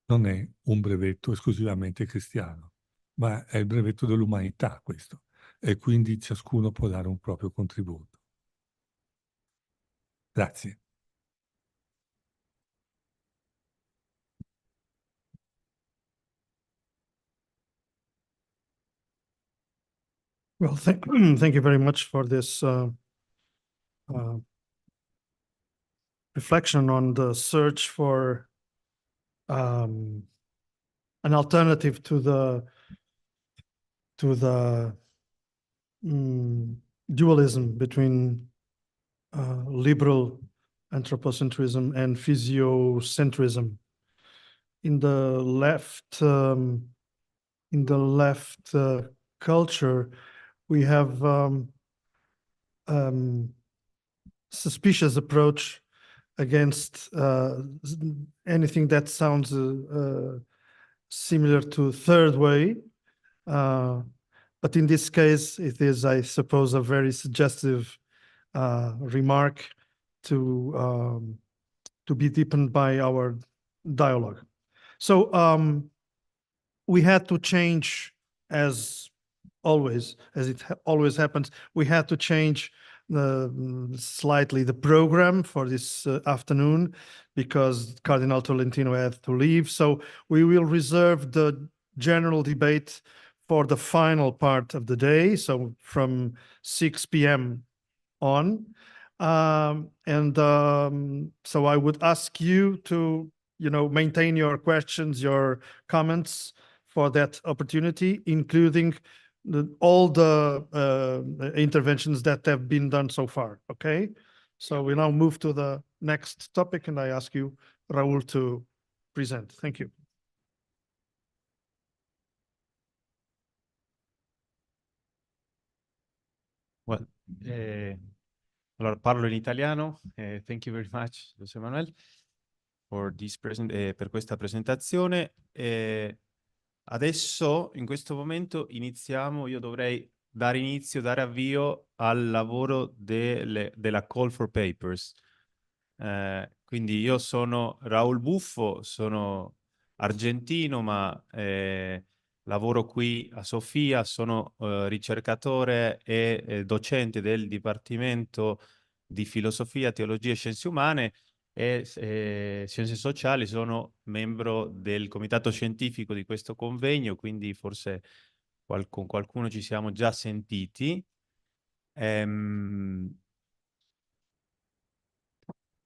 Speaker 10: Non è un brevetto esclusivamente cristiano, ma è il brevetto dell'umanità questo, e quindi ciascuno può dare un proprio contributo. Grazie.
Speaker 6: Well, thank you very much for this reflection on the search for an alternative to the dualism between liberal anthropocentrism and physiocentrism. In the left culture, we have suspicious approach against anything that sounds similar to third way. But in this case, it is, I suppose, a very suggestive remark to be deepened by our dialogue. So we had to change, as always, as it always happens, we had to change slightly the program for this afternoon because Cardinal Tolentino had to leave. So we will reserve the general debate for the final part of the day, so from 6 p.m. on. So I would ask you to, maintain your questions, your comments for that opportunity, including all the interventions that have been done so far. Okay, so we now move to the next topic, and I ask you, Raul, to present. Thank you.
Speaker 11: Well, allora parlo in italiano. Thank you very much, José Manuel, per questa presentazione. Adesso, in questo momento, io dovrei dare avvio al lavoro della Call for Papers. Quindi io sono Raul Buffo, sono argentino, ma lavoro qui a Sofia, sono ricercatore e docente del Dipartimento di Filosofia, Teologia e Scienze Umane e Scienze Sociali, sono membro del comitato scientifico di questo convegno, quindi forse con qualcuno ci siamo già sentiti.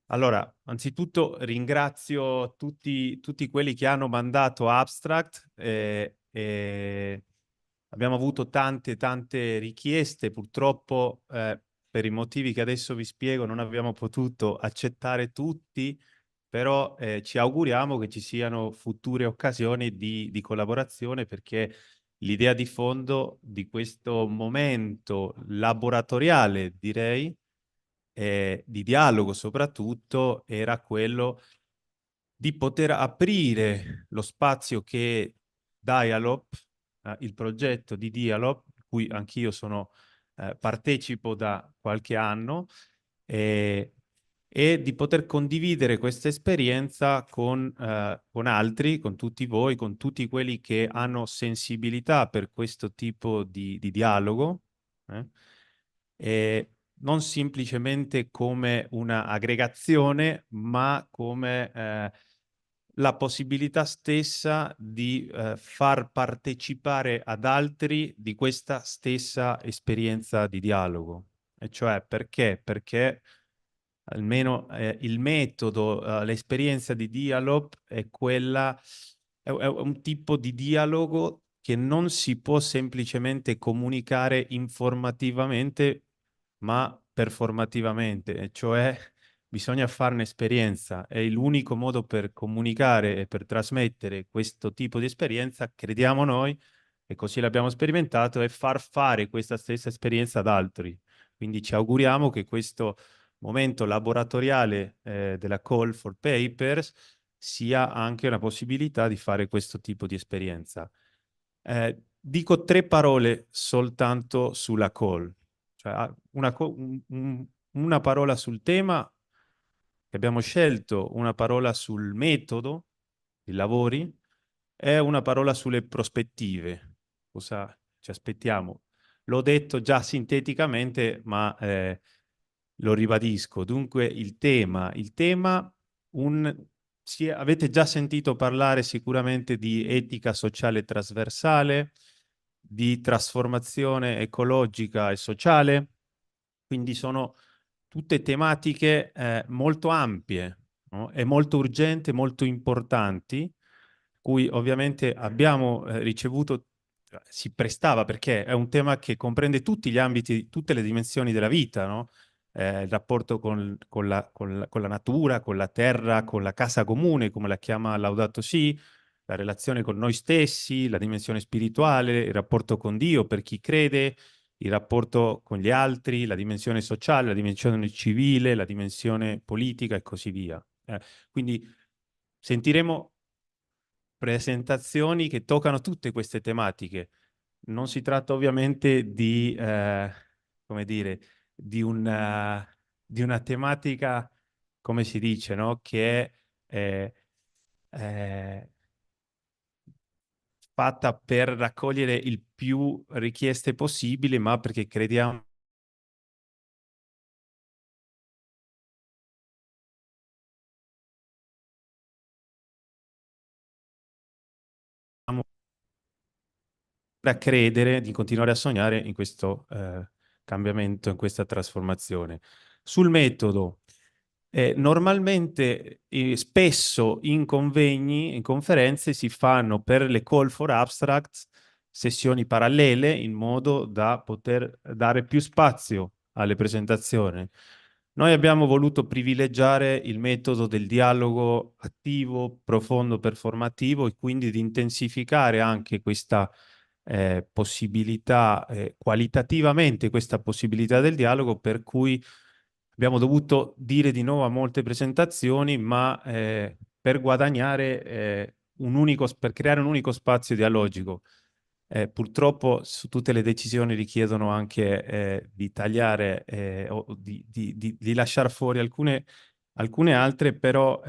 Speaker 11: Allora, anzitutto ringrazio tutti quelli che hanno mandato abstract. Abbiamo avuto tante richieste, purtroppo per i motivi che adesso vi spiego non abbiamo potuto accettare tutti, però ci auguriamo che ci siano future occasioni di collaborazione, perché l'idea di fondo di questo momento laboratoriale, direi, di dialogo soprattutto, era quello di poter aprire lo spazio che Dialop, il progetto di Dialop, di cui anch'io partecipo da qualche anno, e di poter condividere questa esperienza con altri, con tutti voi, con tutti quelli che hanno sensibilità per questo tipo di dialogo, e non semplicemente come una aggregazione, ma come la possibilità stessa di far partecipare ad altri di questa stessa esperienza di dialogo. E cioè perché? Perché almeno il metodo, l'esperienza di Dialop è è un tipo di dialogo che non si può semplicemente comunicare informativamente, ma performativamente, e cioè bisogna farne esperienza. È l'unico modo per comunicare e per trasmettere questo tipo di esperienza, crediamo noi, e così l'abbiamo sperimentato, è far fare questa stessa esperienza ad altri. Quindi ci auguriamo che questo momento laboratoriale della Call for Papers sia anche una possibilità di fare questo tipo di esperienza. Dico 3 parole soltanto sulla call, cioè una parola sul tema che abbiamo scelto, una parola sul metodo dei lavori e una parola sulle prospettive. Cosa ci aspettiamo? L'ho detto già sinteticamente, ma lo ribadisco. Dunque, il tema avete già sentito parlare sicuramente di etica sociale trasversale, di trasformazione ecologica e sociale, quindi sono tutte tematiche molto ampie, no? E molto urgenti, molto importanti, cui ovviamente abbiamo ricevuto, si prestava perché è un tema che comprende tutti gli ambiti, tutte le dimensioni della vita, no? Il rapporto con la natura, con la terra, con la casa comune, come la chiama Laudato Si, la relazione con noi stessi, la dimensione spirituale, il rapporto con Dio per chi crede, il rapporto con gli altri, la dimensione sociale, la dimensione civile, la dimensione politica e così via. Quindi sentiremo presentazioni che toccano tutte queste tematiche. Non si tratta ovviamente come dire, di una tematica, come si dice, no? Che è fatta per raccogliere il più richieste possibili, ma perché crediamo a credere, di continuare a sognare in questo cambiamento, in questa trasformazione. Sul metodo, normalmente, spesso in convegni, in conferenze, si fanno per le call for abstracts sessioni parallele in modo da poter dare più spazio alle presentazioni. Noi abbiamo voluto privilegiare il metodo del dialogo attivo, profondo, performativo e quindi di intensificare anche questa possibilità, qualitativamente questa possibilità del dialogo, per cui abbiamo dovuto dire di no a molte presentazioni, ma per guadagnare per creare un unico spazio dialogico. Purtroppo su tutte le decisioni richiedono anche di tagliare o di lasciare fuori alcune altre, però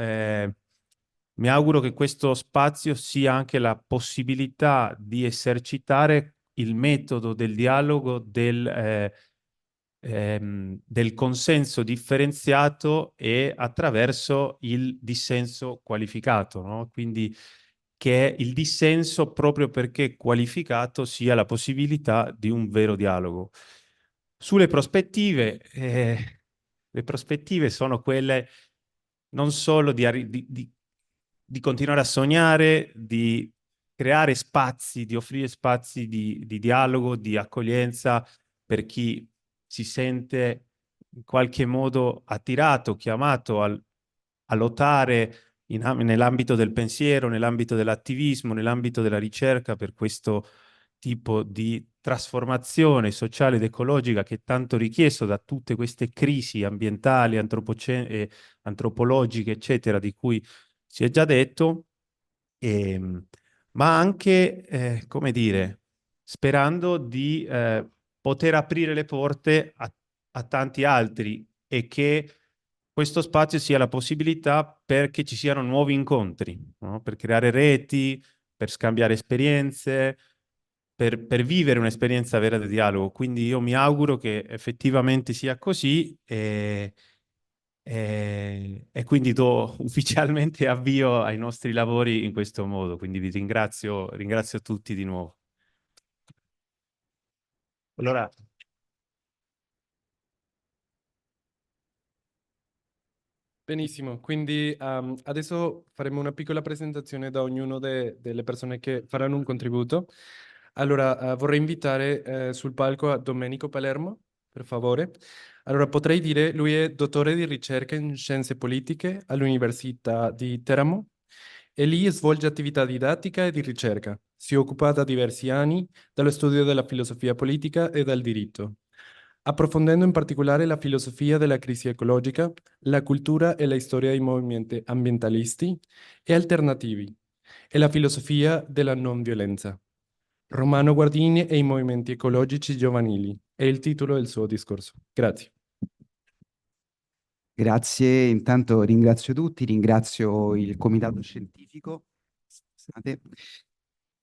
Speaker 11: mi auguro che questo spazio sia anche la possibilità di esercitare il metodo del dialogo, del consenso differenziato e attraverso il dissenso qualificato, no? Quindi che il dissenso, proprio perché qualificato, sia la possibilità di un vero dialogo. Sulle prospettive, le prospettive sono quelle non solo di continuare a sognare, di creare spazi, di offrire spazi di dialogo, di accoglienza per chi si sente in qualche modo attirato, chiamato a lottare nell'ambito del pensiero, nell'ambito dell'attivismo, nell'ambito della ricerca per questo tipo di trasformazione sociale ed ecologica che è tanto richiesto da tutte queste crisi ambientali, antropologiche, eccetera, di cui si è già detto, ma anche, come dire, sperando di poter aprire le porte a tanti altri e che questo spazio sia la possibilità perché ci siano nuovi incontri, no? Per creare reti, per scambiare esperienze, per vivere un'esperienza vera di dialogo. Quindi io mi auguro che effettivamente sia così e quindi do ufficialmente avvio ai nostri lavori in questo modo. Quindi vi ringrazio tutti di nuovo. Allora,
Speaker 1: benissimo, quindi adesso faremo una piccola presentazione da ognuno delle persone che faranno un contributo. Allora, vorrei invitare sul palco a Domenico Palermo, per favore. Allora, potrei dire, lui è dottore di ricerca in scienze politiche all'Università di Teramo e lì svolge attività didattica e di ricerca. Si occupa da diversi anni dello studio della filosofia politica e del diritto, approfondendo in particolare la filosofia della crisi ecologica, la cultura e la storia dei movimenti ambientalisti e alternativi e la filosofia della non violenza. Romano Guardini e i movimenti ecologici giovanili è il titolo del suo discorso. Grazie.
Speaker 12: Grazie, intanto ringrazio tutti, ringrazio il comitato scientifico, scusate,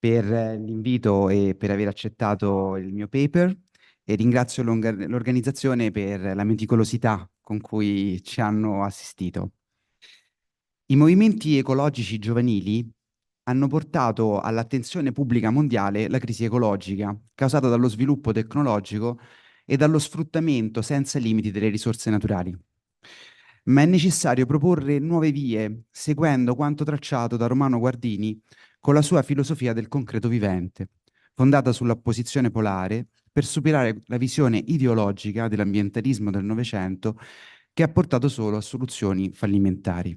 Speaker 12: per l'invito e per aver accettato il mio paper e ringrazio l'organizzazione per la meticolosità con cui ci hanno assistito. I movimenti ecologici giovanili hanno portato all'attenzione pubblica mondiale la crisi ecologica causata dallo sviluppo tecnologico e dallo sfruttamento senza limiti delle risorse naturali. Ma è necessario proporre nuove vie, seguendo quanto tracciato da Romano Guardini con la sua filosofia del concreto vivente, fondata sull'opposizione polare per superare la visione ideologica dell'ambientalismo del Novecento che ha portato solo a soluzioni fallimentari.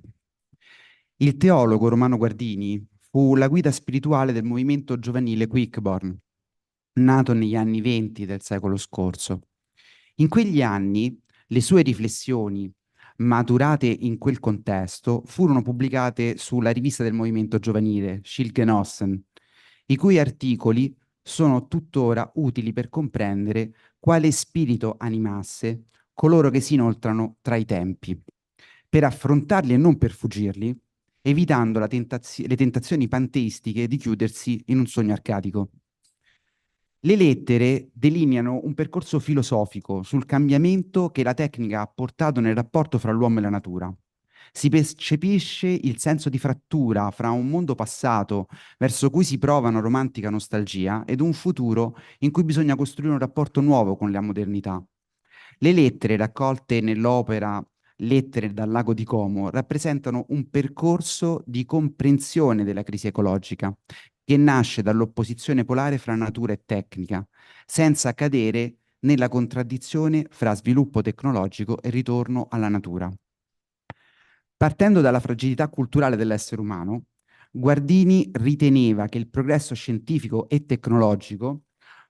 Speaker 12: Il teologo Romano Guardini fu la guida spirituale del movimento giovanile Quickborn, nato negli anni '20 del secolo scorso. In quegli anni le sue riflessioni, maturate in quel contesto, furono pubblicate sulla rivista del movimento giovanile, Schilgenossen, i cui articoli sono tuttora utili per comprendere quale spirito animasse coloro che si inoltrano tra i tempi. Per affrontarli e non per fuggirli, evitando le tentazioni panteistiche di chiudersi in un sogno arcadico. Le lettere delineano un percorso filosofico sul cambiamento che la tecnica ha portato nel rapporto fra l'uomo e la natura. Si percepisce il senso di frattura fra un mondo passato verso cui si prova una romantica nostalgia ed un futuro in cui bisogna costruire un rapporto nuovo con la modernità. Le lettere raccolte nell'opera Lettere dal lago di Como rappresentano un percorso di comprensione della crisi ecologica che nasce dall'opposizione polare fra natura e tecnica, senza cadere nella contraddizione fra sviluppo tecnologico e ritorno alla natura. Partendo dalla fragilità culturale dell'essere umano, Guardini riteneva che il progresso scientifico e tecnologico,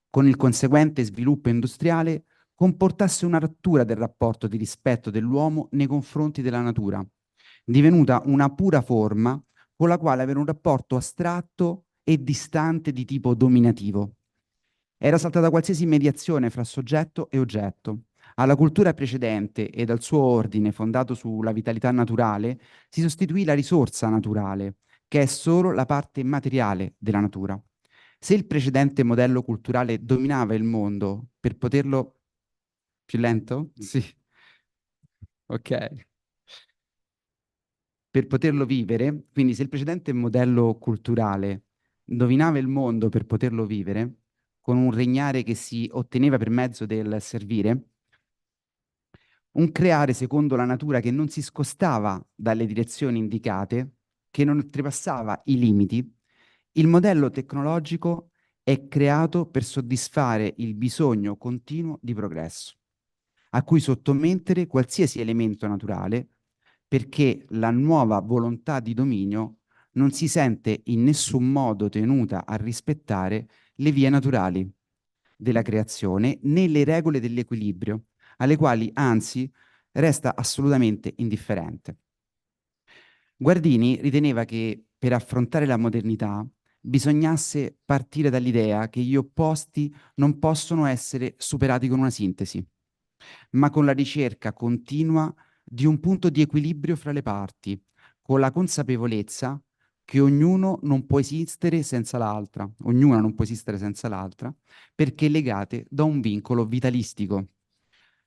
Speaker 12: con il conseguente sviluppo industriale, comportasse una rottura del rapporto di rispetto dell'uomo nei confronti della natura, divenuta una pura forma con la quale avere un rapporto astratto e distante di tipo dominativo. Era saltata qualsiasi mediazione fra soggetto e oggetto. Alla cultura precedente e al suo ordine fondato sulla vitalità naturale si sostituì la risorsa naturale, che è solo la parte materiale della natura. Se il precedente modello culturale dominava il mondo per poterlo... Più lento? Sì. Ok. Per poterlo vivere, quindi se il precedente modello culturale dominava il mondo per poterlo vivere, con un regnare che si otteneva per mezzo del servire, un creare secondo la natura che non si scostava dalle direzioni indicate, che non oltrepassava i limiti, il modello tecnologico è creato per soddisfare il bisogno continuo di progresso, a cui sottomettere qualsiasi elemento naturale, perché la nuova volontà di dominio non si sente in nessun modo tenuta a rispettare le vie naturali della creazione né le regole dell'equilibrio, alle quali anzi resta assolutamente indifferente. Guardini riteneva che per affrontare la modernità bisognasse partire dall'idea che gli opposti non possono essere superati con una sintesi, ma con la ricerca continua di un punto di equilibrio fra le parti, con la consapevolezza che ognuno non può esistere senza l'altra, ognuna non può esistere senza l'altra, perché legate da un vincolo vitalistico.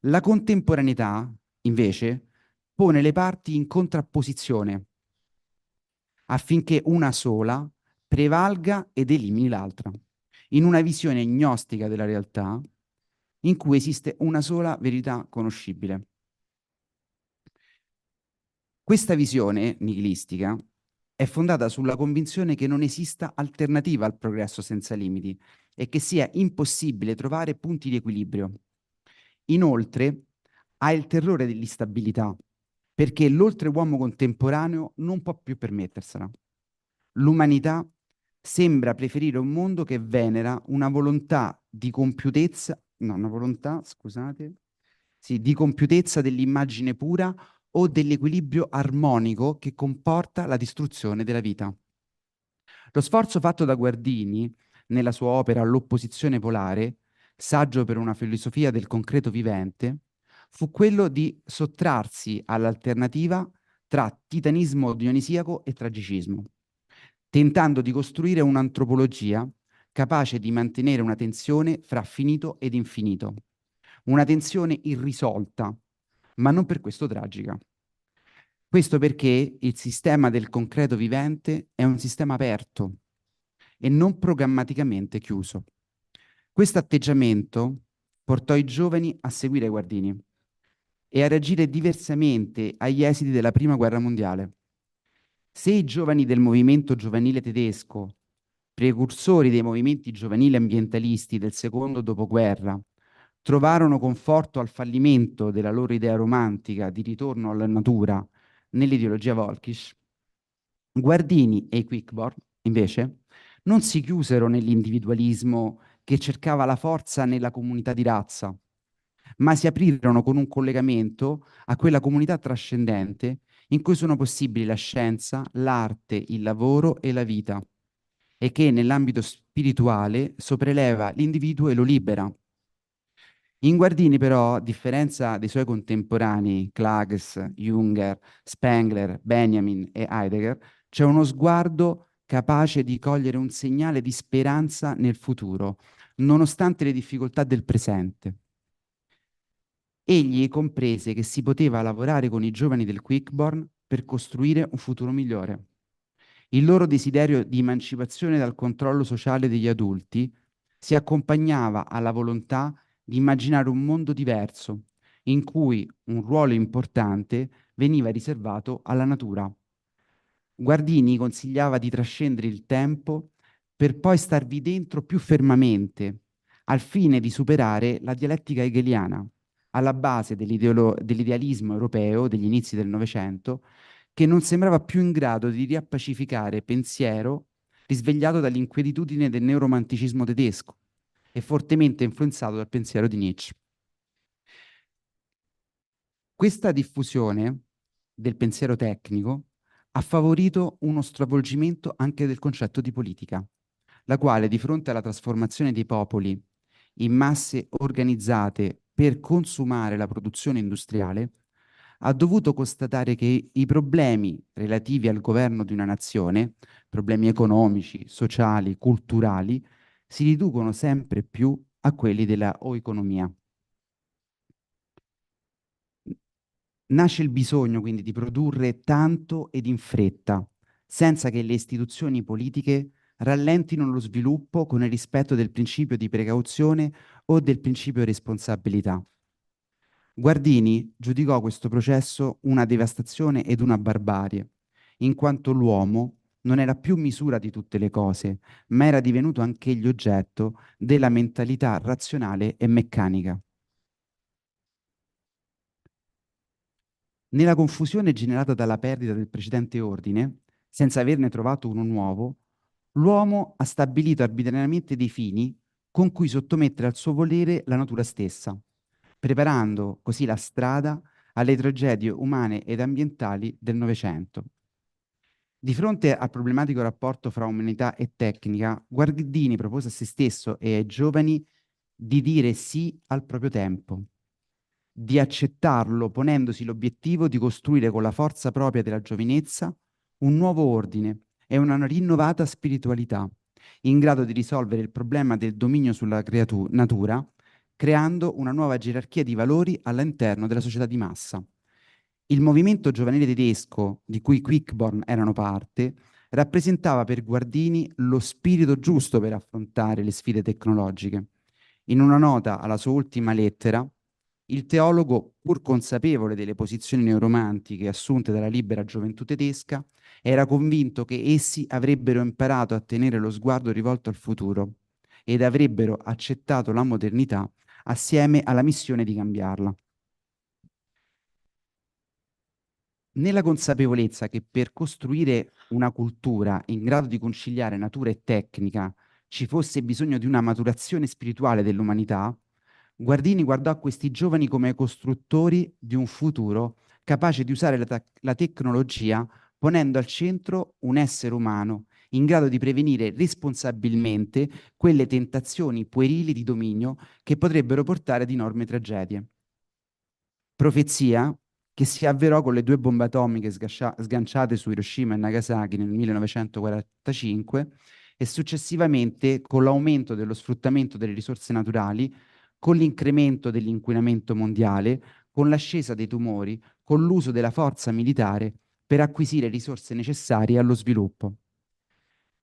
Speaker 12: La contemporaneità, invece, pone le parti in contrapposizione affinché una sola prevalga ed elimini l'altra, in una visione gnostica della realtà in cui esiste una sola verità conoscibile. Questa visione nichilistica è fondata sulla convinzione che non esista alternativa al progresso senza limiti e che sia impossibile trovare punti di equilibrio. Inoltre, ha il terrore dell'instabilità, perché l'oltreuomo contemporaneo non può più permettersela. L'umanità sembra preferire un mondo che venera una volontà di compiutezza, no, una volontà, scusate, sì, di compiutezza dell'immagine pura o dell'equilibrio armonico che comporta la distruzione della vita. Lo sforzo fatto da Guardini nella sua opera L'opposizione polare, saggio per una filosofia del concreto vivente, fu quello di sottrarsi all'alternativa tra titanismo dionisiaco e tragicismo, tentando di costruire un'antropologia capace di mantenere una tensione fra finito ed infinito, una tensione irrisolta, ma non per questo tragica. Questo perché il sistema del concreto vivente è un sistema aperto e non programmaticamente chiuso. Questo atteggiamento portò i giovani a seguire Guardini e a reagire diversamente agli esiti della Prima Guerra Mondiale. Se i giovani del movimento giovanile tedesco, precursori dei movimenti giovanili ambientalisti del secondo dopoguerra, trovarono conforto al fallimento della loro idea romantica di ritorno alla natura nell'ideologia Volkisch, Guardini e i Quickborn, invece, non si chiusero nell'individualismo che cercava la forza nella comunità di razza, ma si aprirono con un collegamento a quella comunità trascendente in cui sono possibili la scienza, l'arte, il lavoro e la vita, e che nell'ambito spirituale sopraeleva l'individuo e lo libera. In Guardini, però, a differenza dei suoi contemporanei, Klages, Junger, Spengler, Benjamin e Heidegger, c'è uno sguardo capace di cogliere un segnale di speranza nel futuro, nonostante le difficoltà del presente. Egli comprese che si poteva lavorare con i giovani del Quickborn per costruire un futuro migliore. Il loro desiderio di emancipazione dal controllo sociale degli adulti si accompagnava alla volontà di immaginare un mondo diverso, in cui un ruolo importante veniva riservato alla natura. Guardini consigliava di trascendere il tempo per poi starvi dentro più fermamente, al fine di superare la dialettica hegeliana, alla base dell'idealismo europeo degli inizi del Novecento, che non sembrava più in grado di riappacificare pensiero risvegliato dall'inquietudine del neoromanticismo tedesco e fortemente influenzato dal pensiero di Nietzsche. Questa diffusione del pensiero tecnico ha favorito uno stravolgimento anche del concetto di politica, la quale, di fronte alla trasformazione dei popoli in masse organizzate per consumare la produzione industriale, ha dovuto constatare che i problemi relativi al governo di una nazione, problemi economici, sociali, culturali, si riducono sempre più a quelli della economia. Nasce il bisogno quindi di produrre tanto ed in fretta, senza che le istituzioni politiche rallentino lo sviluppo con il rispetto del principio di precauzione o del principio di responsabilità. Guardini giudicò questo processo una devastazione ed una barbarie, in quanto l'uomo non era più misura di tutte le cose, ma era divenuto anch'egli oggetto della mentalità razionale e meccanica. Nella confusione generata dalla perdita del precedente ordine, senza averne trovato uno nuovo, l'uomo ha stabilito arbitrariamente dei fini con cui sottomettere al suo volere la natura stessa, preparando così la strada alle tragedie umane ed ambientali del Novecento. Di fronte al problematico rapporto fra umanità e tecnica, Guardini propose a se stesso e ai giovani di dire sì al proprio tempo, di accettarlo ponendosi l'obiettivo di costruire con la forza propria della giovinezza un nuovo ordine e una rinnovata spiritualità, in grado di risolvere il problema del dominio sulla natura, creando una nuova gerarchia di valori all'interno della società di massa. Il movimento giovanile tedesco, di cui i Quickborn erano parte, rappresentava per Guardini lo spirito giusto per affrontare le sfide tecnologiche. In una nota alla sua ultima lettera, il teologo, pur consapevole delle posizioni neoromantiche assunte dalla libera gioventù tedesca, era convinto che essi avrebbero imparato a tenere lo sguardo rivolto al futuro ed avrebbero accettato la modernità assieme alla missione di cambiarla. Nella consapevolezza che per costruire una cultura in grado di conciliare natura e tecnica ci fosse bisogno di una maturazione spirituale dell'umanità, Guardini guardò a questi giovani come costruttori di un futuro capace di usare la tecnologia ponendo al centro un essere umano in grado di prevenire responsabilmente quelle tentazioni puerili di dominio che potrebbero portare ad enormi tragedie. Profezia che si avverò con le 2 bombe atomiche sganciate su Hiroshima e Nagasaki nel 1945 e successivamente con l'aumento dello sfruttamento delle risorse naturali, con l'incremento dell'inquinamento mondiale, con l'ascesa dei tumori, con l'uso della forza militare per acquisire risorse necessarie allo sviluppo.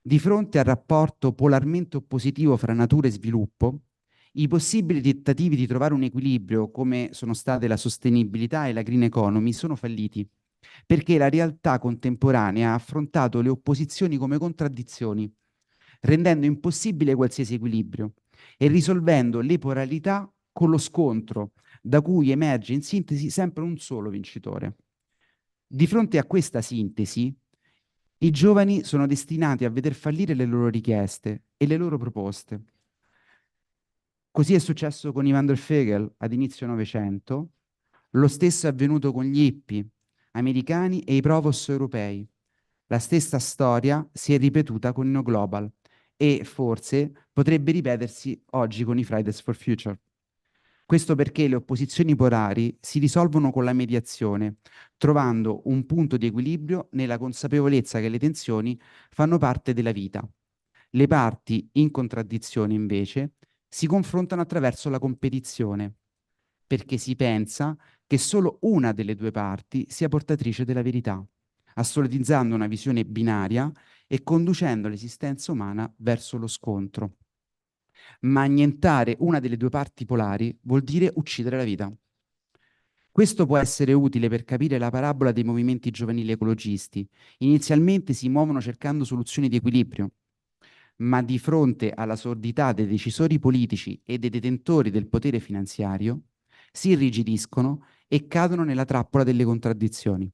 Speaker 12: Di fronte al rapporto polarmente oppositivo fra natura e sviluppo, i possibili tentativi di trovare un equilibrio, come sono state la sostenibilità e la green economy, sono falliti, perché la realtà contemporanea ha affrontato le opposizioni come contraddizioni, rendendo impossibile qualsiasi equilibrio e risolvendo le polarità con lo scontro, da cui emerge in sintesi sempre un solo vincitore. Di fronte a questa sintesi, i giovani sono destinati a veder fallire le loro richieste e le loro proposte. Così è successo con Ivan der Fegel ad inizio Novecento, lo stesso è avvenuto con gli hippie americani e i provos europei. La stessa storia si è ripetuta con i No Global e forse potrebbe ripetersi oggi con i Fridays for Future. Questo perché le opposizioni polari si risolvono con la mediazione, trovando un punto di equilibrio nella consapevolezza che le tensioni fanno parte della vita. Le parti in contraddizione, invece, si confrontano attraverso la competizione, perché si pensa che solo una delle due parti sia portatrice della verità, assolutizzando una visione binaria e conducendo l'esistenza umana verso lo scontro. Ma annientare una delle due parti polari vuol dire uccidere la vita. Questo può essere utile per capire la parabola dei movimenti giovanili ecologisti. Inizialmente si muovono cercando soluzioni di equilibrio, ma di fronte alla sordità dei decisori politici e dei detentori del potere finanziario, si irrigidiscono e cadono nella trappola delle contraddizioni.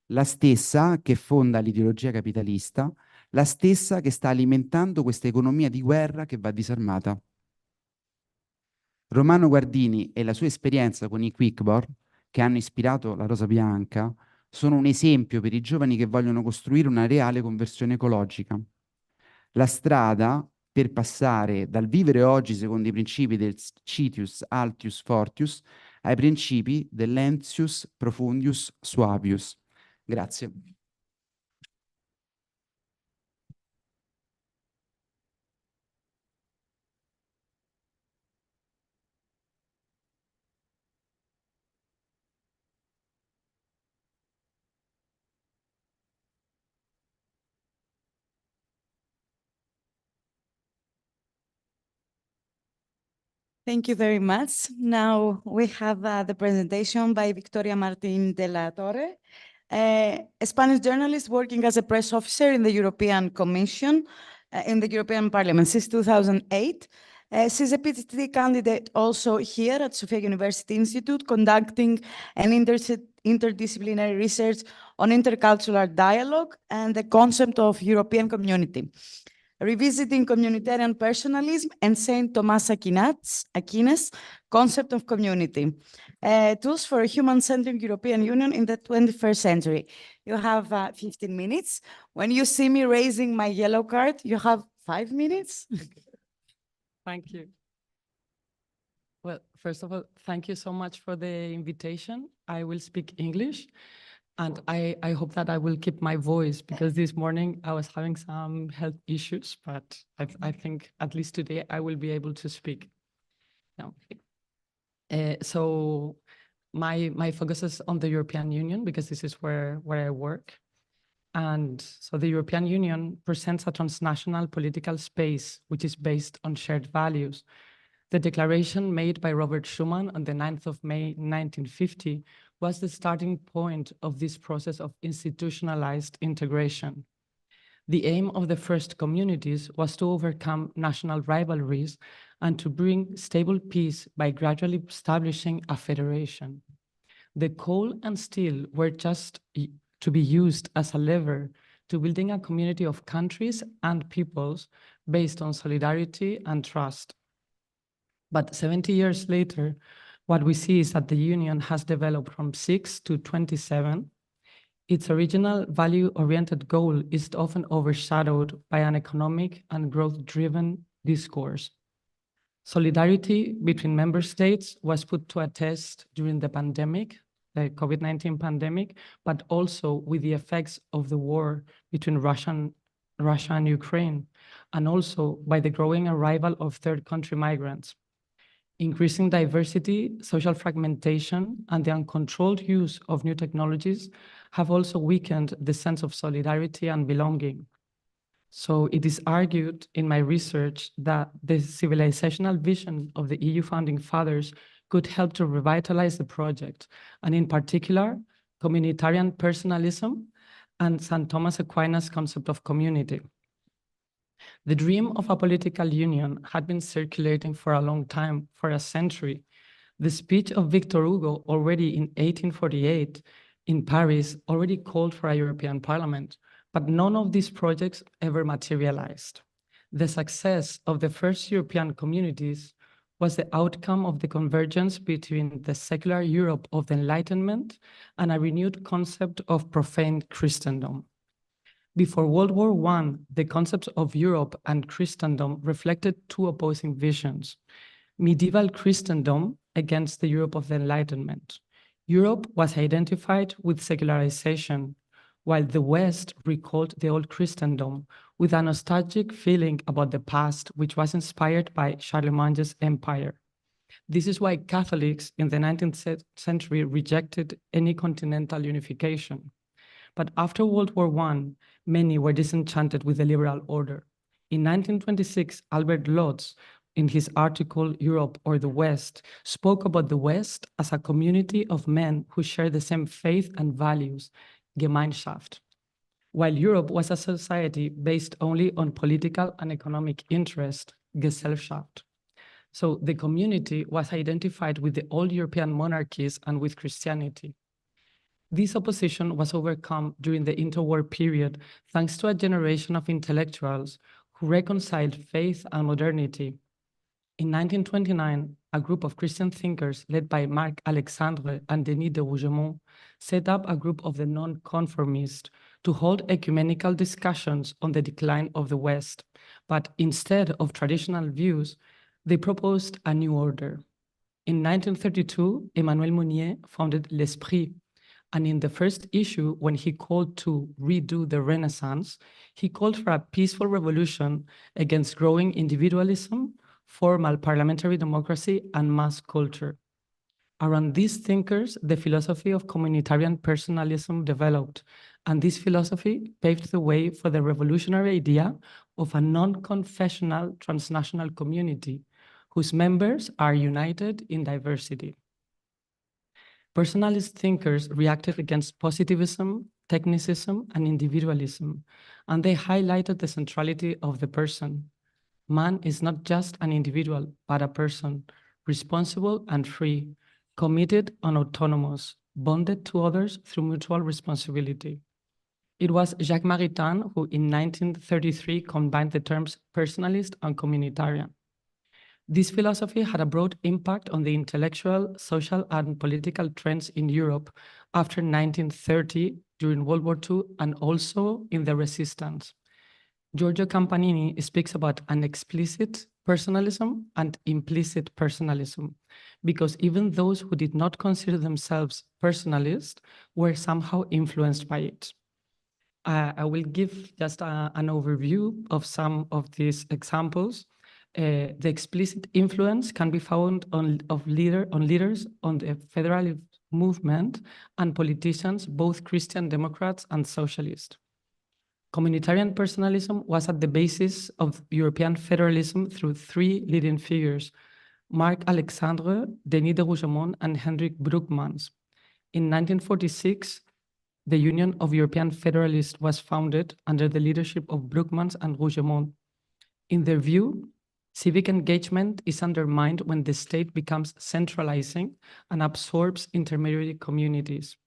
Speaker 12: La stessa che fonda l'ideologia capitalista, la stessa che sta alimentando questa economia di guerra che va disarmata. Romano Guardini e la sua esperienza con i quickborn, che hanno ispirato la Rosa Bianca, sono un esempio per i giovani che vogliono costruire una reale conversione ecologica. La strada per passare dal vivere oggi secondo i principi del Citius Altius Fortius ai principi dell'Entius Profundius Suavius. Grazie.
Speaker 3: Thank you very much. Now we have the presentation by Victoria Martín de la Torre, a Spanish journalist working as a press officer in the European Commission, in the European Parliament since 2008. She's a PhD candidate also here at Sofia University Institute, conducting an interdisciplinary research on intercultural dialogue and the concept of European community, revisiting communitarian personalism and Saint Thomas Aquinas' concept of community, tools for a human-centric European Union in the 21st century. You have 15 minutes. When you see me raising my yellow card, you have 5 minutes.
Speaker 13: Thank you. Well, first of all, thank you so much for the invitation. I will speak English, and I hope that I will keep my voice, because this morning I was having some health issues, but I think at least today I will be able to speak. No. So my focus is on the European Union, because this is where I work. And so the European Union presents a transnational political space, which is based on shared values. The declaration made by Robert Schuman on the 9th of May, 1950, was the starting point of this process of institutionalized integration. The aim of the first communities was to overcome national rivalries and to bring stable peace by gradually establishing a federation. The coal and steel were just to be used as a lever to building a community of countries and peoples based on solidarity and trust. But 70 years later, what we see is that the Union has developed from 6 to 27. Its original value-oriented goal is often overshadowed by an economic and growth-driven discourse. Solidarity between member states was put to a test during the pandemic, the COVID-19 pandemic, but also with the effects of the war between Russia and Ukraine, and also by the growing arrival of third country migrants. Increasing diversity, social fragmentation, and the uncontrolled use of new technologies have also weakened the sense of solidarity and belonging. So it is argued in my research that the civilizational vision of the EU founding fathers could help to revitalize the project, and in particular, communitarian personalism and St. Thomas Aquinas' concept of community. The dream of a political union had been circulating for a long time, for a century. The speech of Victor Hugo, already in 1848 in Paris, already called for a European Parliament, but none of these projects ever materialized. The success of the first European communities was the outcome of the convergence between the secular Europe of the Enlightenment and a renewed concept of profane Christendom. Before World War I, the concepts of Europe and Christendom reflected two opposing visions. medieval Christendom against the Europe of the Enlightenment. Europe was identified with secularization, while the West recalled the old Christendom with a nostalgic feeling about the past, which was inspired by Charlemagne's empire. This is why Catholics in the 19th century rejected any continental unification. But after World War I, many were disenchanted with the liberal order. In 1926, Albert Lotz, in his article, Europe or the West, spoke about the West as a community of men who share the same faith and values, Gemeinschaft, while Europe was a society based only on political and economic interest, Gesellschaft. So the community was identified with the old European monarchies and with Christianity. This opposition was overcome during the interwar period thanks to a generation of intellectuals who reconciled faith and modernity. In 1929, a group of Christian thinkers led by Marc Alexandre and Denis de Rougemont set up a group of the non-conformists to hold ecumenical discussions on the decline of the West. But instead of traditional views, they proposed a new order. In 1932, Emmanuel Mounier founded L'Esprit, and in the first issue, when he called to redo the Renaissance, he called for a peaceful revolution against growing individualism, formal parliamentary democracy, and mass culture. Around these thinkers, the philosophy of communitarian personalism developed, and this philosophy paved the way for the revolutionary idea of a non-confessional transnational community whose members are united in diversity. Personalist thinkers reacted against positivism, technicism, and individualism, and they highlighted the centrality of the person. Man is not just an individual, but a person, responsible and free, committed and autonomous, bonded to others through mutual responsibility. It was Jacques Maritain who in 1933 combined the terms personalist and communitarian. This philosophy had a broad impact on the intellectual, social, and political trends in Europe after 1930, during World War II, and also in the Resistance. Giorgio Campanini speaks about an explicit personalism and implicit personalism, because even those who did not consider themselves personalist were somehow influenced by it. I will give just an overview of some of these examples. The explicit influence can be found on leaders on the federalist movement and politicians, both Christian Democrats and socialist. Communitarian personalism was at the basis of European federalism through three leading figures: Marc Alexandre, Denis de Rougemont, and Hendrik Broekmans. In 1946, the Union of European Federalists was founded under the leadership of Broekmans and Rougemont. In their view, civic engagement is undermined when the state becomes centralizing and absorbs intermediary communities.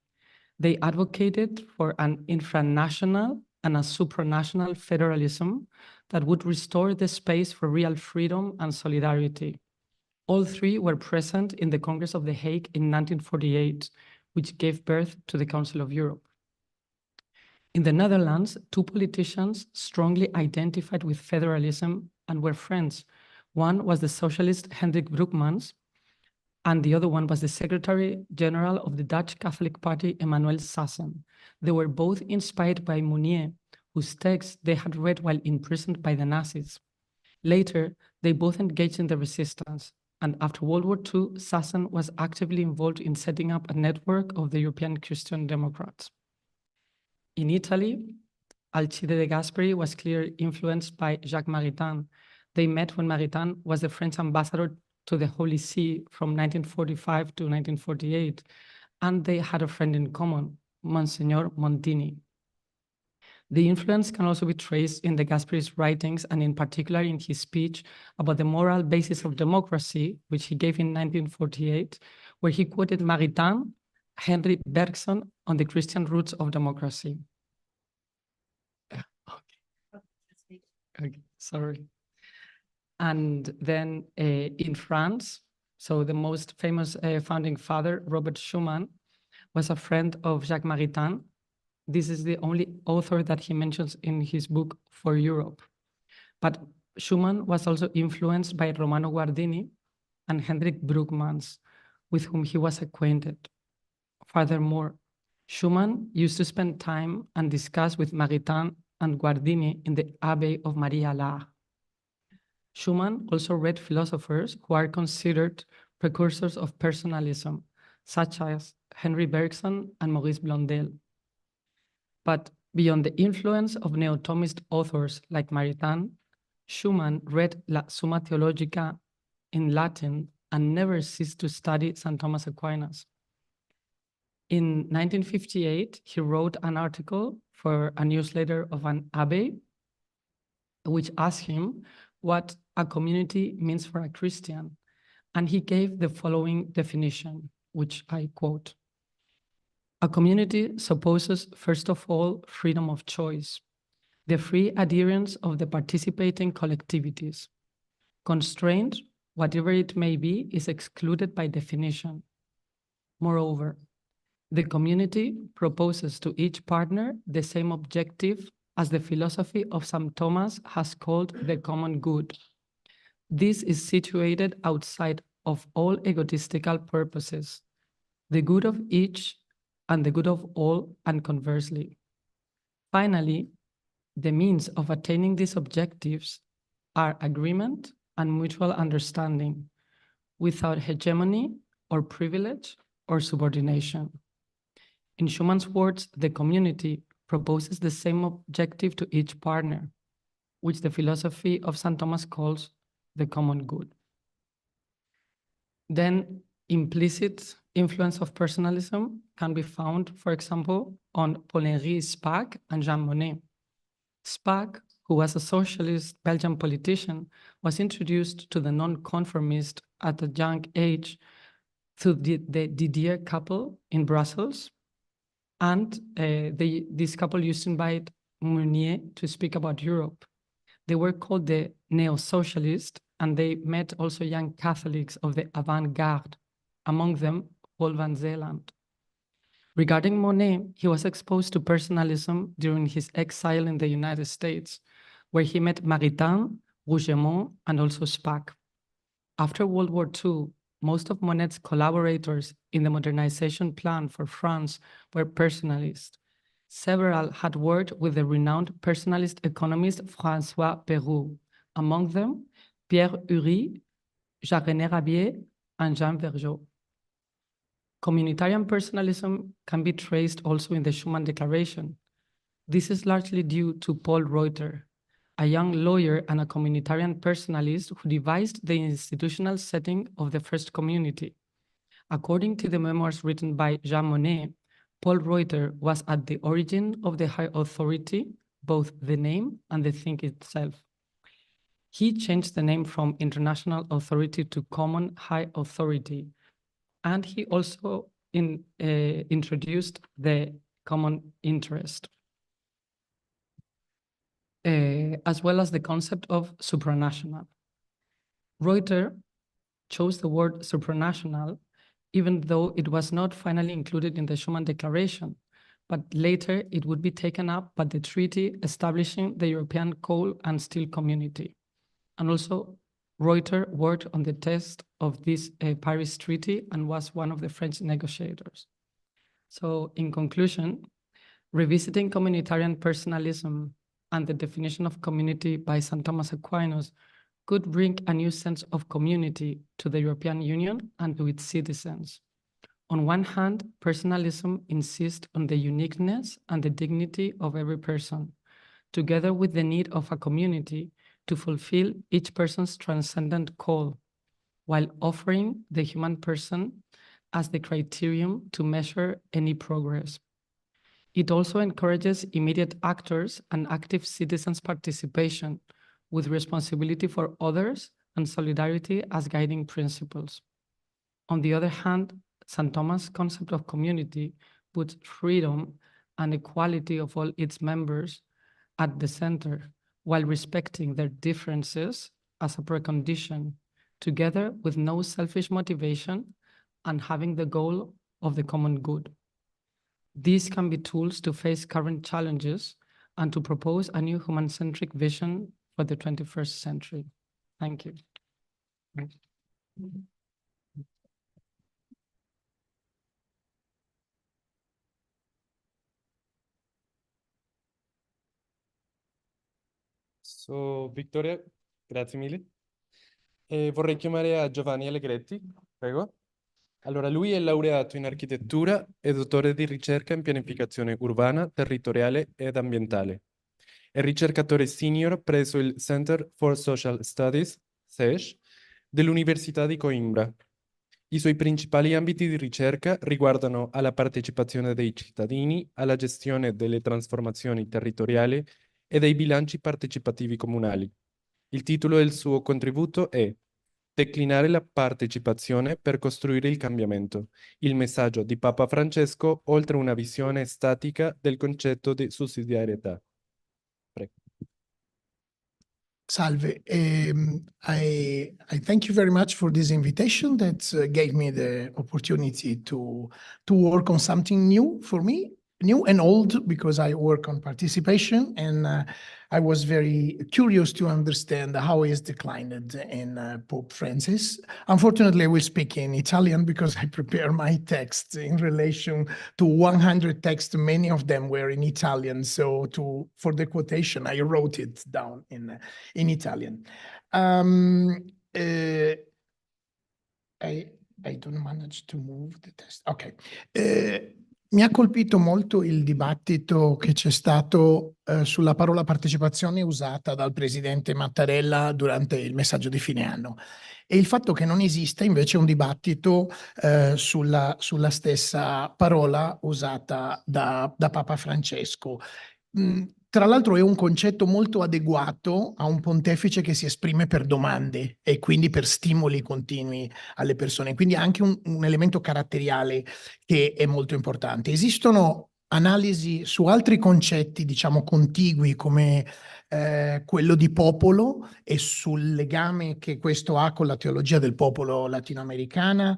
Speaker 13: They advocated for an infranational and a supranational federalism that would restore the space for real freedom and solidarity. All three were present in the Congress of The Hague in 1948, which gave birth to the Council of Europe. In the Netherlands, two politicians strongly identified with federalism and were friends. One was the socialist Hendrik Broekmans, and the other one was the Secretary General of the Dutch Catholic Party, Emmanuel Sassen. They were both inspired by Mounier, whose texts they had read while imprisoned by the Nazis. Later, they both engaged in the resistance, and after World War II, Sassen was actively involved in setting up a network of the European Christian Democrats. In Italy, Alcide de Gasperi was clearly influenced by Jacques Maritain. They met when Maritain was the French ambassador to the Holy See from 1945 to 1948, and they had a friend in common, Monsignor Montini. The influence can also be traced in de Gasperi's writings, and in particular in his speech about the moral basis of democracy, which he gave in 1948, where he quoted Maritain, Henry Bergson on the Christian roots of democracy. Okay, sorry. And then in France, so the most famous founding father, Robert Schuman, was a friend of Jacques Maritain. This is the only author that he mentions in his book For Europe. But Schuman was also influenced by Romano Guardini, and Hendrik Broekmans, with whom he was acquainted. Furthermore, Schumann used to spend time and discuss with Maritain and Guardini in the Abbey of Maria Laach. Schumann also read philosophers who are considered precursors of personalism, such as Henry Bergson and Maurice Blondel. But beyond the influence of neo-Thomist authors like Maritain, Schumann read La Summa Theologica in Latin and never ceased to study St. Thomas Aquinas. In 1958, he wrote an article for a newsletter of an abbey, which asked him what a community means for a Christian. And he gave the following definition, which I quote: "A community supposes, first of all, freedom of choice, the free adherence of the participating collectivities. Constraint, whatever it may be, is excluded by definition. Moreover, the community proposes to each partner the same objective as the philosophy of St. Thomas has called the common good. This is situated outside of all egotistical purposes, the good of each and the good of all, and conversely. Finally, the means of attaining these objectives are agreement and mutual understanding, without hegemony or privilege or subordination." In Schumann's words, the community proposes the same objective to each partner, which the philosophy of St. Thomas calls the common good. Then implicit influence of personalism can be found, for example, on Paul-Henri Spaak and Jean Monnet. Spaak, who was a socialist Belgian politician, was introduced to the non-conformist at a young age through the Didier couple in Brussels. And this couple used to invite Mounier to speak about Europe. They were called the neo-socialists, and they met also young Catholics of the avant-garde, among them Paul van Zeeland. Regarding Monet, he was exposed to personalism during his exile in the United States, where he met Maritain, Rougemont, and also Spaak. After World War II, most of Monet's collaborators in the modernization plan for France were personalists. Several had worked with the renowned personalist economist François Péroux, among them Pierre Ury, Jacques-René Rabier, and Jean Vergeot. Communitarian personalism can be traced also in the Schuman Declaration. This is largely due to Paul Reuter, a young lawyer and a communitarian personalist who devised the institutional setting of the first community. According to the memoirs written by Jean Monnet, Paul Reuter was at the origin of the high authority, both the name and the thing itself. He changed the name from international authority to common high authority, and he also introduced the common interest, as well as the concept of supranational. Reuter chose the word supranational, even though it was not finally included in the Schuman Declaration, but later it would be taken up by the treaty establishing the European Coal and Steel Community. And also, Reuter worked on the text of this Paris Treaty and was one of the French negotiators. So in conclusion, revisiting communitarian personalism and the definition of community by St. Thomas Aquinas could bring a new sense of community to the European Union and to its citizens. On one hand, personalism insists on the uniqueness and the dignity of every person, together with the need of a community to fulfill each person's transcendent call, while offering the human person as the criterion to measure any progress. It also encourages immediate actors and active citizens' participation, with responsibility for others and solidarity as guiding principles. On the other hand, St. Thomas' concept of community puts freedom and equality of all its members at the center, while respecting their differences as a precondition, together with no selfish motivation and having the goal of the common good. These can be tools to face current challenges and to propose a new human-centric vision for the 21st century. Thank you.
Speaker 1: So, Vittoria, grazie mille. E vorrei chiamare a Giovanni Allegretti, prego. Allora, lui è laureato in architettura e dottore di ricerca in pianificazione urbana, territoriale ed ambientale. È ricercatore senior presso il Center for Social Studies, CESH, dell'Università di Coimbra. I suoi principali ambiti di ricerca riguardano alla partecipazione dei cittadini, alla gestione delle trasformazioni territoriali e dei bilanci partecipativi comunali. Il titolo del suo contributo è Declinare la partecipazione per costruire il cambiamento. Il messaggio di Papa Francesco oltre una visione statica del concetto di sussidiarietà. Prego.
Speaker 14: Salve. I thank you very much for this invitation that gave me the opportunity to work on something new for me, new and old, because I work on participation, and I was very curious to understand how is declined in Pope Francis. Unfortunately, I will speak in Italian because I prepare my text in relation to 100 texts. Many of them were in Italian, so for the quotation, I wrote it down in Italian. I don't manage to move the test. Ok. Mi ha colpito molto il dibattito che c'è stato sulla parola partecipazione usata dal presidente Mattarella durante il messaggio di fine anno e il fatto che non esista invece un dibattito sulla stessa parola usata da Papa Francesco. Tra l'altro è un concetto molto adeguato a un pontefice che si esprime per domande e quindi per stimoli continui alle persone, quindi anche un elemento caratteriale che è molto importante. Esistono analisi su altri concetti, diciamo, contigui come quello di popolo e sul legame che questo ha con la teologia del popolo latinoamericana,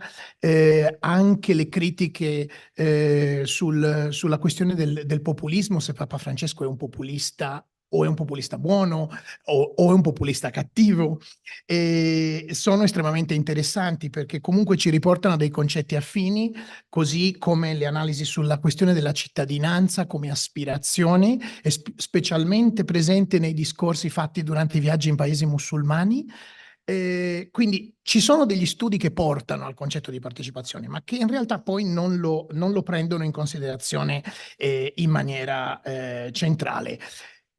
Speaker 14: anche le critiche sulla questione del populismo, se Papa Francesco è un populista o è un populista buono o è un populista cattivo, e sono estremamente interessanti perché comunque ci riportano a dei concetti affini, così come le analisi sulla questione della cittadinanza come aspirazione, e specialmente presente nei discorsi fatti durante i viaggi in paesi musulmani. Quindi ci sono degli studi che portano al concetto di partecipazione, ma che in realtà poi non lo prendono in considerazione in maniera centrale.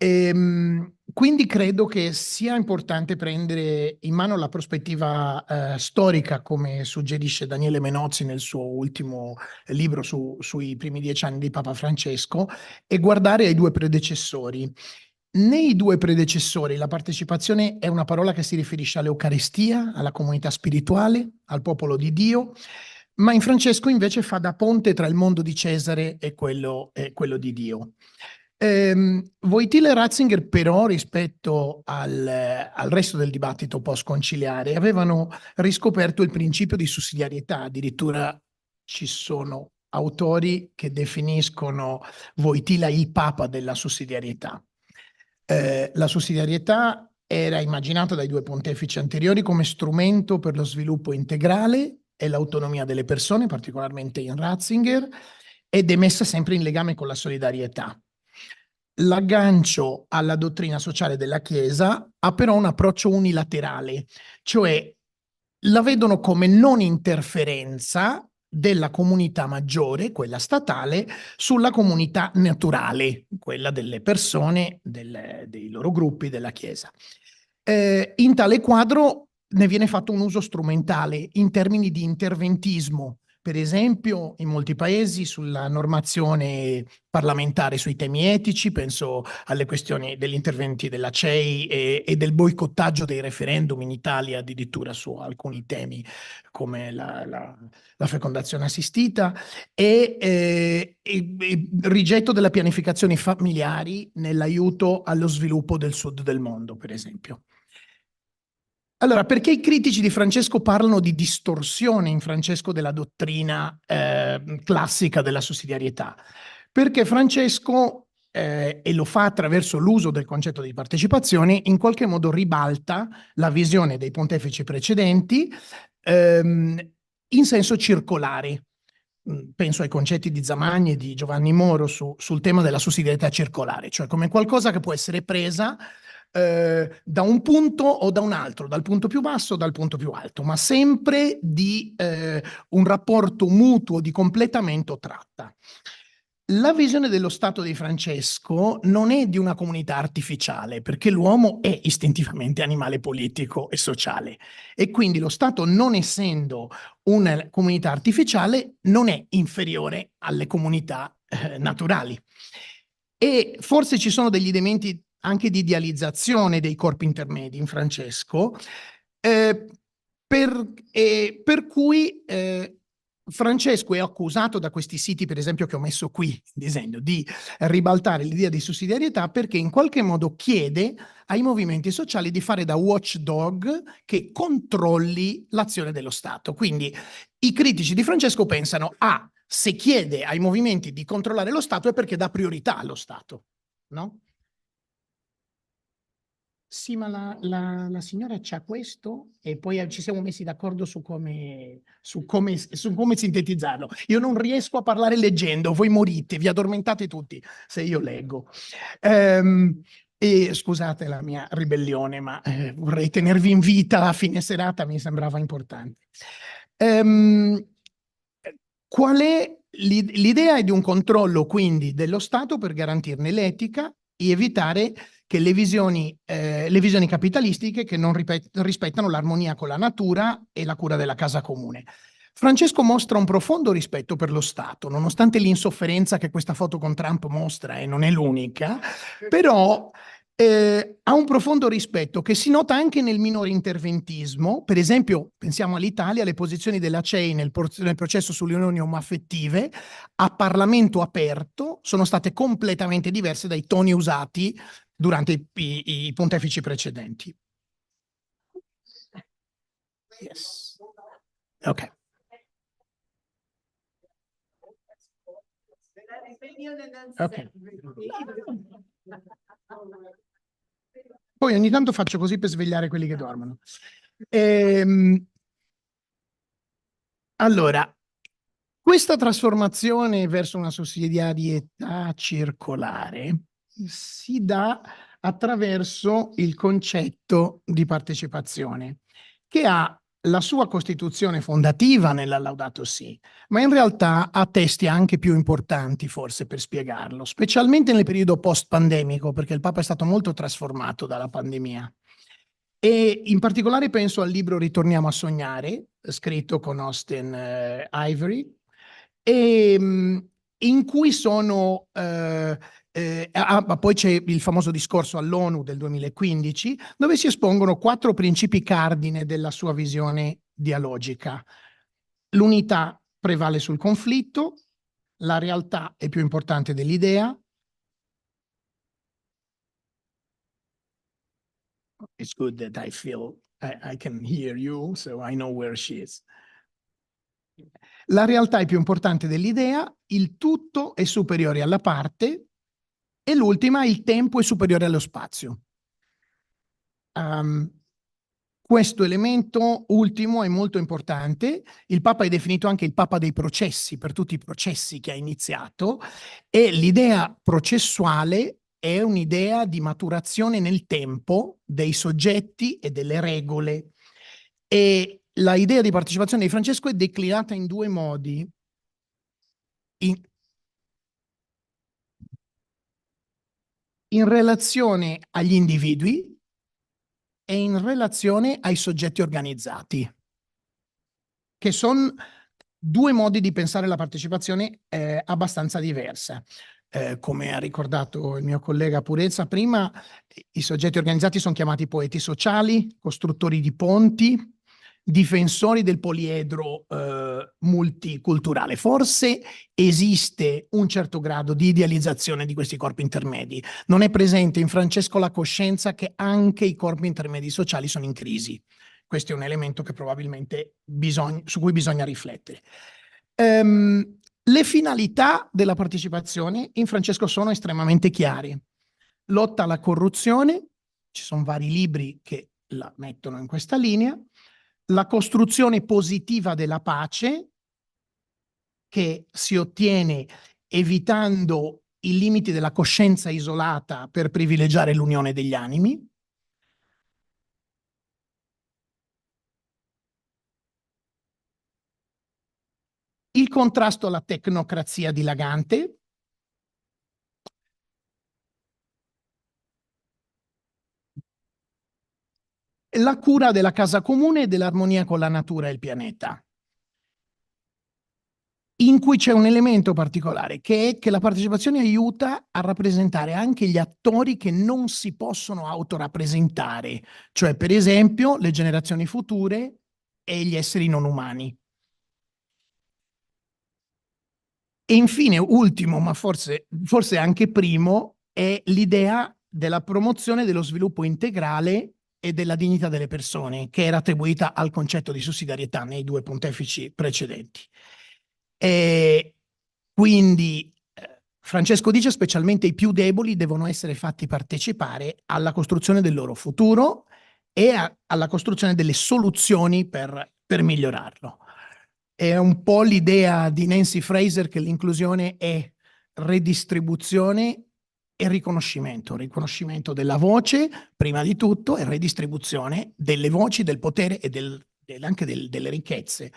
Speaker 14: Quindi credo che sia importante prendere in mano la prospettiva storica, come suggerisce Daniele Menozzi nel suo ultimo libro sui primi 10 anni di Papa Francesco, e guardare ai due predecessori. Nei due predecessori la partecipazione è una parola che si riferisce all'Eucaristia, alla comunità spirituale, al popolo di Dio, ma in Francesco invece fa da ponte tra il mondo di Cesare e quello di Dio. Wojtyla e Ratzinger però, rispetto al resto del dibattito post-conciliare, avevano riscoperto il principio di sussidiarietà. Addirittura ci sono autori che definiscono Wojtyla il papa della sussidiarietà. La sussidiarietà era immaginata dai due pontefici anteriori come strumento per lo sviluppo integrale e l'autonomia delle persone, particolarmente in Ratzinger, ed è messa sempre in legame con la solidarietà. L'aggancio alla dottrina sociale della Chiesa ha però un approccio unilaterale, cioè la vedono come non interferenza della comunità maggiore, quella statale, sulla comunità naturale, quella delle persone, dei loro gruppi, della Chiesa. In tale quadro ne viene fatto un uso strumentale in termini di interventismo, per esempio in molti paesi sulla normazione parlamentare sui temi etici, penso alle questioni degli interventi della CEI e del boicottaggio dei referendum in Italia addirittura su alcuni temi come la fecondazione assistita e rigetto della pianificazione familiari nell'aiuto allo sviluppo del sud del mondo, per esempio. Allora, perché i critici di Francesco parlano di distorsione in Francesco della dottrina classica della sussidiarietà? Perché Francesco, e lo fa attraverso l'uso del concetto di partecipazione, in qualche modo ribalta la visione dei pontefici precedenti in senso circolare. Penso ai concetti di Zamagni e di Giovanni Moro sul tema della sussidiarietà circolare, cioè come qualcosa che può essere presa da un punto o da un altro, dal punto più basso o dal punto più alto, ma sempre di un rapporto mutuo di completamento tratta. La visione dello Stato di Francesco non è di una comunità artificiale, perché l'uomo è istintivamente animale politico e sociale e quindi lo Stato, non essendo una comunità artificiale, non è inferiore alle comunità naturali. E forse ci sono degli elementi anche di idealizzazione dei corpi intermedi in Francesco, per cui Francesco è accusato da questi siti, per esempio, che ho messo qui in disegno, di ribaltare l'idea di sussidiarietà perché in qualche modo chiede ai movimenti sociali di fare da watchdog che controlli l'azione dello Stato. Quindi i critici di Francesco pensano, se chiede ai movimenti di controllare lo Stato è perché dà priorità allo Stato, no? Sì, ma la signora c'ha questo e poi ci siamo messi d'accordo su come sintetizzarlo. Io non riesco a parlare leggendo, voi morite, vi addormentate tutti se io leggo. E scusate la mia ribellione, ma vorrei tenervi in vita a fine serata, mi sembrava importante. Qual è l'idea? È di un controllo quindi dello Stato per garantirne l'etica e evitare che le visioni capitalistiche che non rispettano l'armonia con la natura e la cura della casa comune. Francesco mostra un profondo rispetto per lo Stato, nonostante l'insofferenza che questa foto con Trump mostra, e non è l'unica, però ha un profondo rispetto che si nota anche nel minore interventismo. Per esempio, pensiamo all'Italia, le posizioni della CEI nel processo sulle unioni omoaffettive a Parlamento aperto sono state completamente diverse dai toni usati durante i pontefici precedenti. Yes. Ok. Ok. Poi ogni tanto faccio così per svegliare quelli che dormono. Allora, questa trasformazione verso una sussidiarietà circolare si dà attraverso il concetto di partecipazione, che ha la sua costituzione fondativa nella Laudato Si, ma in realtà ha testi anche più importanti forse per spiegarlo, specialmente nel periodo post-pandemico, perché il Papa è stato molto trasformato dalla pandemia. E in particolare penso al libro Ritorniamo a sognare, scritto con Austin Ivory, in cui sono poi c'è il famoso discorso all'ONU del 2015, dove si espongono 4 principi cardine della sua visione dialogica. L'unità prevale sul conflitto, la realtà è più importante dell'idea. It's good that I feel I can hear you, so I know where she is. La realtà è più importante dell'idea, il tutto è superiore alla parte e l'ultima, il tempo è superiore allo spazio. Questo elemento ultimo è molto importante. Il Papa è definito anche il Papa dei processi, per tutti i processi che ha iniziato, e l'idea processuale è un'idea di maturazione nel tempo dei soggetti e delle regole. E la idea di partecipazione di Francesco è declinata in 2 modi. In relazione agli individui e in relazione ai soggetti organizzati, che sono 2 modi di pensare la partecipazione abbastanza diversa. Come ha ricordato il mio collega Purezza prima, i soggetti organizzati sono chiamati poeti sociali, costruttori di ponti, difensori del poliedro multiculturale. Forse esiste un certo grado di idealizzazione di questi corpi intermedi. Non è presente in Francesco la coscienza che anche i corpi intermedi sociali sono in crisi. Questo è un elemento che probabilmente su cui bisogna riflettere. Le finalità della partecipazione in Francesco sono estremamente chiare. Lotta alla corruzione, ci sono vari libri che la mettono in questa linea, la costruzione positiva della pace, che si ottiene evitando i limiti della coscienza isolata per privilegiare l'unione degli animi, il contrasto alla tecnocrazia dilagante, la cura della casa comune e dell'armonia con la natura e il pianeta, in cui c'è un elemento particolare, che è che la partecipazione aiuta a rappresentare anche gli attori che non si possono autorappresentare, cioè per esempio le generazioni future e gli esseri non umani. E infine, ultimo, ma forse anche primo, è l'idea della promozione dello sviluppo integrale e della dignità delle persone, che era attribuita al concetto di sussidiarietà nei due pontefici precedenti. E quindi Francesco dice specialmente i più deboli devono essere fatti partecipare alla costruzione del loro futuro e alla costruzione delle soluzioni per migliorarlo. È un po' l'idea di Nancy Fraser che l'inclusione è redistribuzione e riconoscimento della voce prima di tutto e redistribuzione delle voci, del potere e anche delle ricchezze.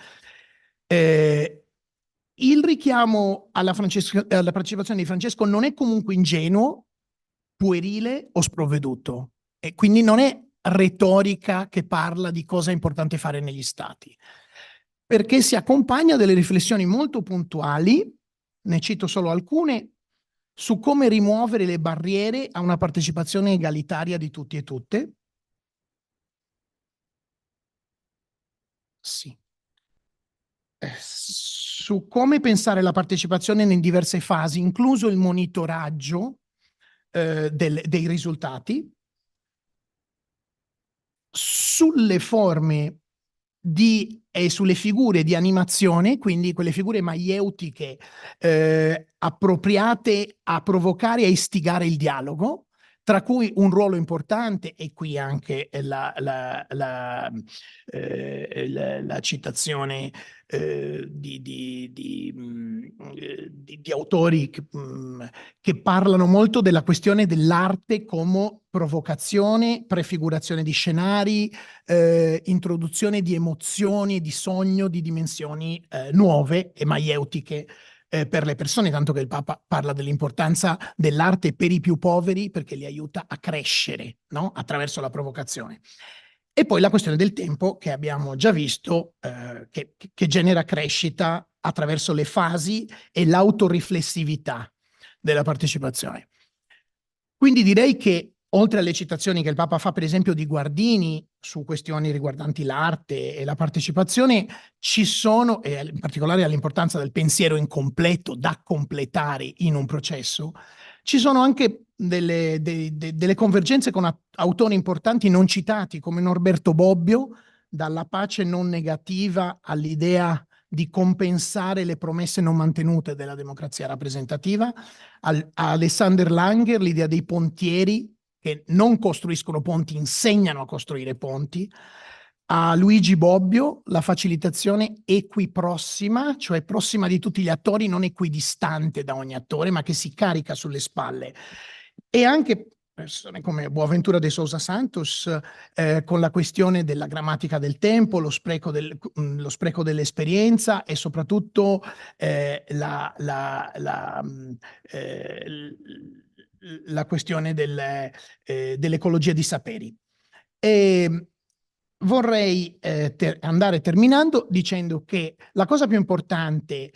Speaker 14: Il richiamo alla partecipazione di Francesco non è comunque ingenuo, puerile o sprovveduto, e quindi non è retorica che parla di cosa è importante fare negli stati, perché si accompagna a delle riflessioni molto puntuali, ne cito solo alcune, su come rimuovere le barriere a una partecipazione egalitaria di tutti e tutte. Sì. Su come pensare la partecipazione in diverse fasi, incluso il monitoraggio dei risultati, sulle forme e sulle figure di animazione, quindi quelle figure maieutiche appropriate a provocare e a istigare il dialogo, tra cui un ruolo importante, e qui anche la citazione di autori che parlano molto della questione dell'arte come provocazione, prefigurazione di scenari, introduzione di emozioni, di sogno, di dimensioni nuove e maieutiche per le persone, tanto che il Papa parla dell'importanza dell'arte per i più poveri perché li aiuta a crescere, no? Attraverso la provocazione. E poi la questione del tempo che abbiamo già visto, che genera crescita attraverso le fasi e l'autoriflessività della partecipazione. Quindi direi che oltre alle citazioni che il Papa fa, per esempio, di Guardini su questioni riguardanti l'arte e la partecipazione, ci sono, e in particolare all'importanza del pensiero incompleto da completare in un processo, ci sono anche delle convergenze con autori importanti non citati, come Norberto Bobbio, dalla pace non negativa all'idea di compensare le promesse non mantenute della democrazia rappresentativa, a Alexander Langer l'idea dei pontieri che non costruiscono ponti, insegnano a costruire ponti, a Luigi Bobbio la facilitazione equiprossima, cioè prossima di tutti gli attori, non equidistante da ogni attore, ma che si carica sulle spalle. E anche persone come Boaventura de Sousa Santos con la questione della grammatica del tempo, lo spreco dell'esperienza e soprattutto la questione dell'ecologia di saperi. E vorrei andare terminando dicendo che la cosa più importante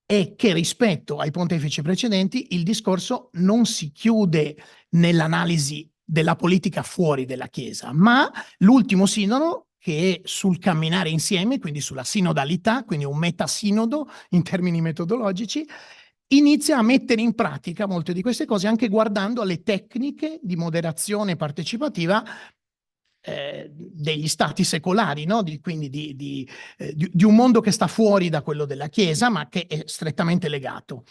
Speaker 14: è che rispetto ai pontefici precedenti il discorso non si chiude nell'analisi della politica fuori della Chiesa, ma l'ultimo sinodo, che è sul camminare insieme, quindi sulla sinodalità, quindi un metasinodo in termini metodologici, inizia a mettere in pratica molte di queste cose anche guardando alle tecniche di moderazione partecipativa degli stati secolari, no? Quindi di un mondo che sta fuori da quello della Chiesa, ma che è strettamente legato.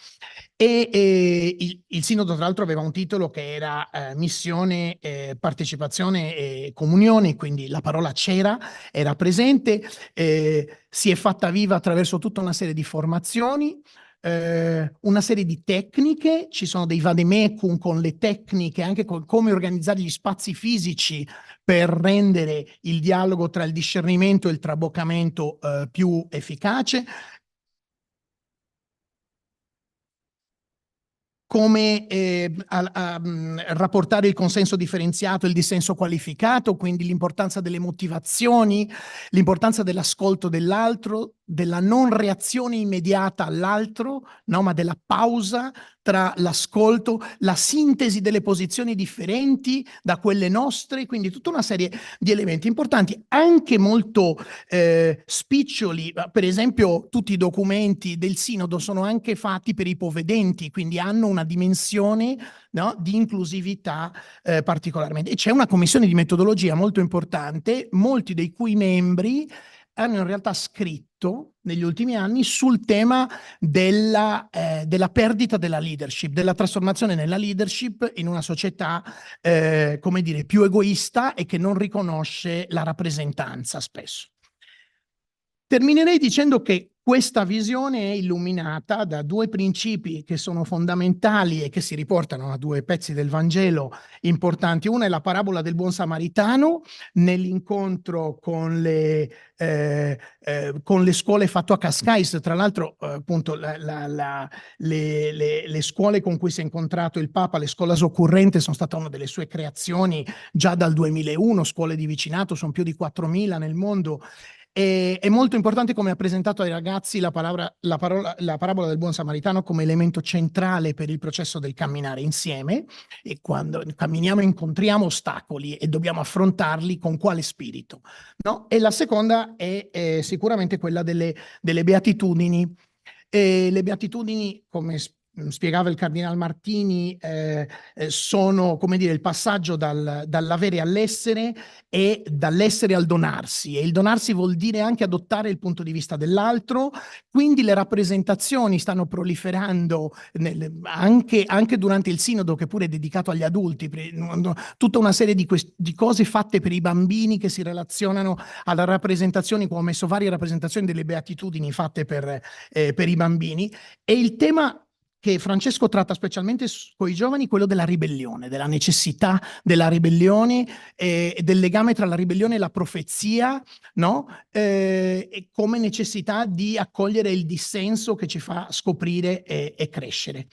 Speaker 14: Il Sinodo, tra l'altro, aveva un titolo che era Missione, Partecipazione e Comunione, quindi la parola c'era, era presente, si è fatta viva attraverso tutta una serie di formazioni, una serie di tecniche, ci sono dei vademecum con le tecniche, anche con come organizzare gli spazi fisici per rendere il dialogo tra il discernimento e il traboccamento più efficace. come rapportare il consenso differenziato e il dissenso qualificato, quindi l'importanza delle motivazioni, l'importanza dell'ascolto dell'altro, della non reazione immediata all'altro, no, ma della pausa tra l'ascolto, la sintesi delle posizioni differenti da quelle nostre, quindi tutta una serie di elementi importanti, anche molto spiccioli. Per esempio, tutti i documenti del Sinodo sono anche fatti per ipovedenti, quindi hanno una dimensione, no, di inclusività particolarmente. E c'è una commissione di metodologia molto importante, molti dei cui membri hanno in realtà scritto negli ultimi anni sul tema della perdita della leadership, della trasformazione nella leadership in una società, come dire, più egoista e che non riconosce la rappresentanza spesso. Terminerei dicendo che questa visione è illuminata da due principi che sono fondamentali e che si riportano a due pezzi del Vangelo importanti. Una è la parabola del buon samaritano nell'incontro con le scuole fatto a Cascais. Tra l'altro, appunto, le scuole con cui si è incontrato il Papa, le scuole occorrenti, sono stata una delle sue creazioni già dal 2001, scuole di vicinato, sono più di 4.000 nel mondo. È molto importante come ha presentato ai ragazzi la parabola del buon samaritano come elemento centrale per il processo del camminare insieme, e quando camminiamo incontriamo ostacoli e dobbiamo affrontarli con quale spirito, no? E la seconda è sicuramente quella delle beatitudini. Le beatitudini, come spiegava il Cardinal Martini, sono, come dire, il passaggio dall'avere all'essere e dall'essere al donarsi. E il donarsi vuol dire anche adottare il punto di vista dell'altro, quindi le rappresentazioni stanno proliferando anche durante il sinodo, che pure è dedicato agli adulti, tutta una serie di cose fatte per i bambini che si relazionano alle rappresentazioni, come ho messo varie rappresentazioni delle beatitudini fatte per i bambini. E il tema che Francesco tratta specialmente con i giovani, quello della ribellione, della necessità della ribellione, del legame tra la ribellione e la profezia, no? E come necessità di accogliere il dissenso che ci fa scoprire e crescere.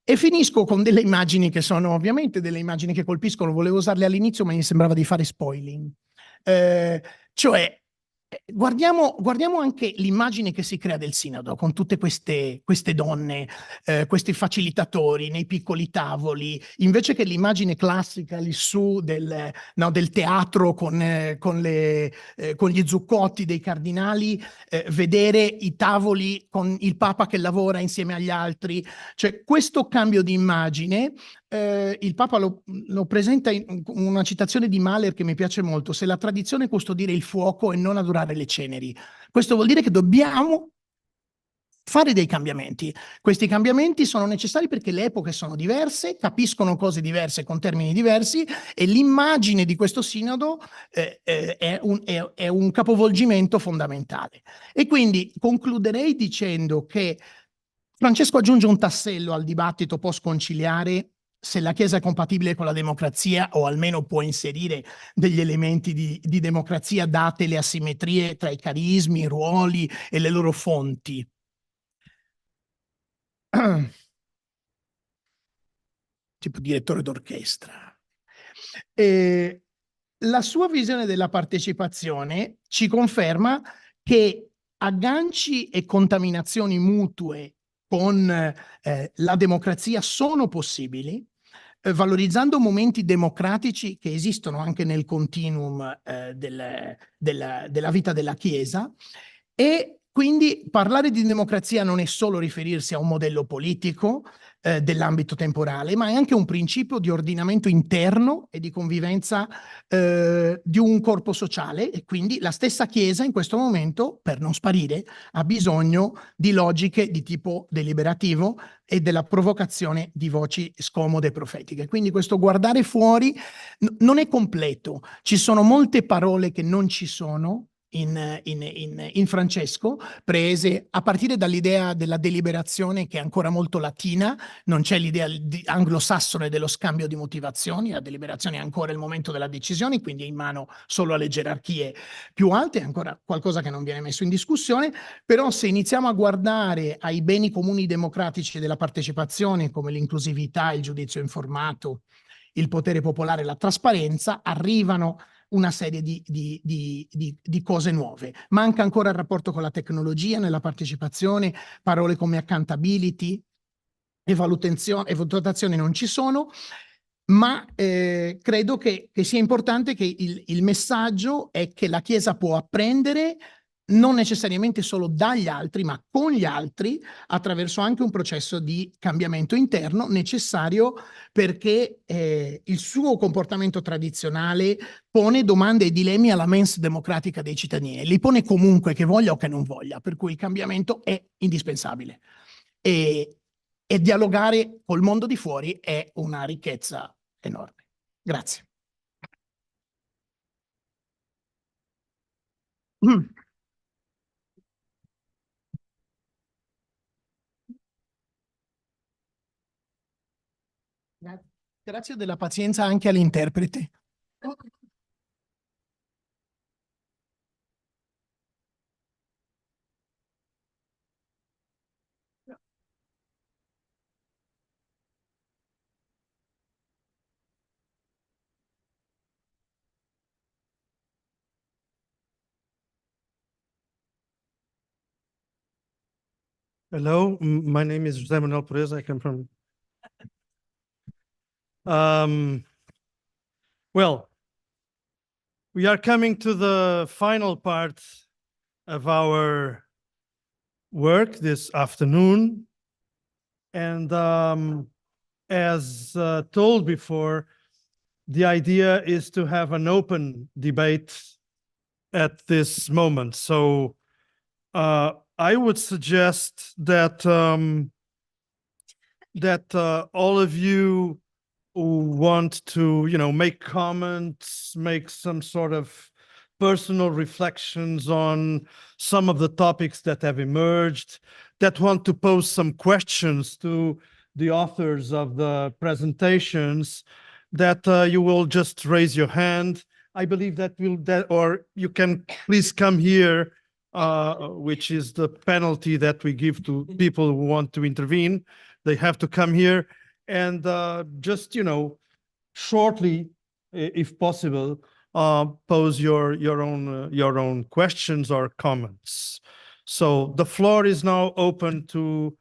Speaker 14: E finisco con delle immagini che sono ovviamente delle immagini che colpiscono, volevo usarle all'inizio ma mi sembrava di fare spoiling. Cioè, guardiamo anche l'immagine che si crea del Sinodo, con tutte queste donne, questi facilitatori nei piccoli tavoli, invece che l'immagine classica lì su del teatro con gli zuccotti dei cardinali, vedere i tavoli con il Papa che lavora insieme agli altri. Cioè, questo cambio di immagine, il Papa lo presenta in una citazione di Mahler che mi piace molto: se la tradizione è custodire il fuoco e non adorare le ceneri. Questo vuol dire che dobbiamo fare dei cambiamenti. Questi cambiamenti sono necessari perché le epoche sono diverse, capiscono cose diverse con termini diversi, e l'immagine di questo sinodo è un capovolgimento fondamentale. E quindi concluderei dicendo che Francesco aggiunge un tassello al dibattito post-conciliare: se la Chiesa è compatibile con la democrazia, o almeno può inserire degli elementi di democrazia, date le asimmetrie tra i carismi, i ruoli e le loro fonti. Tipo direttore d'orchestra. La sua visione della partecipazione ci conferma che agganci e contaminazioni mutue con la democrazia sono possibili, valorizzando momenti democratici che esistono anche nel continuum della vita della Chiesa. E quindi parlare di democrazia non è solo riferirsi a un modello politico dell'ambito temporale, ma è anche un principio di ordinamento interno e di convivenza di un corpo sociale. E quindi la stessa Chiesa in questo momento, per non sparire, ha bisogno di logiche di tipo deliberativo e della provocazione di voci scomode e profetiche. Quindi questo guardare fuori non è completo. Ci sono molte parole che non ci sono, in Francesco, prese a partire dall'idea della deliberazione che è ancora molto latina, non c'è l'idea anglosassone dello scambio di motivazioni, la deliberazione è ancora il momento della decisione, quindi è in mano solo alle gerarchie più alte, è ancora qualcosa che non viene messo in discussione, però se iniziamo a guardare ai beni comuni democratici della partecipazione come l'inclusività, il giudizio informato, il potere popolare, la trasparenza, arrivano una serie di cose nuove. Manca ancora il rapporto con la tecnologia nella partecipazione, parole come accountability e valutazione non ci sono, ma credo che sia importante che il messaggio è che la Chiesa può apprendere non necessariamente solo dagli altri, ma con gli altri, attraverso anche un processo di cambiamento interno necessario perché il suo comportamento tradizionale pone domande e dilemmi alla mens democratica dei cittadini, li pone comunque, che voglia o che non voglia, per cui il cambiamento è indispensabile. E dialogare col mondo di fuori è una ricchezza enorme. Grazie. Grazie della pazienza anche all'interprete.
Speaker 6: Hello, my name is José Manuel Perez. I come from. Well, we are coming to the final part of our work this afternoon. And as told before, the idea is to have an open debate at this moment. So I would suggest that all of you who want to, make comments, make some sort of personal reflections on some of the topics that have emerged, that want to pose some questions to the authors of the presentations, that you will just raise your hand. I believe that or you can please come here, which is the penalty that we give to people who want to intervene. They have to come here and just, shortly, if possible, pose your own questions or comments. So the floor is now open to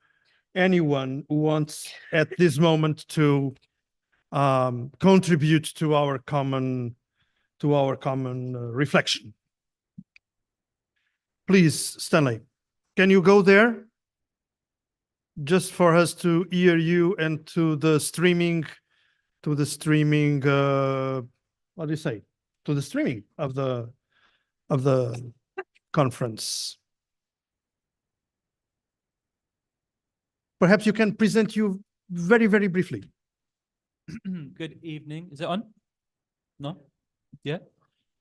Speaker 6: anyone who wants at this moment to contribute to our common reflection. Please, Stanley, can you go there? Just for us to hear you and to the streaming, what do you say? To the streaming of the conference. Perhaps you can present you very, very briefly.
Speaker 15: Good evening. Is it on? No? Yeah.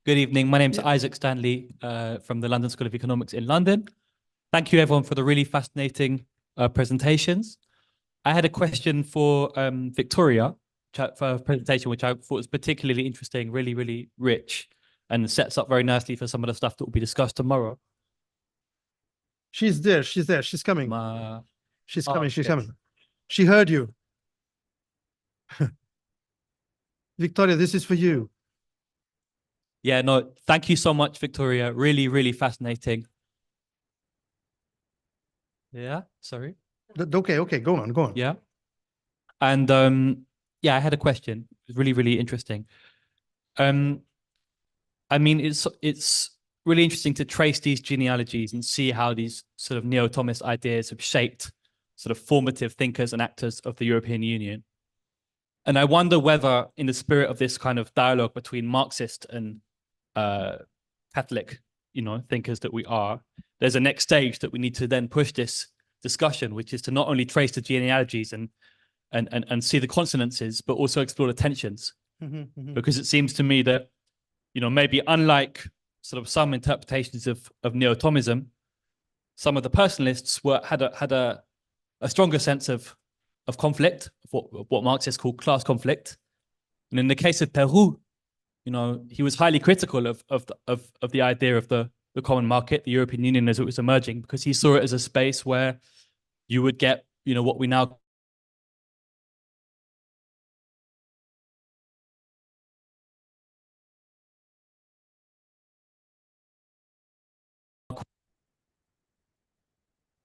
Speaker 15: Good evening. My name's Isaac Stanley from the London School of Economics in London. Thank you everyone for the really fascinating presentations. I had a question for Victoria for a presentation, which I thought was particularly interesting, really, really rich, and sets up very nicely for some of the stuff that will be discussed tomorrow.
Speaker 6: She's there. She's coming. She's coming. She's coming. She heard you. Victoria, this is for you.
Speaker 15: Yeah, no, thank you so much, Victoria. Really, really fascinating. Yeah, sorry.
Speaker 6: Okay, go on.
Speaker 15: Yeah. And yeah, I had a question. It was really, really interesting. I mean, it's really interesting to trace these genealogies and see how these sort of neo-Thomist ideas have shaped sort of formative thinkers and actors of the European Union. And I wonder whether, in the spirit of this kind of dialogue between Marxist and Catholic, thinkers that we are, there's a next stage that we need to then push this discussion, which is to not only trace the genealogies and see the consonances, but also explore the tensions. Because it seems to me that, maybe unlike sort of some interpretations of neo-Thomism, some of the personalists had a stronger sense of conflict, of what Marxists call class conflict. And in the case of Peru, you know, he was highly critical of the idea of the common market, the European Union as it was emerging, because he saw it as a space where you would get, you know, what we now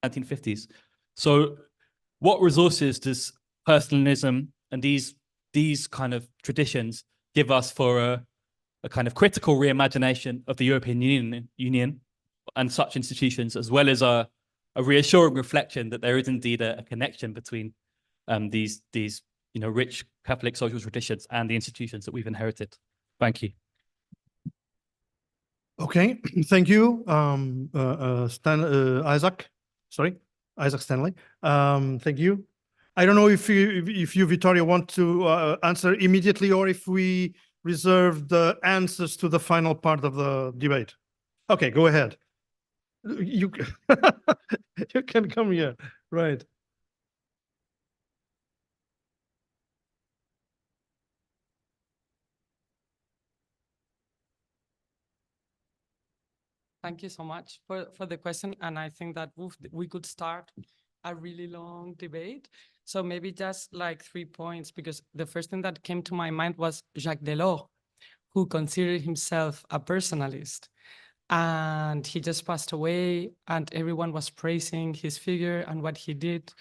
Speaker 15: (1950s). So what resources does personalism and these kind of traditions give us for a kind of critical reimagination of the European Union and such institutions, as well as a reassuring reflection that there is indeed a connection between these you know, rich Catholic social traditions and the institutions that we've inherited? Thank you.
Speaker 6: Okay, thank you, Isaac. Sorry, Isaac Stanley. Thank you. I don't know if you, Vittoria, want to answer immediately or if we reserve the answers to the final part of the debate. Okay, go ahead. You, you can come here, right.
Speaker 13: Thank you so much for the question. And I think that we could start a really long debate. So maybe just like 3 points, because the first thing that came to my mind was Jacques Delors, who considered himself a personalist. And he just passed away, and everyone was praising his figure and what he did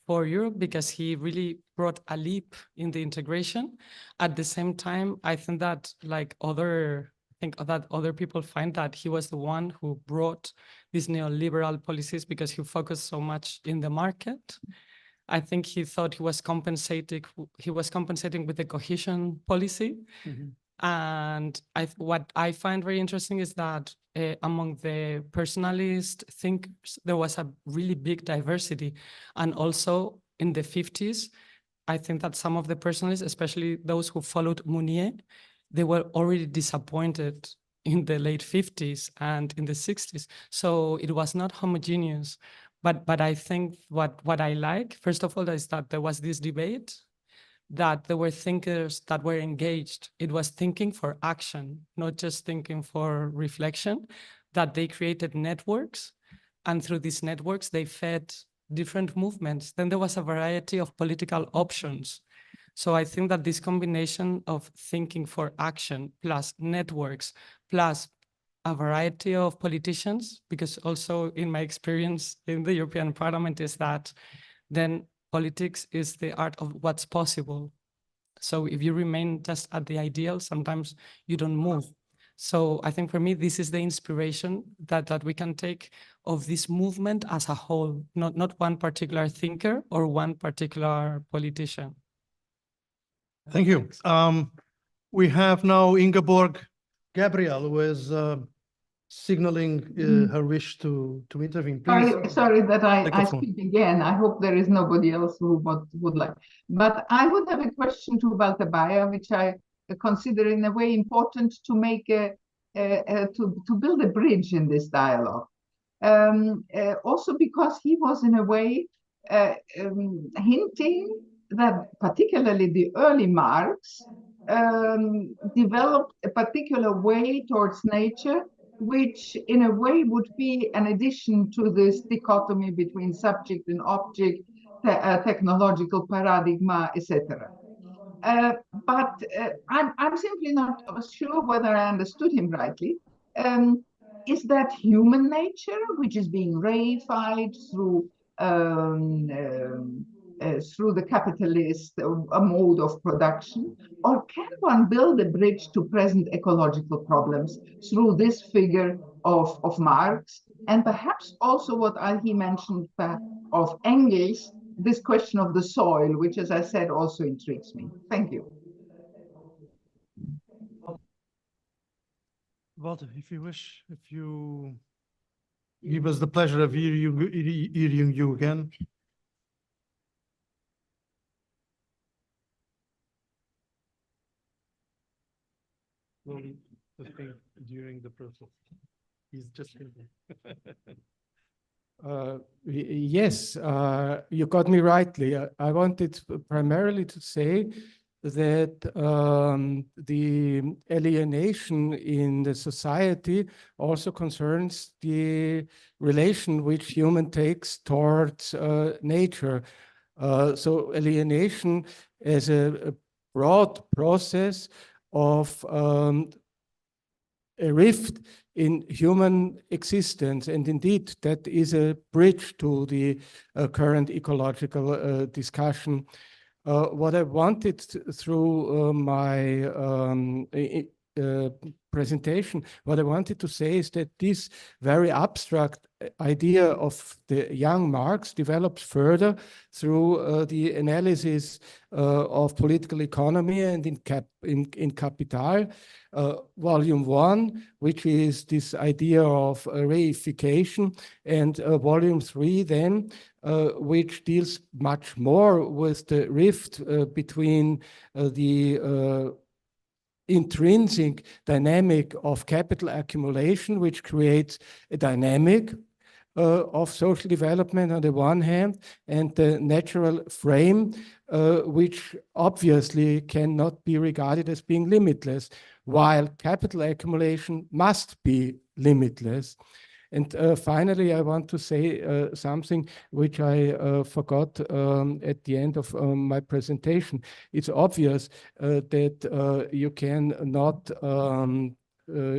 Speaker 13: for Europe, because he really brought a leap in the integration. At the same time, I think that other people find that he was the one who brought these neoliberal policies because he focused so much in the market. I think he thought he was compensating with the cohesion policy. Mm-hmm. And what I find very interesting is that among the personalist thinkers, there was a really big diversity. And also in the 50s, I think that some of the personalists, especially those who followed Mounier, they were already disappointed in the late 50s and in the 60s. So it was not homogeneous. But I think what I like, first of all, is that there was this debate, that there were thinkers that were engaged. It was thinking for action, not just thinking for reflection, that they created networks. And through these networks, they fed different movements. Then there was a variety of political options. So I think that this combination of thinking for action plus networks plus a variety of politicians, because also in my experience in the European Parliament is that then politics is the art of what's possible. So if you remain just at the ideal, sometimes you don't move. So I think for me, this is the inspiration that we can take of this movement as a whole, not one particular thinker or one particular politician.
Speaker 6: Thank you. We have now Ingeborg Gabriel, who is signaling her wish to intervene. Please.
Speaker 8: Sorry that I speak again. I hope there is nobody else who would like. But I would have a question to Walter Bayer, which I consider in a way important to make to build a bridge in this dialogue. Also because he was in a way hinting that particularly the early Marx developed a particular way towards nature, which in a way would be an addition to this dichotomy between subject and object, technological paradigm, etc. But I'm simply not sure whether I understood him rightly. Is that human nature, which is being reified through the capitalist mode of production, or can one build a bridge to present ecological problems through this figure of Marx, and perhaps also what he mentioned of Engels, this question of the soil, which, as I said, also intrigues me. Thank you.
Speaker 6: Walter, if you wish, if you give us the pleasure of hearing you again.
Speaker 9: during the process. He's just yes, you got me rightly. I wanted primarily to say that the alienation in the society also concerns the relation which human takes towards nature. So alienation as a broad process of a rift in human existence. And indeed, that is a bridge to the current ecological discussion. What I wanted through my presentation, what I wanted to say is that this very abstract idea of the young Marx develops further through the analysis of political economy and in Capital, volume 1, which is this idea of reification, and volume 3 then, which deals much more with the rift between the intrinsic dynamic of capital accumulation, which creates a dynamic of social development on the one hand, and the natural frame, which obviously cannot be regarded as being limitless, while capital accumulation must be limitless. And finally, I want to say something which I forgot at the end of my presentation. It's obvious that you can not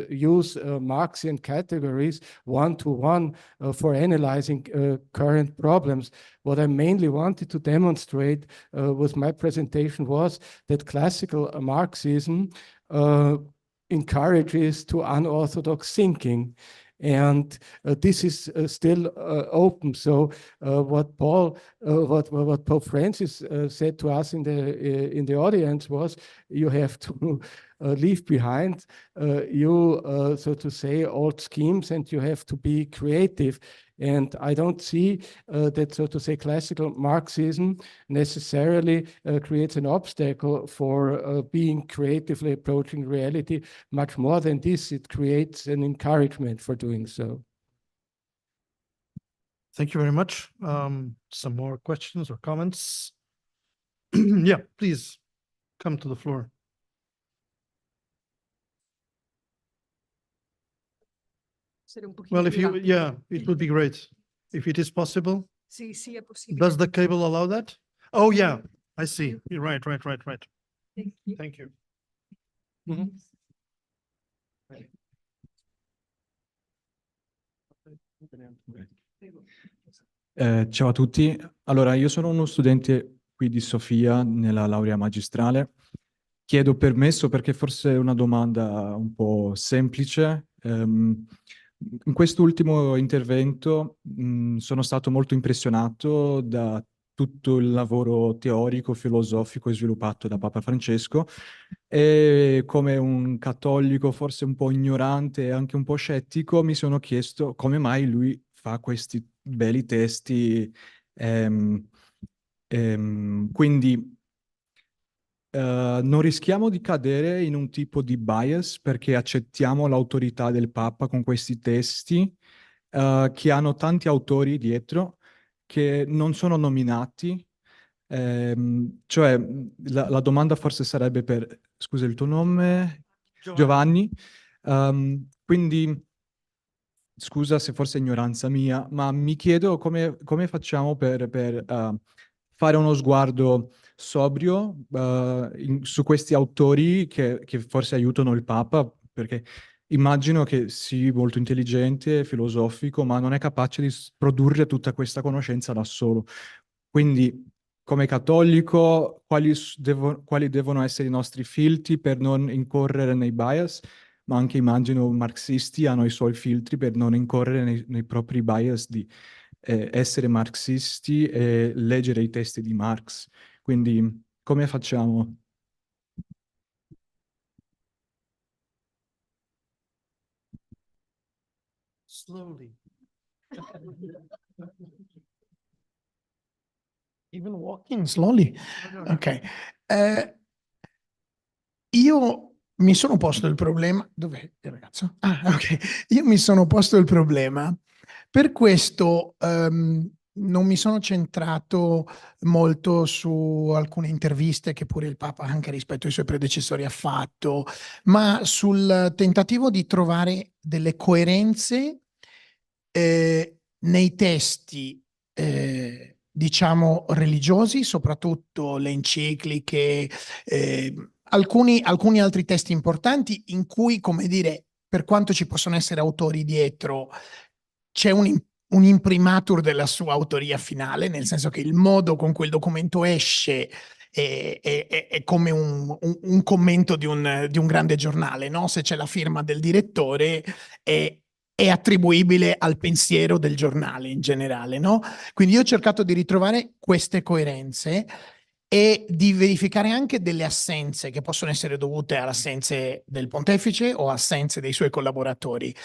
Speaker 9: use Marxian categories one-to-one for analyzing current problems. What I mainly wanted to demonstrate with my presentation was that classical Marxism encourages to unorthodox thinking. And this is still open. So what Pope Francis said to us in the audience was, you have to leave behind so to say, old schemes, and you have to be creative. And I don't see that, so to say, classical Marxism necessarily creates an obstacle for being creatively approaching reality. Much more than this, it creates an encouragement for doing so.
Speaker 6: Thank you very much. Some more questions or comments? Yeah, please come to the floor. Well, if you, yeah, it would be great if it is possible.
Speaker 16: Sí, sí, es posible.
Speaker 6: Does the cable allow that? Oh, yeah, I see. You're right.
Speaker 16: Thank you.
Speaker 6: Thank you.
Speaker 17: Ciao a tutti. Allora, io sono uno studente qui di Sofia nella laurea magistrale. Chiedo permesso perché forse è una domanda un po' semplice. In quest'ultimo intervento sono stato molto impressionato da tutto il lavoro teorico, filosofico sviluppato da Papa Francesco, e come un cattolico forse un po' ignorante e anche un po' scettico mi sono chiesto come mai lui fa questi belli testi. Quindi non rischiamo di cadere in un tipo di bias perché accettiamo l'autorità del Papa con questi testi che hanno tanti autori dietro che non sono nominati. Cioè, la domanda forse sarebbe per, scusa il tuo nome? Giovanni. Quindi, scusa se forse è ignoranza mia, ma mi chiedo come facciamo per fare uno sguardo sobrio su questi autori che forse aiutano il Papa, perché immagino che sia molto intelligente, filosofico, ma non è capace di produrre tutta questa conoscenza da solo. Quindi, come cattolico, quali devono essere i nostri filtri per non incorrere nei bias? Ma anche immagino marxisti hanno i suoi filtri per non incorrere nei propri bias di essere marxisti e leggere i testi di Marx. Quindi come facciamo?
Speaker 6: Slowly.
Speaker 14: Even walking slowly. Ok. Io mi sono posto il problema. Dov'è il ragazzo? Ah, ok. Io mi sono posto il problema. Per questo non mi sono centrato molto su alcune interviste che pure il Papa, anche rispetto ai suoi predecessori, ha fatto, ma sul tentativo di trovare delle coerenze nei testi, diciamo, religiosi, soprattutto le encicliche, alcuni altri testi importanti in cui, come dire, per quanto ci possono essere autori dietro, c'è un imprimatur della sua autoria finale, nel senso che il modo con cui il documento esce è come un commento di un grande giornale, no? Se c'è la firma del direttore è attribuibile al pensiero del giornale in generale, no? Quindi io ho cercato di ritrovare queste coerenze e di verificare anche delle assenze che possono essere dovute alle assenze del pontefice o assenze dei suoi collaboratori.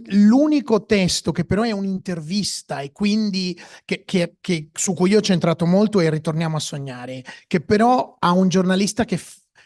Speaker 14: L'unico testo che però è un'intervista e quindi su cui io ho centrato molto è Ritorniamo a sognare, che però ha un giornalista che,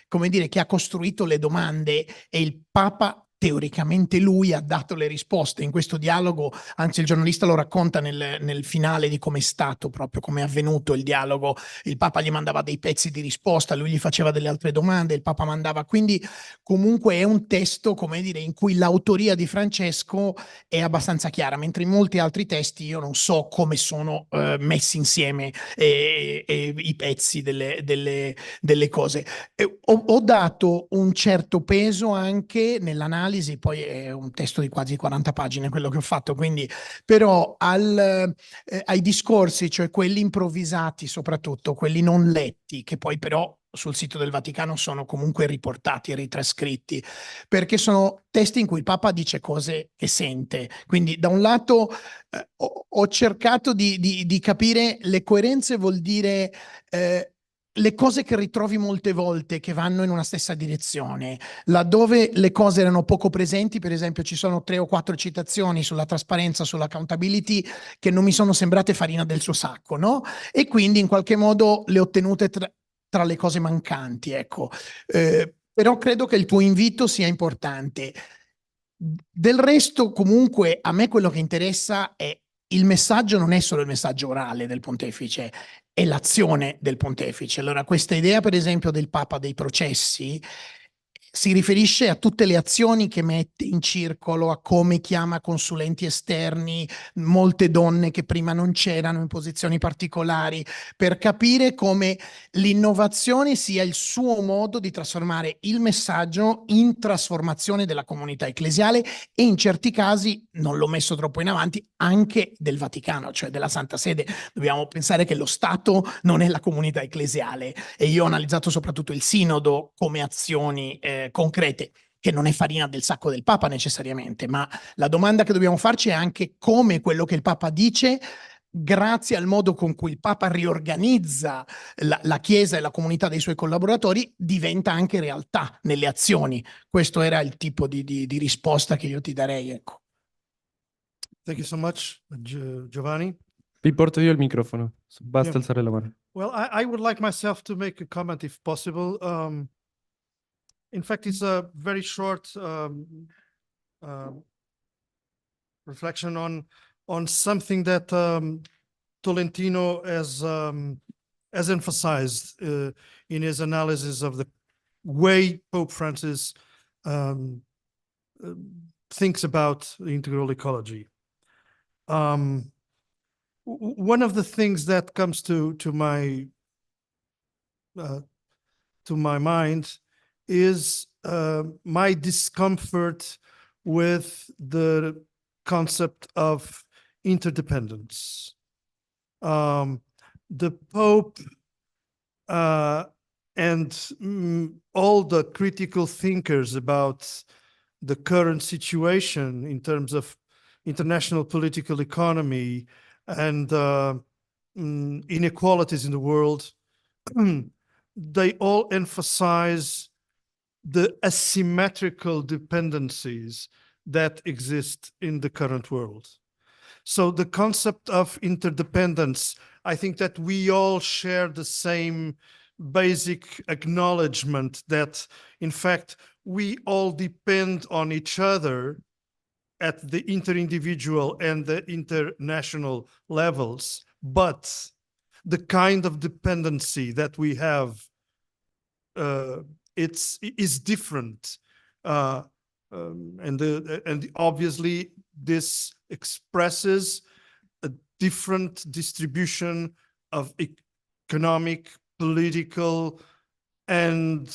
Speaker 14: come dire, che ha costruito le domande e il Papa teoricamente lui ha dato le risposte in questo dialogo, anzi il giornalista lo racconta nel finale di come è stato, proprio come è avvenuto il dialogo. Il Papa gli mandava dei pezzi di risposta, lui gli faceva delle altre domande, il Papa mandava, quindi comunque è un testo, come dire, in cui l'autoria di Francesco è abbastanza chiara, mentre in molti altri testi io non so come sono messi insieme i pezzi delle cose. Ho dato un certo peso anche nell'analisi, poi è un testo di quasi 40 pagine quello che ho fatto, quindi però ai discorsi, cioè quelli improvvisati soprattutto, quelli non letti, che poi però sul sito del Vaticano sono comunque riportati e ritrascritti, perché sono testi in cui il Papa dice cose che sente. Quindi da un lato ho cercato di capire le coerenze, vuol dire le cose che ritrovi molte volte che vanno in una stessa direzione, laddove le cose erano poco presenti, per esempio ci sono 3 o 4 citazioni sulla trasparenza, sull'accountability che non mi sono sembrate farina del suo sacco, no? E quindi in qualche modo le ho tenute tra le cose mancanti, ecco. Però credo che il tuo invito sia importante. Del resto, comunque, a me quello che interessa è il messaggio, non è solo il messaggio orale del pontefice, è l'azione del pontefice. Allora, questa idea, per esempio, del Papa dei processi si riferisce a tutte le azioni che mette in circolo, a come chiama consulenti esterni, molte donne che prima non c'erano in posizioni particolari, per capire come l'innovazione sia il suo modo di trasformare il messaggio in trasformazione della comunità ecclesiale e in certi casi, non l'ho messo troppo in avanti, anche del Vaticano, cioè della Santa Sede. Dobbiamo pensare che lo Stato non è la comunità ecclesiale e io ho analizzato soprattutto il sinodo come azioni concrete, che non è farina del sacco del Papa necessariamente, ma la domanda che dobbiamo farci è anche come quello che il Papa dice, grazie al modo con cui il Papa riorganizza la Chiesa e la comunità dei suoi collaboratori, diventa anche realtà nelle azioni. Questo era il tipo di risposta che io ti darei, ecco.
Speaker 6: Thank you so much, Giovanni.
Speaker 1: Vi porto io il microfono, basta alzare la mano.
Speaker 6: Well, I would like myself to make a comment if possible. In fact, it's a very short reflection on something that Tolentino has emphasized in his analysis of the way Pope Francis thinks about integral ecology. One of the things that comes to my mind is my discomfort with the concept of interdependence. The Pope and all the critical thinkers about the current situation in terms of international political economy and inequalities in the world, they all emphasize the asymmetrical dependencies that exist in the current world. So the concept of interdependence, I think that we all share the same basic acknowledgement that, in fact, we all depend on each other at the inter-individual and the international levels, but the kind of dependency that we have is different, and obviously this expresses a different distribution of economic, political, and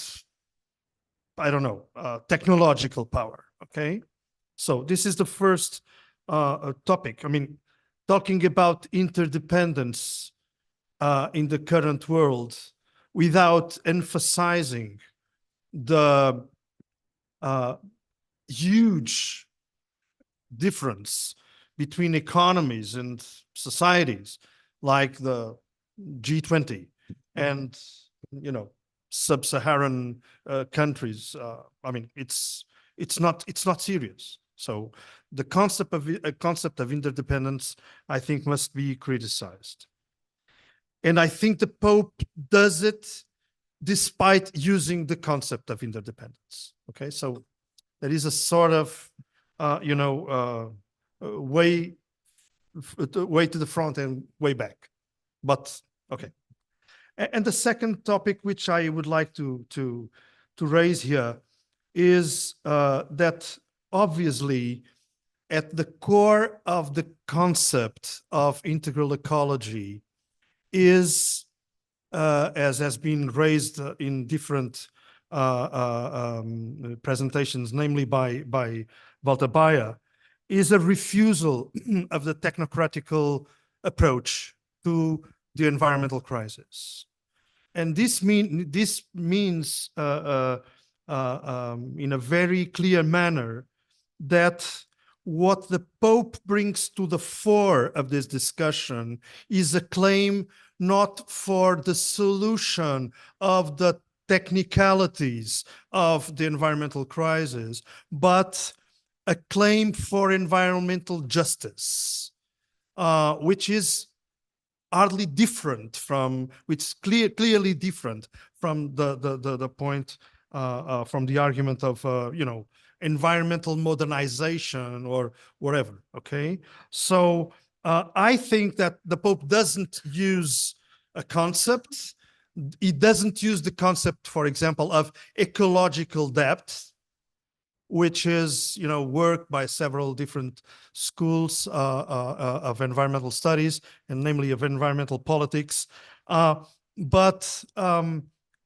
Speaker 6: I don't know, technological power. Okay, so this is the first topic. I mean, talking about interdependence in the current world without emphasizing the huge difference between economies and societies like the G20 and, you know, sub-Saharan countries. I mean, it's not serious. So the concept of interdependence, I think, must be criticized. And I think the Pope does it despite using the concept of interdependence. Okay, so there is a sort of, way to the front and way back. But okay. And the second topic which I would like to raise here is that obviously at the core of the concept of integral ecology is, as has been raised in different presentations, namely by Walter Bayer, is a refusal of the technocratical approach to the environmental crisis. And this means in a very clear manner that what the Pope brings to the fore of this discussion is a claim not for the solution of the technicalities of the environmental crisis, but a claim for environmental justice, which is hardly different from, which clearly different from the point, from the argument of, environmental modernization or whatever, okay? So I think that the Pope doesn't use a concept. He doesn't use the concept, for example, of ecological depth, which is, work by several different schools of environmental studies, and namely of environmental politics. But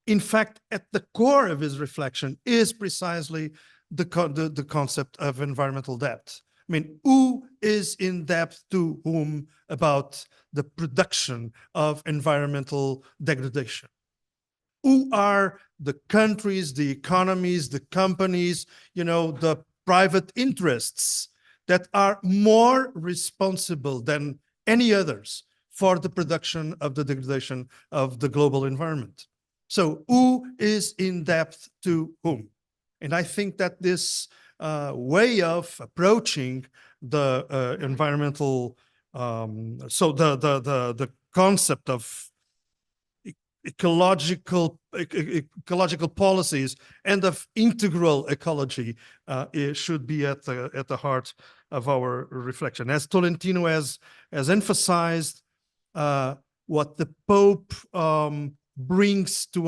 Speaker 6: in fact, at the core of his reflection is precisely the concept of environmental depth. I mean, who is in depth to whom about the production of environmental degradation? Who are the countries, the economies, the companies, the private interests that are more responsible than any others for the production of the degradation of the global environment? So who is in depth to whom? And I think that this way of approaching the environmental, so the concept of ecological policies and of integral ecology it should be at the heart of our reflection. As Tolentino has emphasized, what the Pope brings to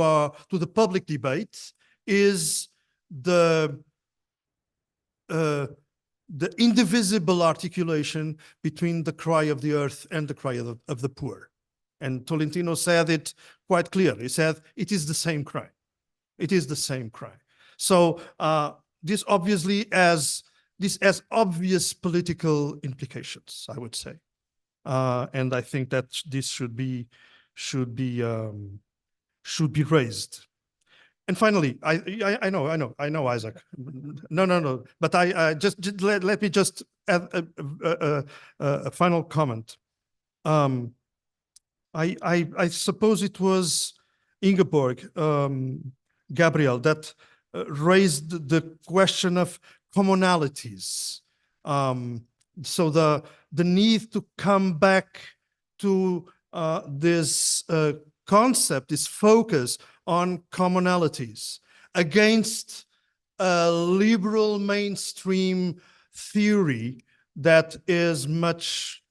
Speaker 6: the public debate is the indivisible articulation between the cry of the earth and the cry of the poor. And Tolentino said it quite clearly. He said, it is the same cry. It is the same cry. So this obviously has obvious political implications, I would say. And I think that this should be raised. And finally, I know, Isaac. No. But I just let me just add a final comment. I suppose it was Ingeborg Gabriel that raised the question of commonalities. So the need to come back to this concept is focused on commonalities against a liberal mainstream theory that is much,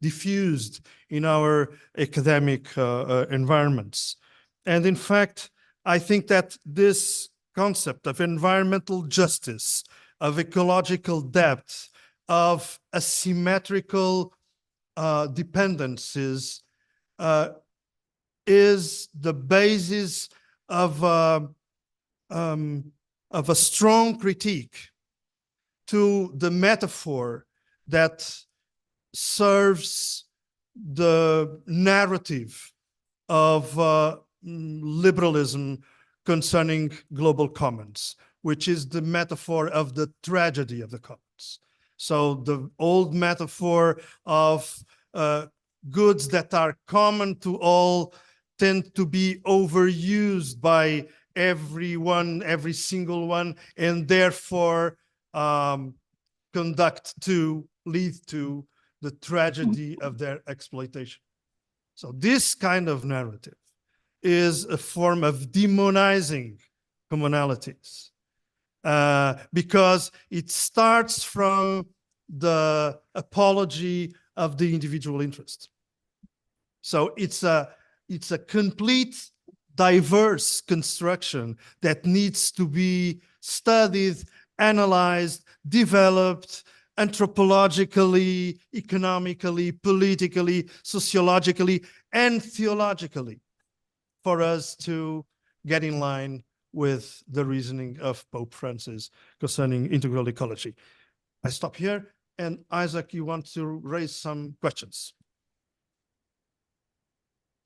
Speaker 6: diffused in our academic environments. And in fact, I think that this concept of environmental justice, of ecological depth, of asymmetrical dependencies is the basis of a strong critique to the metaphor that serves the narrative of liberalism concerning global commons, which is the metaphor of the tragedy of the commons. So the old metaphor of goods that are common to all tend to be overused by everyone, every single one, and therefore lead to the tragedy of their exploitation. So this kind of narrative is a form of demonizing commonalities because it starts from the apology of the individual interest. So it's a complete diverse construction that needs to be studied, analyzed, developed anthropologically, economically, politically, sociologically, and theologically for us to get in line with the reasoning of Pope Francis concerning integral ecology. I stop here, and Isaac, you want to raise some questions?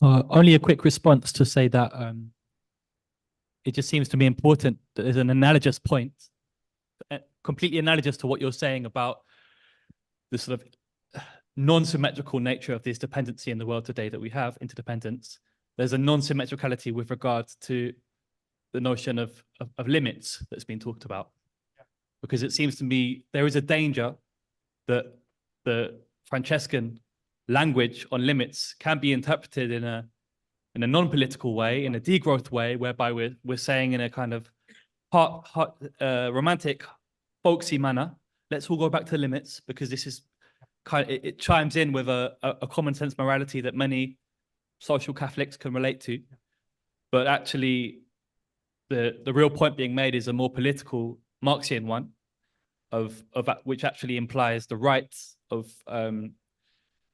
Speaker 15: Only a quick response to say that it just seems to me important that there's an analogous point, completely analogous to what you're saying about the sort of non-symmetrical nature of this dependency in the world today that we have, interdependence. There's a non-symmetricality with regards to the notion of limits that's been talked about. Because it seems to me there is a danger that the Francescan language on limits can be interpreted in a non-political way, in a degrowth way, whereby we're saying in a kind of romantic, folksy manner, let's all go back to the limits, because this is it chimes in with a common sense morality that many social Catholics can relate to. But actually, the real point being made is a more political Marxian one, of which actually implies the rights of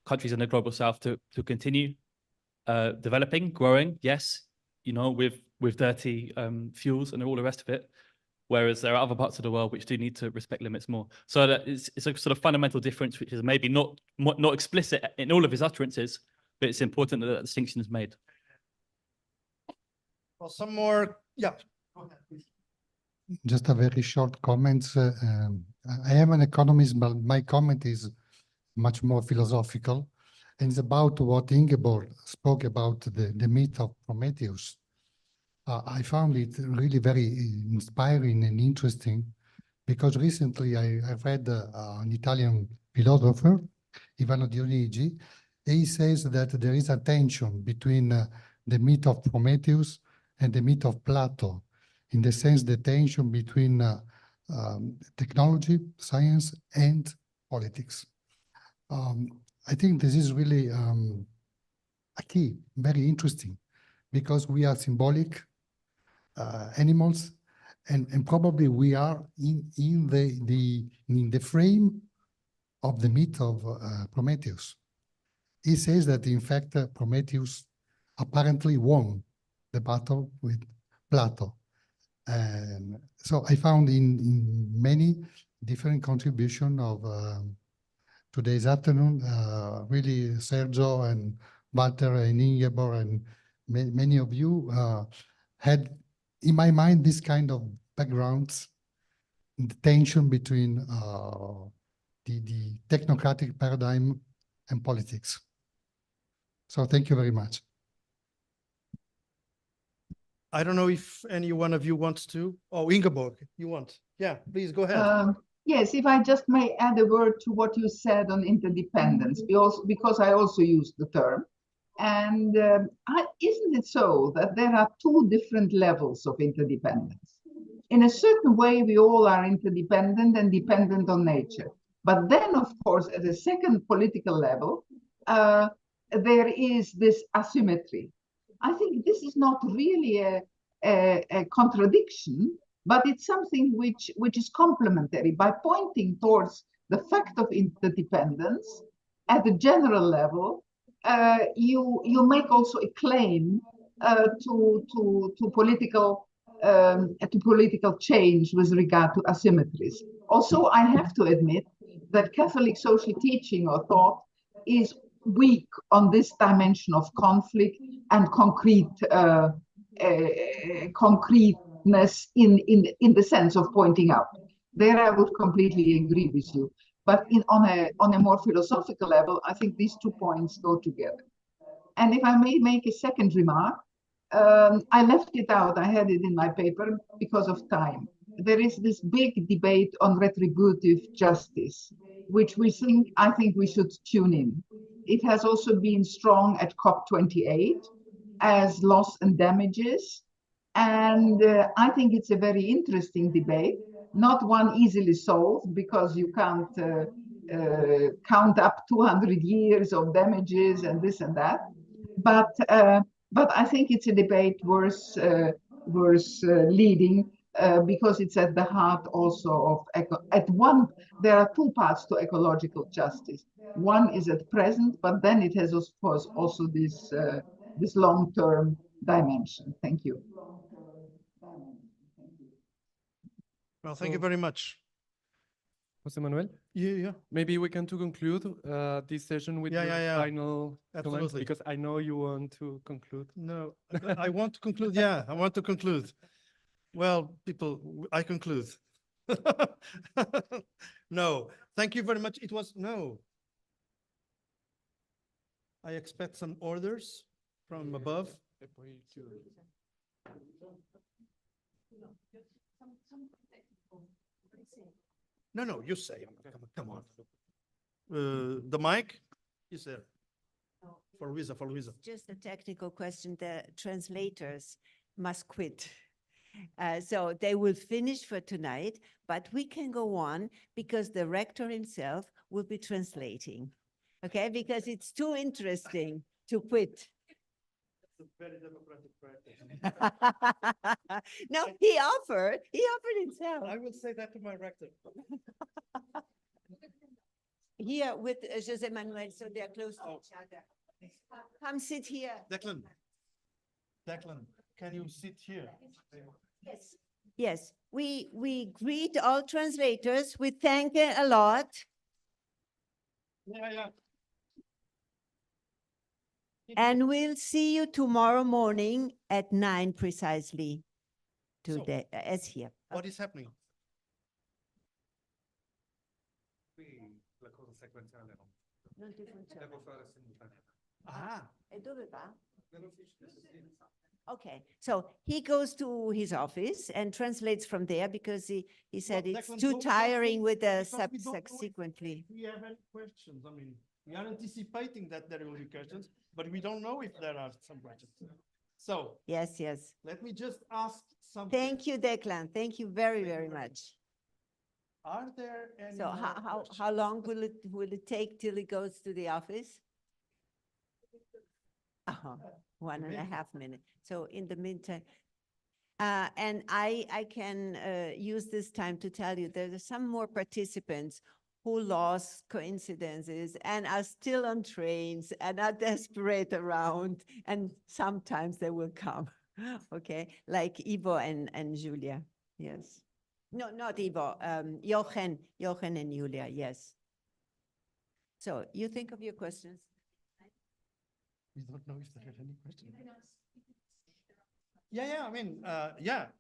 Speaker 15: countries in the global south to continue developing, growing, yes, with dirty fuels and all the rest of it. Whereas there are other parts of the world which do need to respect limits more. So that it's a sort of fundamental difference, which is maybe not explicit in all of his utterances, but it's important that that distinction is made.
Speaker 6: Well, some more, yeah. Go ahead, please.
Speaker 18: Just a very short comment. I am an economist, but my comment is much more philosophical. And it's about what Ingeborg spoke about, the myth of Prometheus. I found it really very inspiring and interesting because recently I read an Italian philosopher, Ivano Dionigi. He says that there is a tension between the myth of Prometheus and the myth of Plato, in the sense the tension between technology, science, and politics. I think this is really a key, very interesting, because we are symbolic animals, and probably we are in the frame of the myth of Prometheus. He says that in fact Prometheus apparently won the battle with Plato. And so I found in many different contributions of today's afternoon, really Sergio and Walter and Ingeborg and many of you had, in my mind, this kind of backgrounds, the tension between the technocratic paradigm and politics. So thank you very much.
Speaker 6: I don't know if any one of you wants to. Oh, Ingeborg, you want? Yeah, please go ahead.
Speaker 8: Yes, if I just may add a word to what you said on interdependence, because I also used the term. And isn't it so that there are two different levels of interdependence? In a certain way, we all are interdependent and dependent on nature. But then, of course, at a second political level, there is this asymmetry. I think this is not really a contradiction, but it's something which is complementary. By pointing towards the fact of interdependence at the general level, you make also a claim to political change with regard to asymmetries. Also, I have to admit that Catholic social teaching or thought is weak on this dimension of conflict and concreteness in the sense of pointing out. There I would completely agree with you. But on a more philosophical level, I think these 2 points go together. And if I may make a second remark, I left it out. I had it in my paper because of time. There is this big debate on retributive justice, which I think we should tune in. It has also been strong at COP28 as loss and damages. And I think it's a very interesting debate, not one easily solved because you can't count up 200 years of damages and this and that. But I think it's a debate worth leading because it's at the heart also of there are two parts to ecological justice. One is at present, but then it has of course also this long-term dimension. Thank you.
Speaker 6: Well, thank you very much.
Speaker 1: Jose Manuel?
Speaker 6: Yeah.
Speaker 1: Maybe we can to conclude this session with your final comments, because I know you want to conclude.
Speaker 6: No, I want to conclude. Yeah, I want to conclude. Well, people, I conclude. No, thank you very much. I expect some orders from above. No, you say. Come on. The mic is there. For Luisa.
Speaker 19: Just a technical question. The translators must quit. So they will finish for tonight, but we can go on because the rector himself will be translating. Okay, because it's too interesting to quit.
Speaker 6: Very democratic practice.
Speaker 19: No, he offered himself.
Speaker 6: I will say that to my rector.
Speaker 19: Here with Jose Manuel, so they're close to each other. Come sit here.
Speaker 6: Declan, can you sit here?
Speaker 19: Yes. We greet all translators. We thank a lot.
Speaker 6: Yeah.
Speaker 19: And we'll see you tomorrow morning at 9 precisely. Today, as here.
Speaker 6: What is happening?
Speaker 19: E dove va? Okay, so he goes to his office and translates from there because he said it's too tiring with the subsequently.
Speaker 6: We have any questions? I mean, we are anticipating that there will be questions, but we don't know if there are some questions. So
Speaker 19: yes.
Speaker 6: Let me just ask something.
Speaker 19: Thank you, Declan. Thank you very, very much.
Speaker 6: Are there any?
Speaker 19: So how long will it take till he goes to the office? 1.5 minutes. So in the meantime, and I can use this time to tell you there are some more participants who lost coincidences and are still on trains and are desperate around, and sometimes they will come. Okay, like Ivo and Julia. Yes. No, not Ivo. Jochen and Julia. Yes. So you think of your questions.
Speaker 6: We don't know if there are any questions. Yeah. I mean, yeah.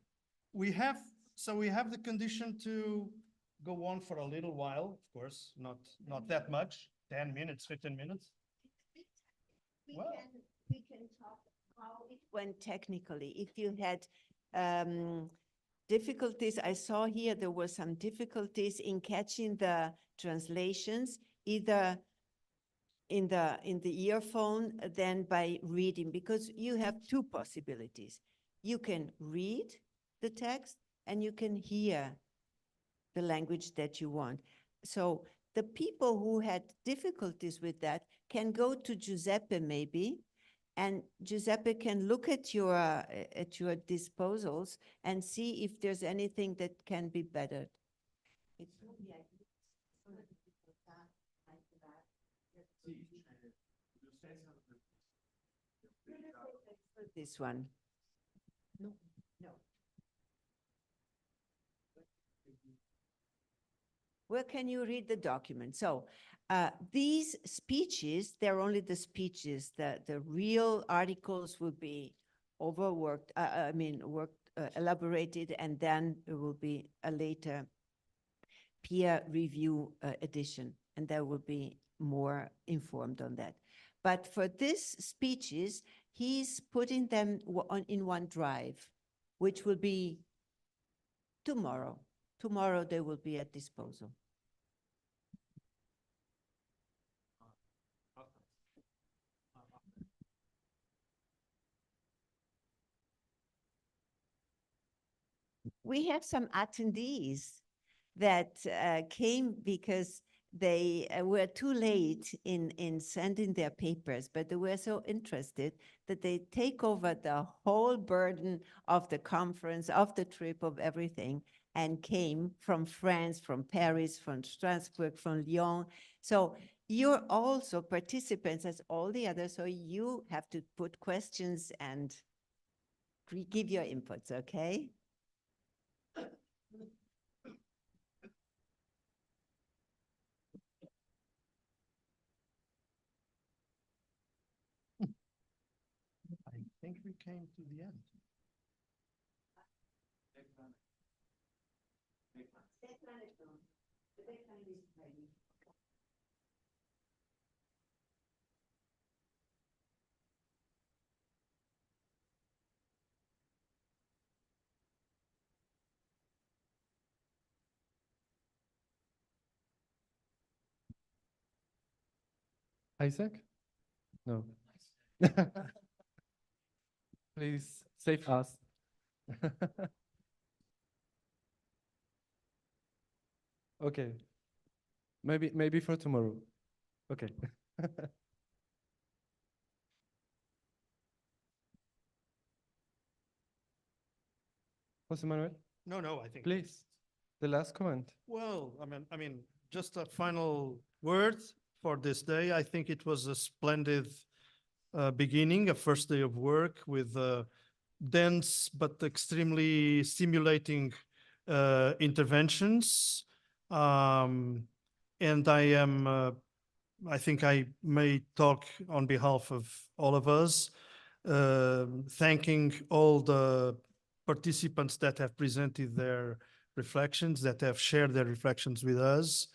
Speaker 6: We have the condition to go on for a little while, of course, not that much, 10 minutes, 15 minutes.
Speaker 19: We can talk how it went technically. If you had difficulties, I saw here there were some difficulties in catching the translations, either in the earphone than by reading, because you have two possibilities. You can read the text and you can hear the language that you want. So the people who had difficulties with that can go to Giuseppe maybe, and Giuseppe can look at your disposals and see if there's anything that can be bettered. This one. No. Where can you read the document? So these speeches, they're only the speeches. The real articles will be overworked, elaborated, and then it will be a later peer review edition, and there will be more informed on that. But for these speeches, he's putting them in OneDrive, which will be tomorrow. Tomorrow they will be at disposal. We have some attendees that came because they were too late in sending their papers, but they were so interested that they take over the whole burden of the conference, of the trip, of everything, and came from France, from Paris, from Strasbourg, from Lyon. So you're also participants as all the others, so you have to put questions and give your inputs, okay?
Speaker 6: I think we came to the end.
Speaker 1: Isaac? No. Please save us. Okay. Maybe for tomorrow. Okay. Jose Manuel?
Speaker 6: No, I think.
Speaker 1: Please, the last comment.
Speaker 6: Well, I mean, just a final word for this day. I think it was a splendid beginning, a first day of work with dense but extremely stimulating interventions. And I think I may talk on behalf of all of us, thanking all the participants that have presented their reflections, that have shared their reflections with us.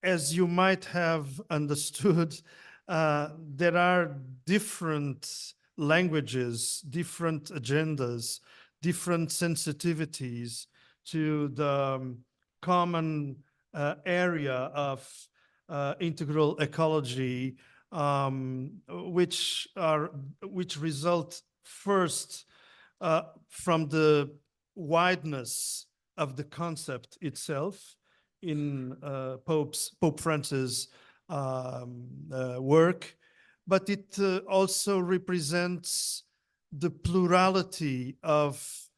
Speaker 6: As you might have understood, there are different languages, different agendas, different sensitivities to the common area of integral ecology, which result first from the wideness of the concept itself in Pope Francis' work, but it also represents the plurality of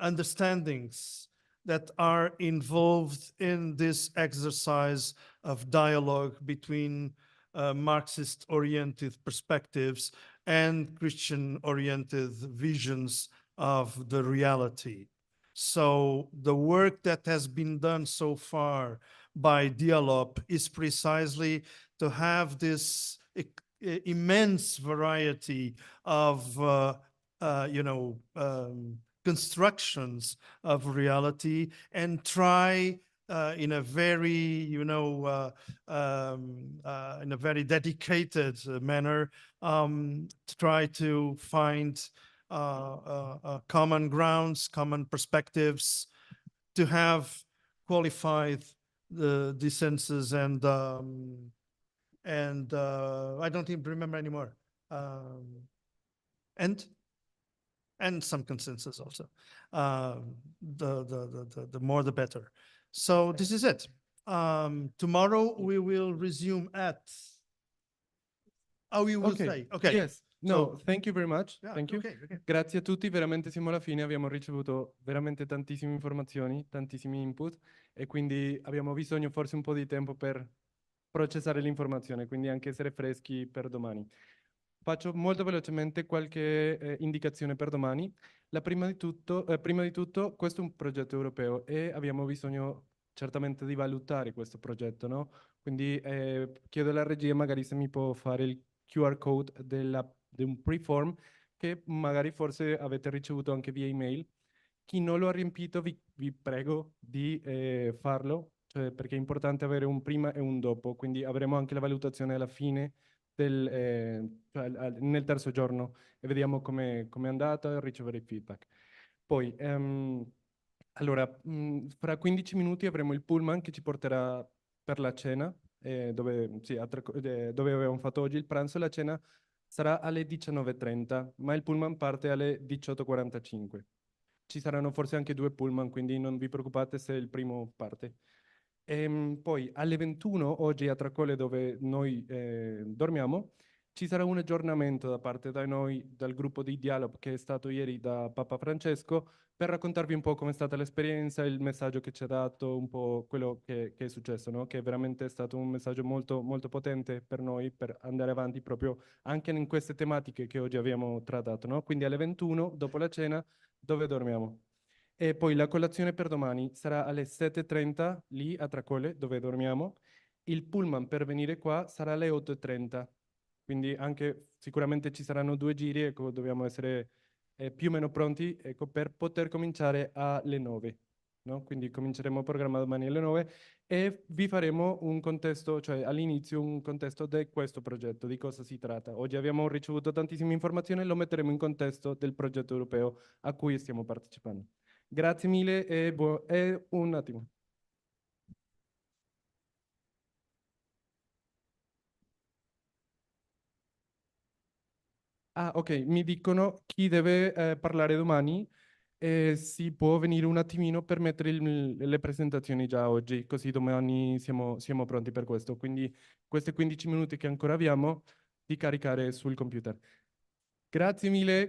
Speaker 6: understandings that are involved in this exercise of dialogue between Marxist-oriented perspectives and Christian-oriented visions of the reality. So the work that has been done so far by Dialop is precisely to have this immense variety of constructions of reality and try in a very in a very dedicated manner to try to find common grounds, common perspectives, to have qualified the census and I don't even remember anymore. And some consensus also. The more the better. So this is it. Tomorrow we will resume at. Oh, you will say. Okay.
Speaker 1: Yes. No,
Speaker 6: So-
Speaker 1: thank you very much.
Speaker 6: Yeah,
Speaker 1: Thank you.
Speaker 6: okay, okay.
Speaker 1: Grazie a tutti, veramente siamo alla fine, abbiamo ricevuto veramente tantissime informazioni, tantissimi input e quindi abbiamo bisogno forse un po' di tempo per processare l'informazione, quindi anche essere freschi per domani. Faccio molto velocemente qualche indicazione per domani. Prima di tutto, questo è un progetto europeo e abbiamo bisogno certamente di valutare questo progetto, no? Quindi chiedo alla regia magari se mi può fare il QR code di un preform che magari forse avete ricevuto anche via email. Chi non lo ha riempito, vi prego di farlo, cioè, perché è importante avere un prima e un dopo, quindi avremo anche la valutazione alla fine cioè nel terzo giorno e vediamo come è andata e ricevere i feedback. Poi, allora, fra 15 minuti avremo il pullman che ci porterà per la cena, dove, sì, dove avevamo fatto oggi il pranzo. La cena sarà alle 19:30, ma il pullman parte alle 18:45. Ci saranno forse anche 2 pullman, quindi non vi preoccupate se il primo parte. Poi alle 21, oggi a Tracole dove noi dormiamo, ci sarà un aggiornamento da parte da noi, dal gruppo di Dialop che è stato ieri da Papa Francesco, per raccontarvi un po' com'è stata l'esperienza, il messaggio che ci ha dato, un po' quello che è successo, no? Che è veramente stato un messaggio molto, molto potente per noi, per andare avanti proprio anche in queste tematiche che oggi abbiamo trattato, no? Quindi alle 21, dopo la cena, dove dormiamo? E poi la colazione per domani sarà alle 7:30 lì a Tracole, dove dormiamo. Il pullman per venire qua sarà alle 8:30. Quindi anche sicuramente ci saranno 2 giri, ecco, dobbiamo essere più o meno pronti, ecco, per poter cominciare alle 9. No? Quindi cominceremo il programma domani alle 9 e vi faremo un contesto, cioè all'inizio un contesto di questo progetto, di cosa si tratta. Oggi abbiamo ricevuto tantissime informazioni, lo metteremo in contesto del progetto europeo a cui stiamo partecipando. Grazie mille e un attimo. Ah, ok, mi dicono chi deve parlare domani e si può venire un attimino per mettere le presentazioni già oggi, così domani siamo pronti per questo. Quindi questi 15 minuti che ancora abbiamo di caricare sul computer. Grazie mille.